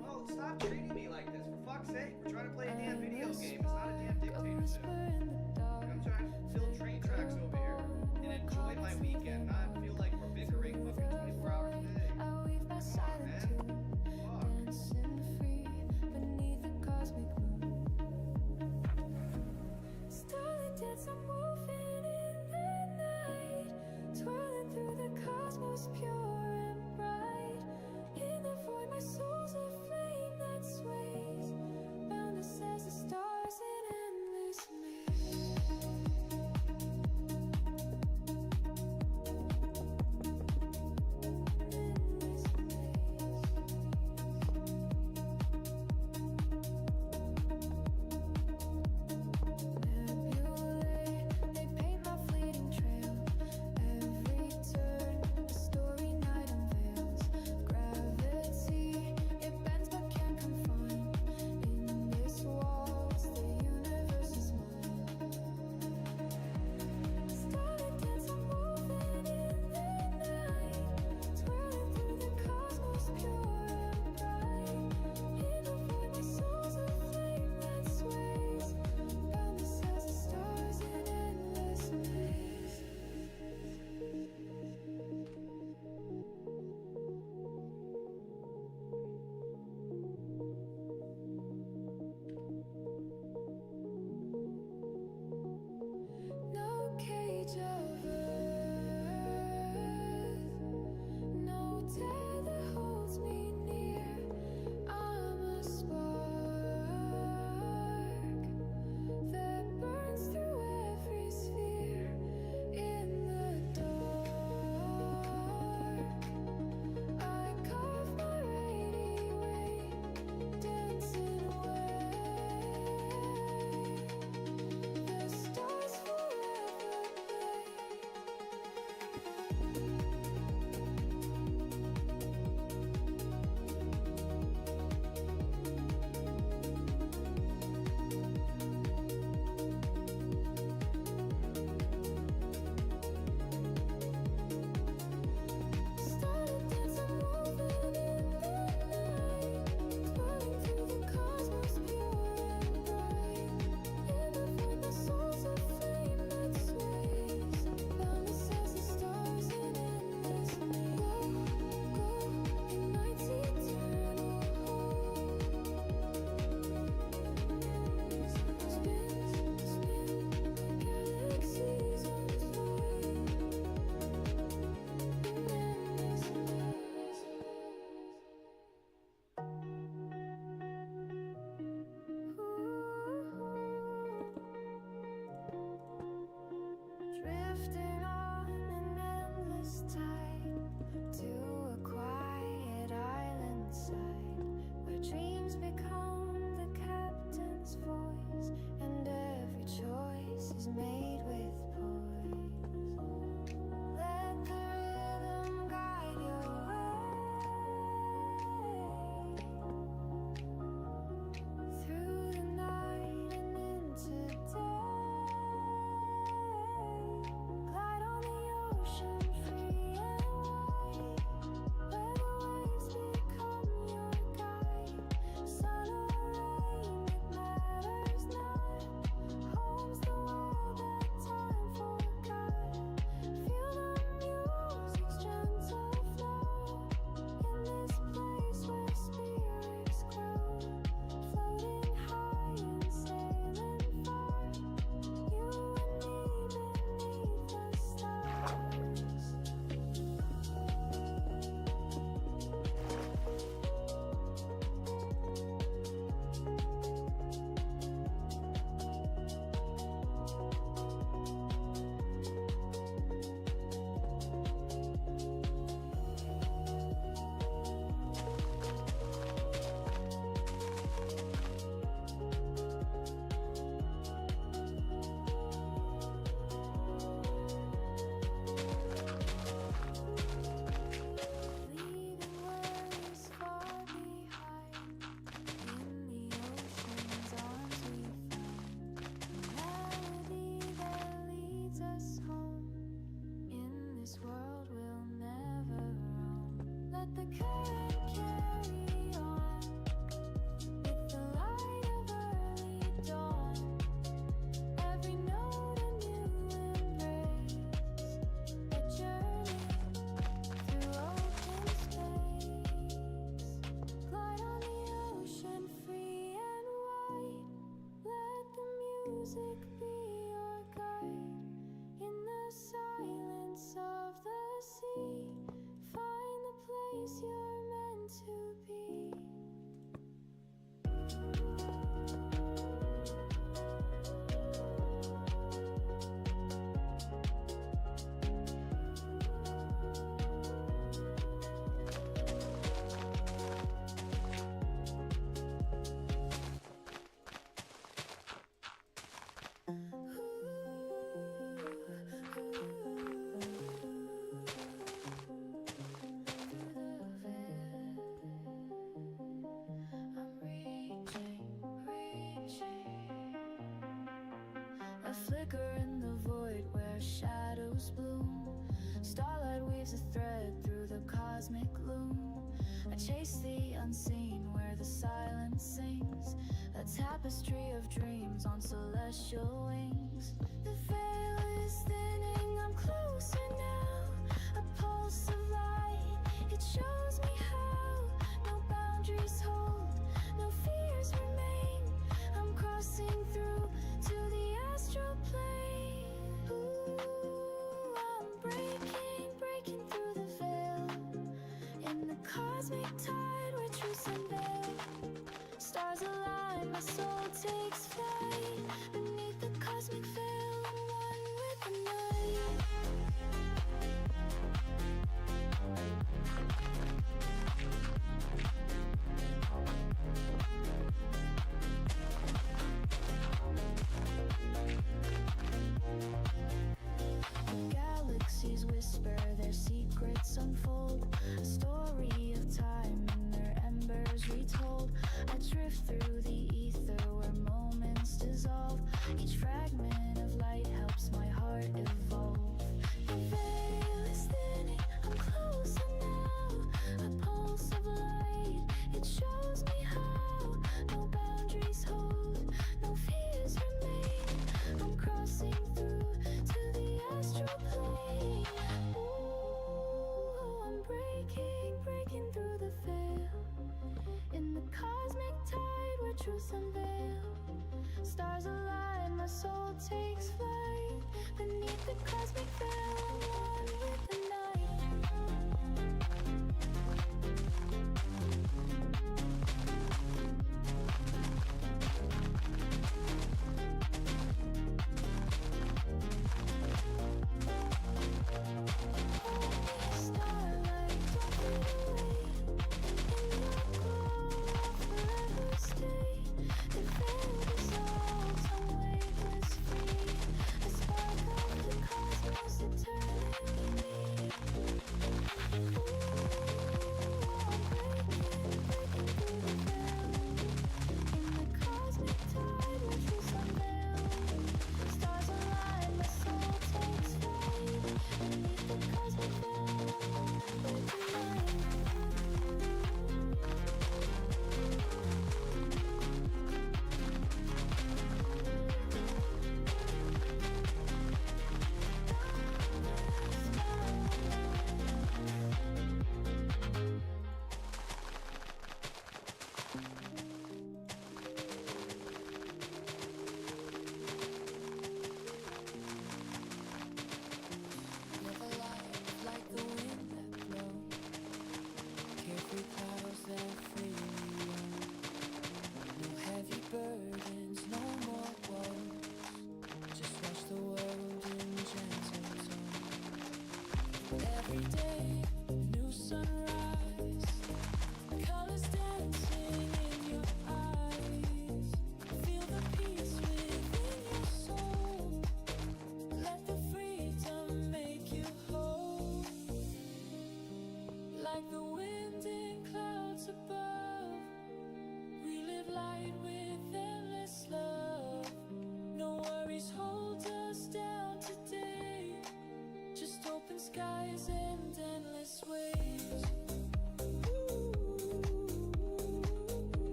Speaker 2: Well, stop treating me like this, for fuck's sake. We're trying to play a damn video game. It's not a damn dictatorship. I'm trying to fill train tracks over here and enjoy my weekend, not feel like we're bickering fucking 24 hours a day. Come on, man. Fuck.
Speaker 9: Stars in endless maze. Let the current carry on with the light of early dawn. Every note a new embrace, a journey through open space. Glide on the ocean free and wide. Let the music be your guide. In the silence of the sea, find the place you're meant to be. A flicker in the void where shadows bloom. Starlight weaves a thread through the cosmic gloom. I chase the unseen where the silence sings. A tapestry of dreams on celestial wings. The veil is thinning, I'm closer now. A pulse of light, it shows me how. No boundaries hold, no fears remain. I'm crossing through to the astral plane. Ooh, I'm breaking through the veil. In the cosmic tide where truths unveil. Stars align, my soul takes flight. Beneath the cosmic veil, I'm one with the night. Galaxies whisper, their secrets unfold. A story of time in their embers retold. I drift through the ether where moments dissolve. Each fragment of light helps my heart evolve. The veil is thinning, I'm closer now. A pulse of light, it shows me how. No boundaries hold, no fears remain. I'm crossing through to the astral plane. Ooh, I'm breaking through the veil. In the cosmic tide where truths unveil. Stars align, my soul takes flight. Beneath the cosmic veil, I'm one with the night. Starlight, don't fade away. In your glow, I'll forever stay. The veil dissolves, I'm weightless free. A spark of the cosmos eternally.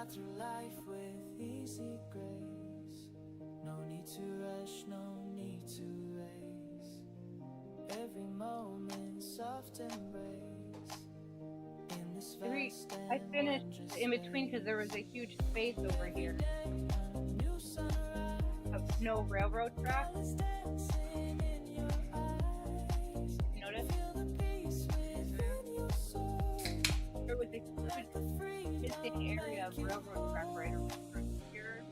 Speaker 9: got through life with easy grace. No need to rush, no need to race. Every moment soft embrace. In this vast
Speaker 8: I
Speaker 9: and
Speaker 8: finished
Speaker 9: wondrous
Speaker 8: in between because there was a huge space over here of no railroad track. You notice? There was a huge missing area of railroad track right over here.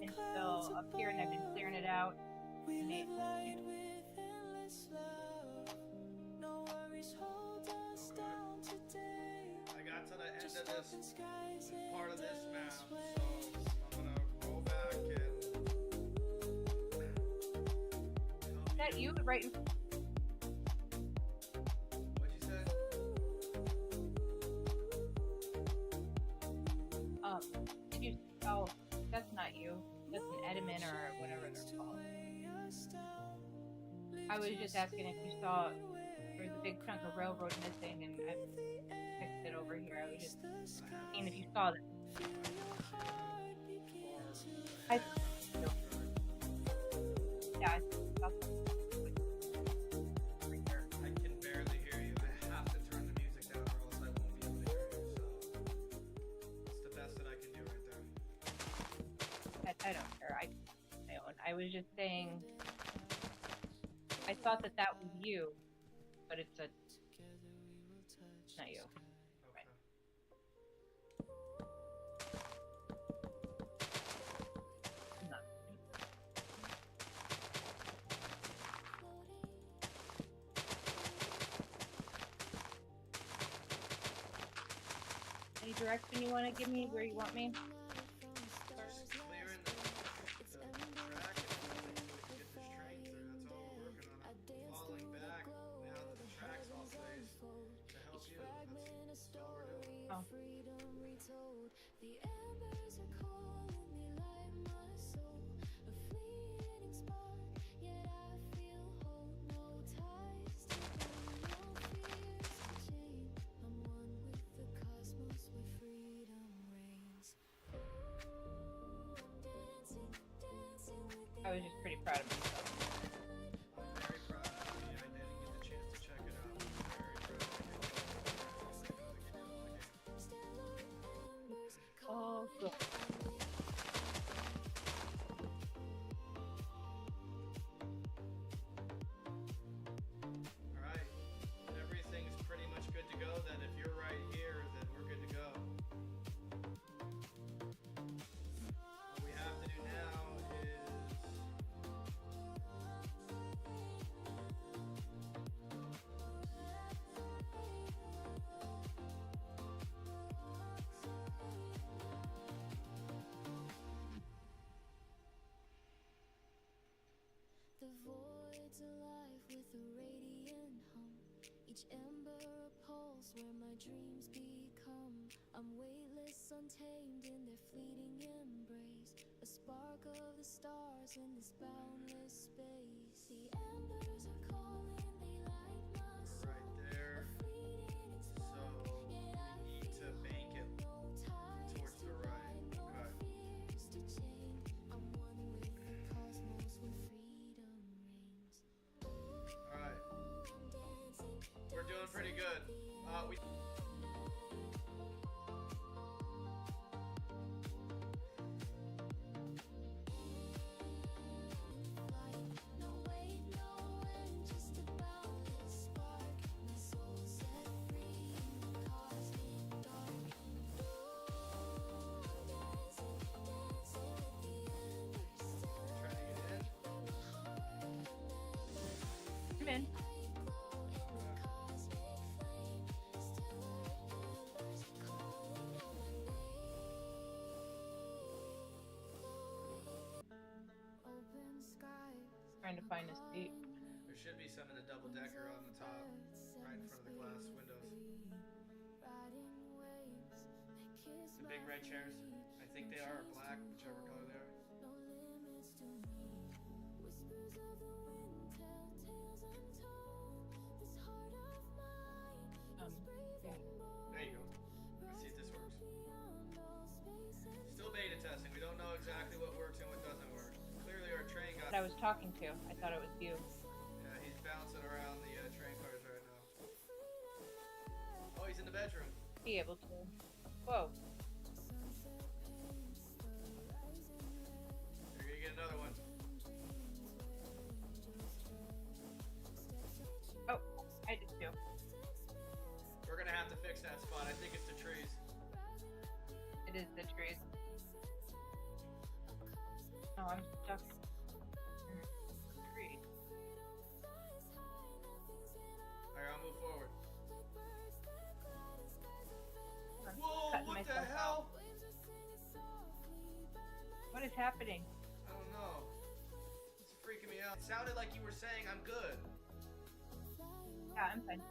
Speaker 8: And so up here, and I've been clearing it out. And
Speaker 2: I got to the end of this part of this map, so I'm gonna go back and.
Speaker 8: is that you right in
Speaker 2: What'd you say?
Speaker 8: did you? Oh, that's not you. That's an Edelman or whatever they're called. I was just asking if you saw there was a big chunk of railroad missing, and I fixed it over here. I was just seeing if you saw that. I saw
Speaker 2: I can barely hear you. I have to turn the music down or else I won't be able to hear you. So it's the best that I can do right there.
Speaker 8: I don't care. I was just saying. I thought that was you, but it's not you.
Speaker 2: Okay.
Speaker 8: Not. Any direction you want to give me? Where you want me?
Speaker 2: Just clearing the track and get this train through. That's all we're working on. I'm falling back now that the track's all placed to help you. That's all we're doing.
Speaker 8: Oh. I was just pretty proud of myself.
Speaker 2: I'm very proud of me. I didn't get the chance to check it out. I'm very proud.
Speaker 8: Oh, good.
Speaker 2: Alright. Everything's pretty much good to go. Then if you're right here, then we're good to go. What we have to do now is
Speaker 9: The void's alive with a radiant hum. Each ember a pulse where my dreams become. I'm weightless, untamed in their fleeting embrace. A spark of the stars in this boundless space. The embers are calling, they light my soul.
Speaker 2: right there. So we need to bank it towards the right. Okay.
Speaker 9: I'm one with the cosmos where freedom reigns.
Speaker 2: Alright. We're doing pretty good. We
Speaker 9: No wait, no end, just a boundless spark. My soul set free in the cosmic dark. Dancing with the embers, still
Speaker 2: trying to get in.
Speaker 8: Come in. Trying to find a seat.
Speaker 2: There should be some in the double decker on the top, right in front of the glass windows. The big red chairs. I think they are black, whichever color they are.
Speaker 8: Yeah.
Speaker 2: There you go. Let's see if this works.
Speaker 8: I was talking to. I thought it was you.
Speaker 2: Yeah, he's bouncing around the train cars right now. Oh, he's in the bedroom.
Speaker 8: Be able to. Whoa.
Speaker 2: You're gonna get another one.
Speaker 8: Oh, I did too.
Speaker 2: We're gonna have to fix that spot. I think it's the trees.
Speaker 8: It is the trees. Oh, I'm stuck. Tree.
Speaker 2: Alright, I'll move forward.
Speaker 8: I'm
Speaker 2: Whoa,
Speaker 8: cutting
Speaker 2: what the
Speaker 8: myself
Speaker 2: hell?
Speaker 8: What is happening?
Speaker 2: I don't know. It's freaking me out. It sounded like you were saying I'm good.
Speaker 8: Yeah, I'm fine.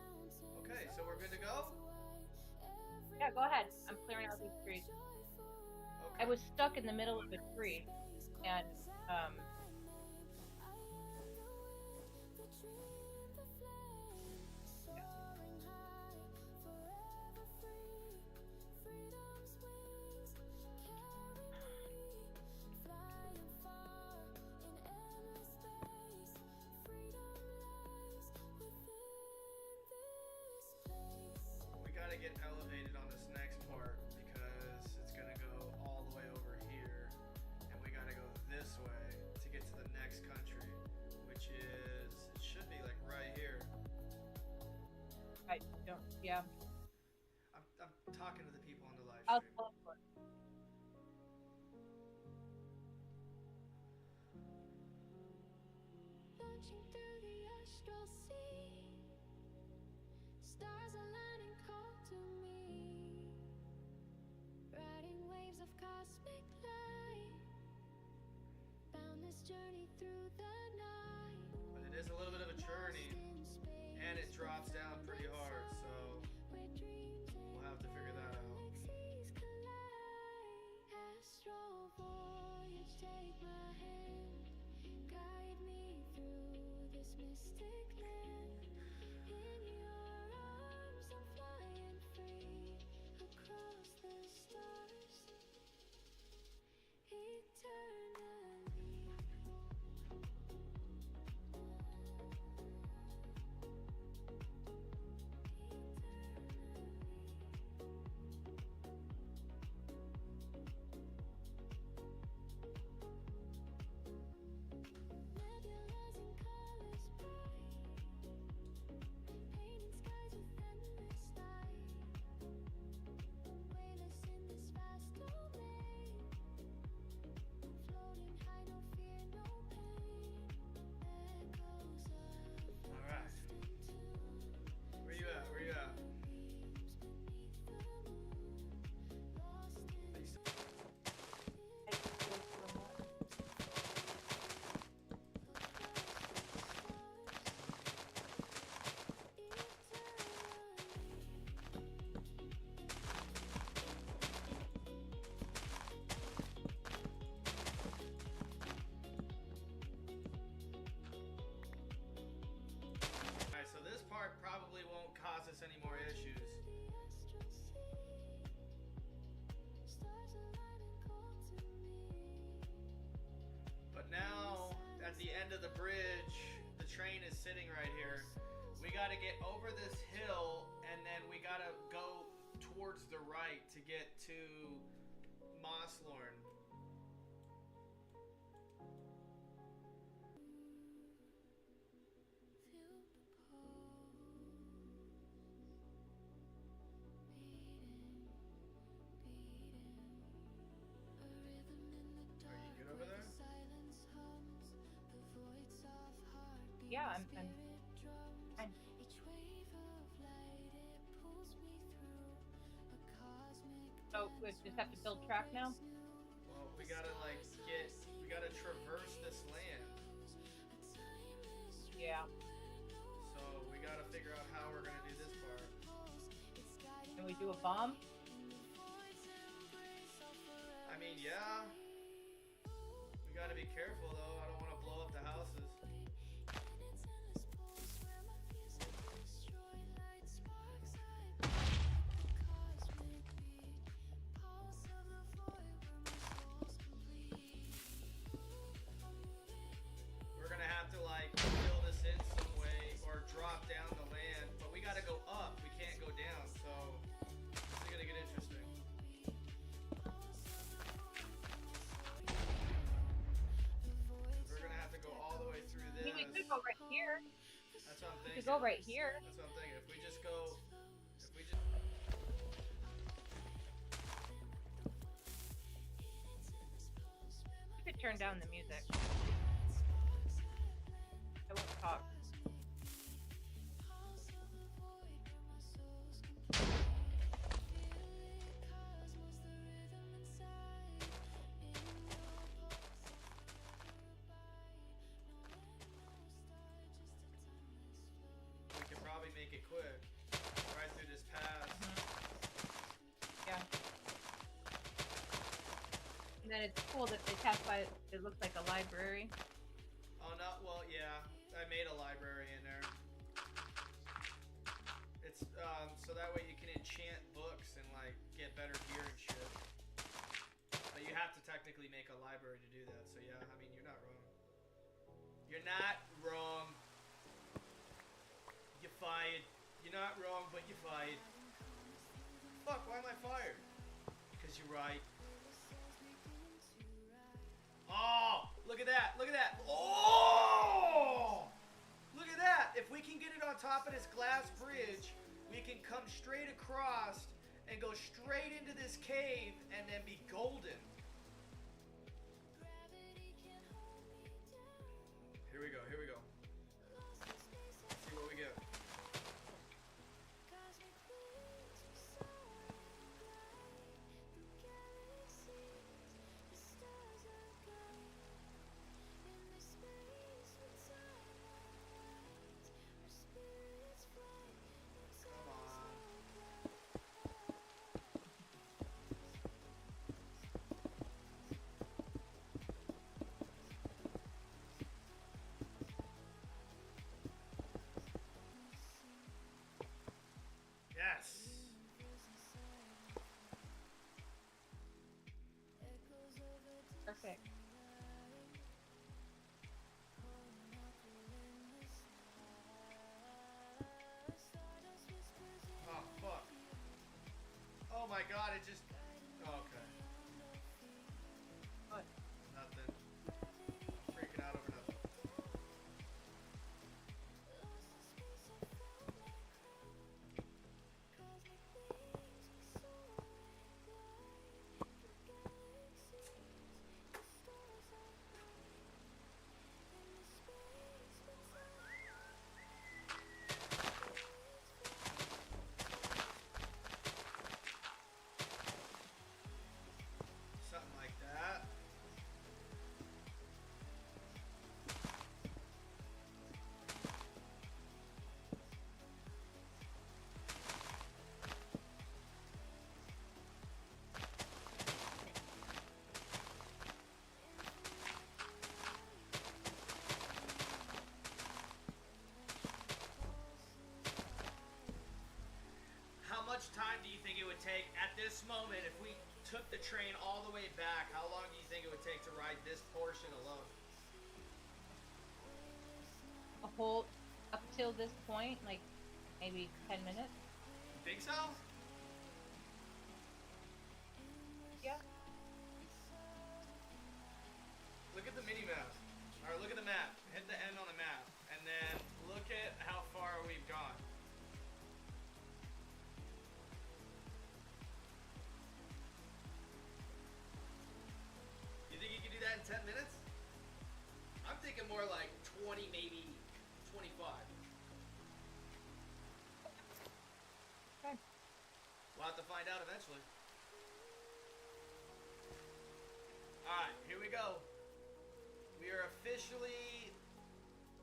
Speaker 2: Okay, so we're good to go?
Speaker 8: Yeah, go ahead. I'm clearing out these trees.
Speaker 2: Okay.
Speaker 8: I was stuck in the middle of a tree, and
Speaker 2: We gotta get elevated on this next part because it's gonna go all the way over here, and we gotta go this way to get to the next country, which is, it should be like right here.
Speaker 8: I don't. Yeah,
Speaker 2: I'm talking to the people on the live
Speaker 8: I'll
Speaker 2: stream.
Speaker 8: teleport.
Speaker 9: Launching through the astral sea, stars aligning call to me, riding waves of cosmic light, found this journey through the night.
Speaker 2: But it is a little bit of a journey, and it drops down pretty hard, so we'll have to figure that out.
Speaker 9: Galaxies collide, astral voyage, take my hand, guide me through this mystic land. In your arms I'm flying free, across the stars, eternally. Nebulas in colors bright, painting skies with endless light, weightless in this vast domain, floating high, no fear, no pain, echoes of
Speaker 2: All right. Where you at? Where you at?
Speaker 8: I can go for more.
Speaker 2: Alright, so this part probably won't cause us any more issues. But now, at the end of the bridge, the train is sitting right here. We gotta get over this hill, and then we gotta go towards the right to get to Moslorn. Are you good over there?
Speaker 8: Yeah, I'm fine. So we just have to build track now.
Speaker 2: Well, we gotta we gotta traverse this land.
Speaker 8: Yeah.
Speaker 2: So we gotta figure out how we're gonna do this part.
Speaker 8: Can we do a bomb?
Speaker 2: I mean, yeah. We gotta be careful though. I don't want to blow up the houses.
Speaker 8: go right here.
Speaker 2: That's what I'm thinking. If we just go, if we just.
Speaker 8: You could turn down the music. I won't talk.
Speaker 2: We could probably make it quick. Right through this pass.
Speaker 8: Yeah. And then it's cool that they pass by. It looks like a library.
Speaker 2: Oh no, well yeah, I made a library in there. It's so that way you can enchant books and like get better gear and shit. But you have to technically make a library to do that. So yeah, I mean you're not wrong. You're not wrong. You fired. You're not wrong, but you fired. Fuck, why am I fired? Because you're right. Oh, look at that. Look at that. Oh! Look at that. If we can get it on top of this glass bridge, we can come straight across and go straight into this cave and then be golden. Here we go. Here we go. Let's see what we get. Yes.
Speaker 8: Perfect.
Speaker 2: Oh, fuck. Oh my god, it just... Oh, okay.
Speaker 8: What?
Speaker 2: Nothing. Freaking out over nothing. Something like that. How much time do you think it would take at this moment if we took the train all the way back? How long do you think it would take to ride this portion alone?
Speaker 8: A whole up till this point, like maybe 10 minutes.
Speaker 2: You think so?
Speaker 8: Yeah.
Speaker 2: Look at the mini map. Or look at the map. Hit the end on the map. And then look at how far we've gone. You think you can do that in 10 minutes? I'm thinking more like 20, maybe 25.
Speaker 8: Okay.
Speaker 2: We'll have to find out eventually. Alright, here we go. We are officially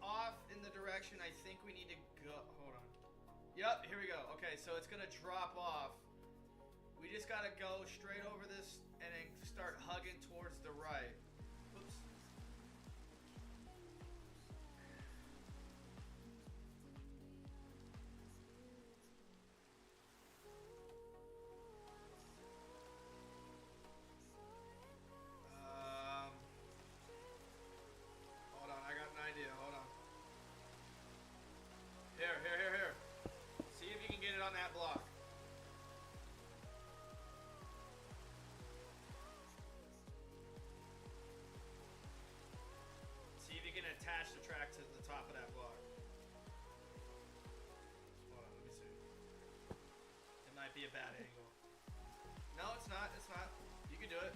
Speaker 2: off in the direction I think we need to go. Hold on. Yep, here we go. Okay, so it's gonna drop off. We just gotta go straight over this and then start hugging towards the right. Oops. Hold on, I got an idea. Hold on. Here. See if you can get it on that block. a bad angle. No, it's not. It's not. You can do it.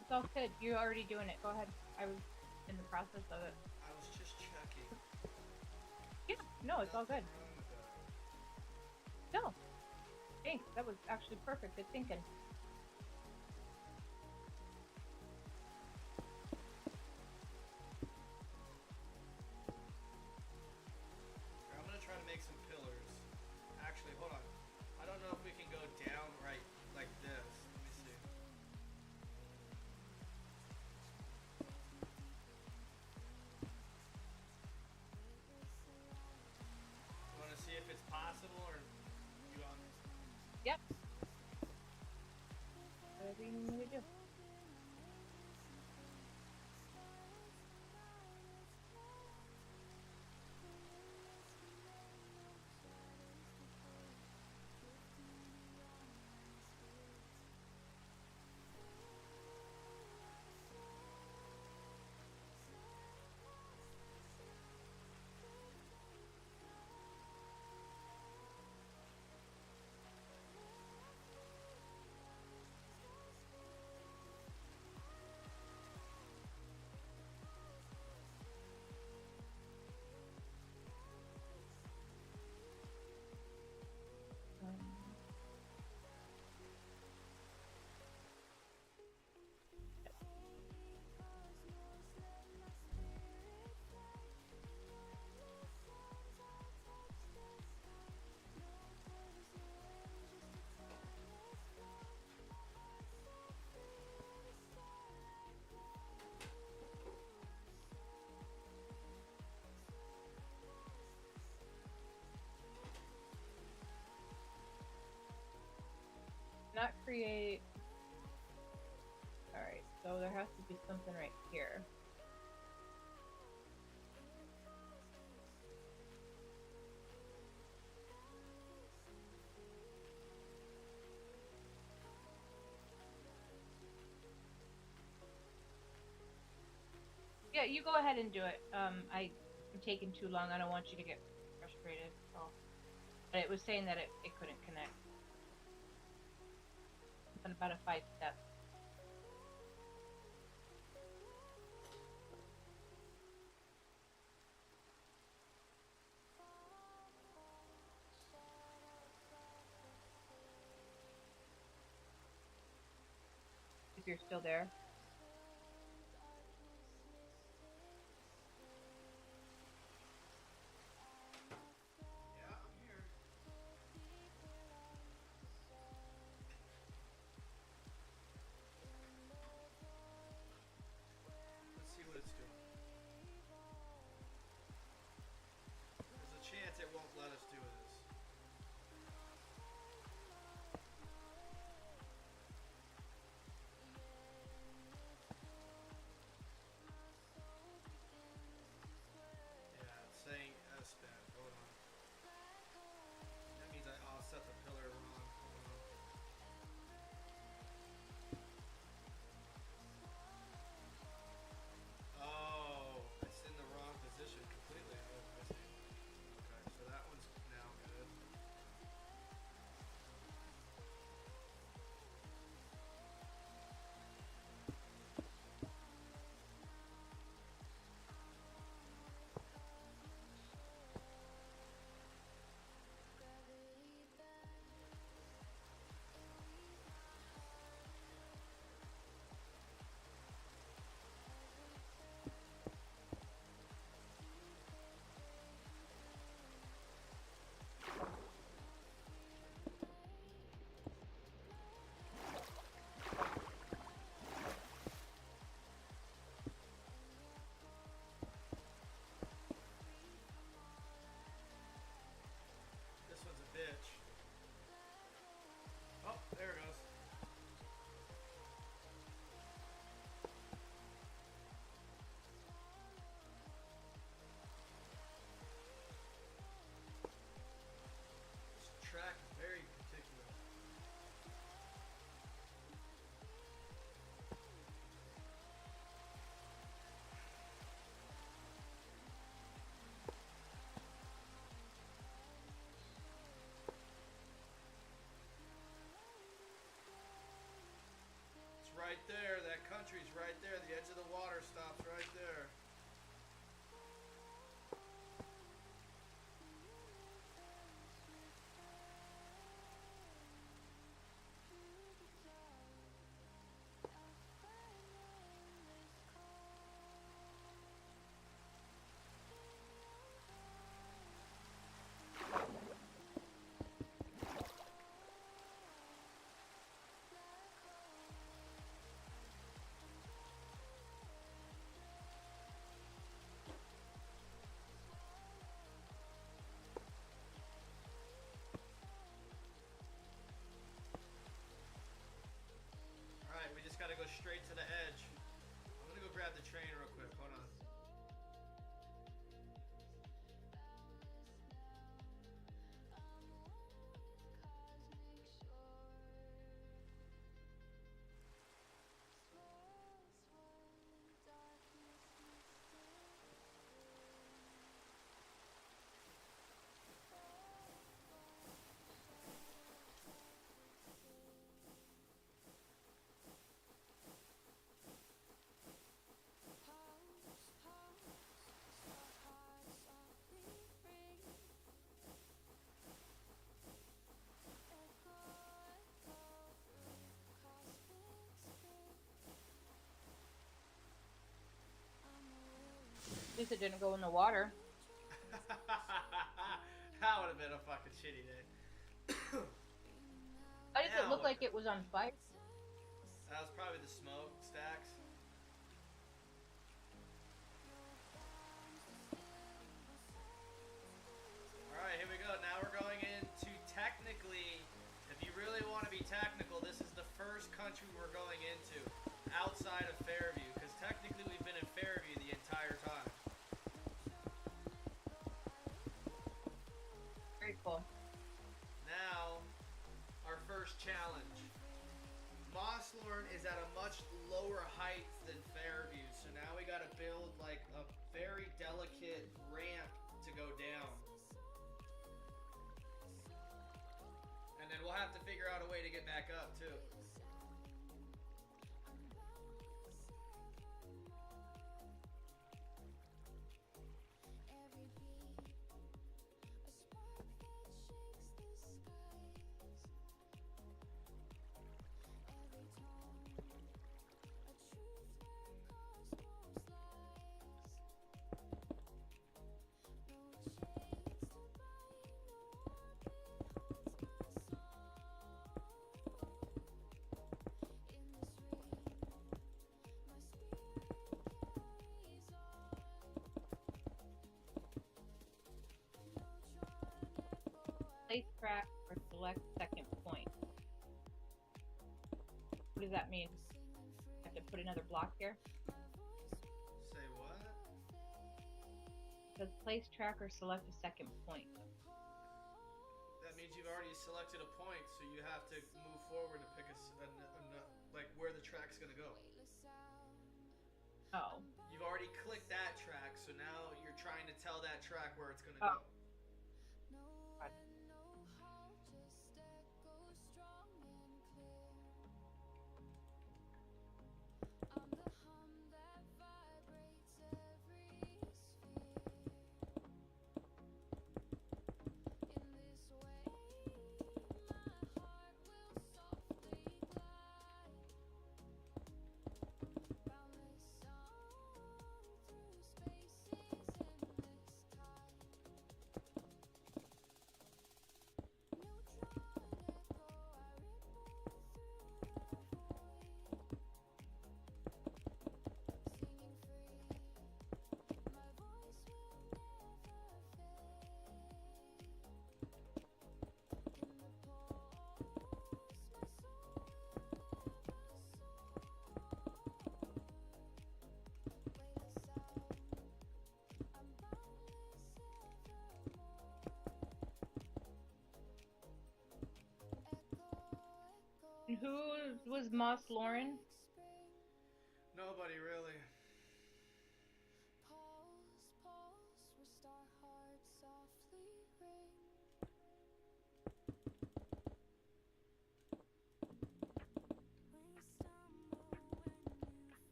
Speaker 8: It's all good. You're already doing it. Go ahead. I was in the process of it.
Speaker 2: I was just checking.
Speaker 8: Yeah. No, it's all good.
Speaker 2: Nothing wrong with that.
Speaker 8: No. Thanks. That was actually perfect. Good thinking.
Speaker 2: I'm gonna try to make some pillars. Actually, hold on. I don't know if we can go down right like this. Let me see. You want to see if it's possible, or you on?
Speaker 8: Yep. Whatever you need me to do. Not create. Alright, so there has to be something right here. Yeah, you go ahead and do it. I'm taking too long. I don't want you to get frustrated. So. But it was saying that it couldn't connect. Something about a 5-step. If you're still there.
Speaker 2: Yeah, I'm here. Let's see what it's doing. There's a chance it won't let us do this. right there. The edge of the water stops right there. Alright, we just gotta go straight to the edge. I'm gonna go grab the train real quick. Hold on.
Speaker 8: At least it didn't go in the water.
Speaker 2: That would have been a fucking shitty day.
Speaker 8: Why does it look like it was on fire?
Speaker 2: That was probably the smoke stacks. Alright, here we go. Now we're going into technically, if you really want to be technical, this is the first country we're going into outside of Fairview, because technically we've been in Fairview the entire time.
Speaker 8: Very cool.
Speaker 2: Now, our first challenge. Mosslorn is at a much lower height than Fairview, so now we gotta build like a very delicate ramp to go down. And then we'll have to figure out a way to get back up too.
Speaker 8: Place track or select second point. What does that mean? I have to put another block here?
Speaker 2: Say what?
Speaker 8: It says place track or select a second point.
Speaker 2: That means you've already selected a point, so you have to move forward and pick like where the track's gonna go.
Speaker 8: Oh.
Speaker 2: You've already clicked that track, so now you're trying to tell that track where it's gonna go.
Speaker 8: God. And who was Mosslorn?
Speaker 2: Nobody really.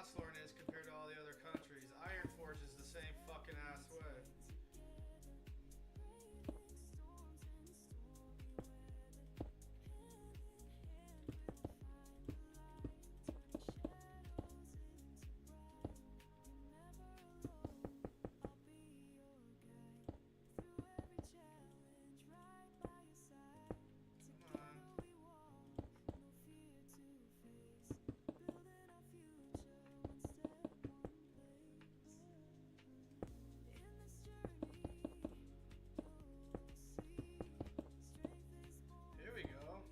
Speaker 2: Osthorn is compared to all the other countries. Ironforge is the same fucking ass way. Here we go.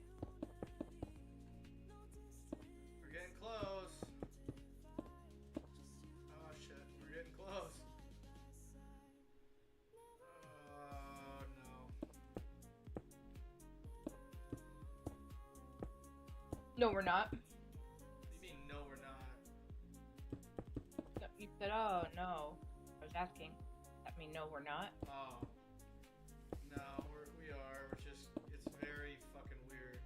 Speaker 2: We're getting close. Oh shit, we're getting close. Oh no.
Speaker 8: No, we're not.
Speaker 2: What do you mean, no, we're not?
Speaker 8: No, you said, oh no. I was asking. That mean no, we're not.
Speaker 2: Oh. No, we are. We're just, it's very fucking weird.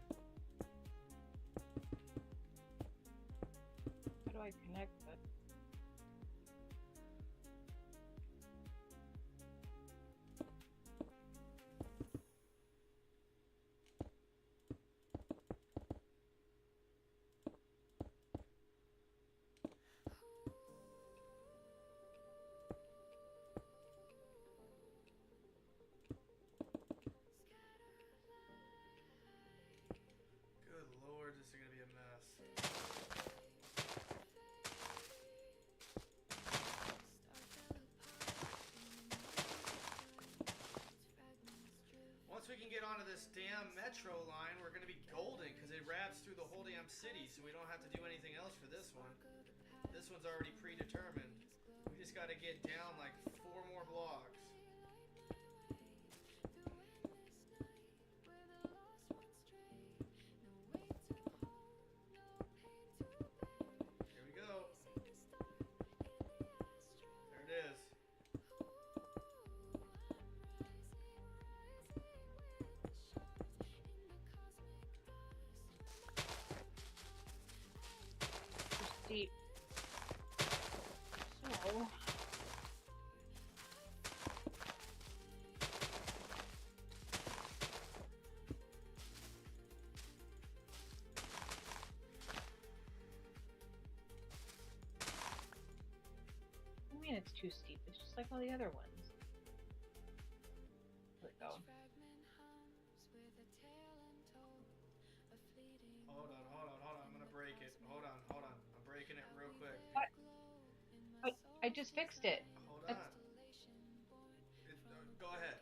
Speaker 8: How do I connect this?
Speaker 2: Good lord, this is gonna be a mess. Once we can get onto this damn metro line, we're gonna be golden because it wraps through the whole damn city, so we don't have to do anything else for this one. This one's already predetermined. We just gotta get down like 4 more blocks. Here we go. There it is.
Speaker 8: Too steep. So. I mean, it's too steep. It's just like all the other ones. There we go.
Speaker 2: Hold on. I'm gonna break it. Hold on. I'm breaking it real quick.
Speaker 8: But I just fixed it.
Speaker 2: Hold on. Go ahead.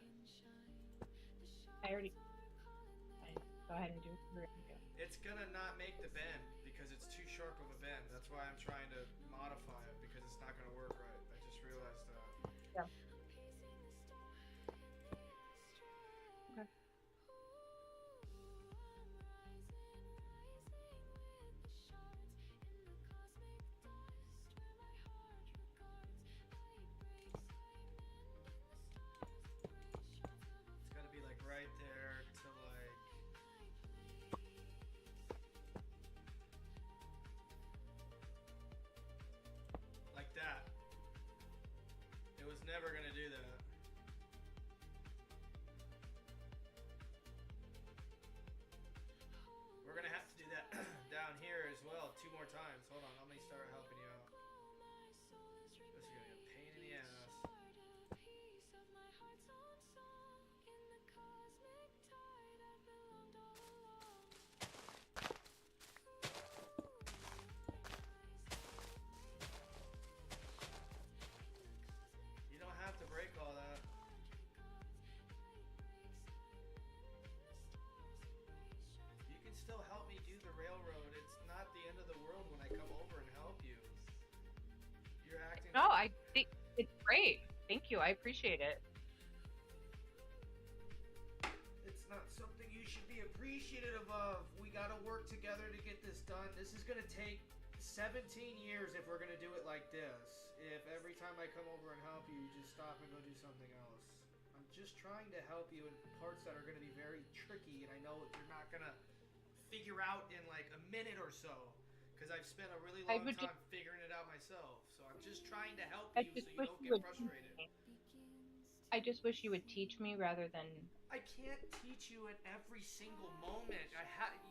Speaker 8: I already. Fine. Go ahead and do what you're gonna do.
Speaker 2: It's gonna not make the bend because it's too sharp of a bend. That's why I'm trying to modify it because it's not gonna work right. I just realized that.
Speaker 8: Yeah. Okay.
Speaker 2: It's gotta be like right there to like that. It was never gonna do that. We're gonna have to do that down here as well 2 more times. Hold on, let me start helping you out. This is gonna be a pain in the ass. You don't have to break all that. You can still help me do the railroad. It's not the end of the world when I come over and help you. You're acting.
Speaker 8: No, I think it's great. Thank you. I appreciate it.
Speaker 2: It's not something you should be appreciative of. We gotta work together to get this done. This is gonna take 17 years if we're gonna do it like this. If every time I come over and help you, you just stop and go do something else. I'm just trying to help you in parts that are gonna be very tricky, and I know you're not gonna figure out in like a minute or so. because I've spent a really
Speaker 8: I
Speaker 2: long
Speaker 8: would
Speaker 2: time
Speaker 8: just,
Speaker 2: figuring it out myself. So I'm just trying to help
Speaker 8: I
Speaker 2: you
Speaker 8: just
Speaker 2: so you
Speaker 8: wish
Speaker 2: don't
Speaker 8: you
Speaker 2: get
Speaker 8: would teach
Speaker 2: frustrated.
Speaker 8: me. I just wish you would teach me rather than.
Speaker 2: I can't teach you at every single moment.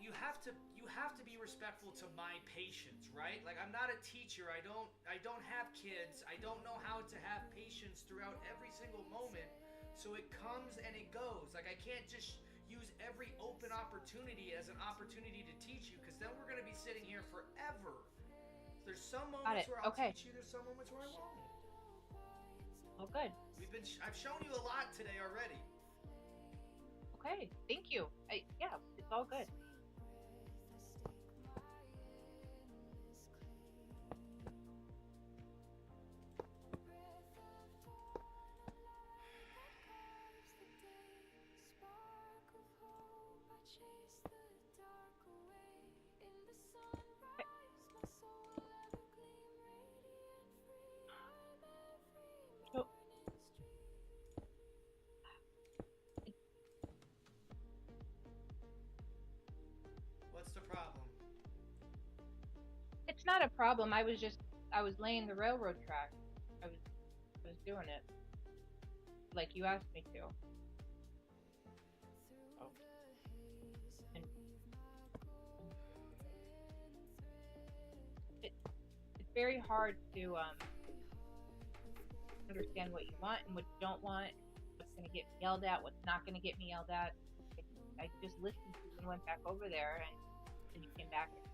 Speaker 2: You have to be respectful to my patience, right? Like I'm not a teacher. I don't have kids. I don't know how to have patience throughout every single moment. So it comes and it goes. Like I can't just use every open opportunity as an opportunity to teach you because then we're going to be sitting here forever. There's some
Speaker 8: Got
Speaker 2: moments
Speaker 8: it.
Speaker 2: where I'll
Speaker 8: Okay.
Speaker 2: teach you, there's some moments where I won't.
Speaker 8: Oh, good.
Speaker 2: I've shown you a lot today already.
Speaker 8: Okay. Thank you. Yeah, it's all good. So,
Speaker 2: What's the problem?
Speaker 8: it's not a problem. I was laying the railroad track. I was doing it like you asked me to. Oh. And it's very hard to understand what you want and what you don't want, what's going to get me yelled at, what's not going to get me yelled at. I just listened to you and went back over there, and then you came back and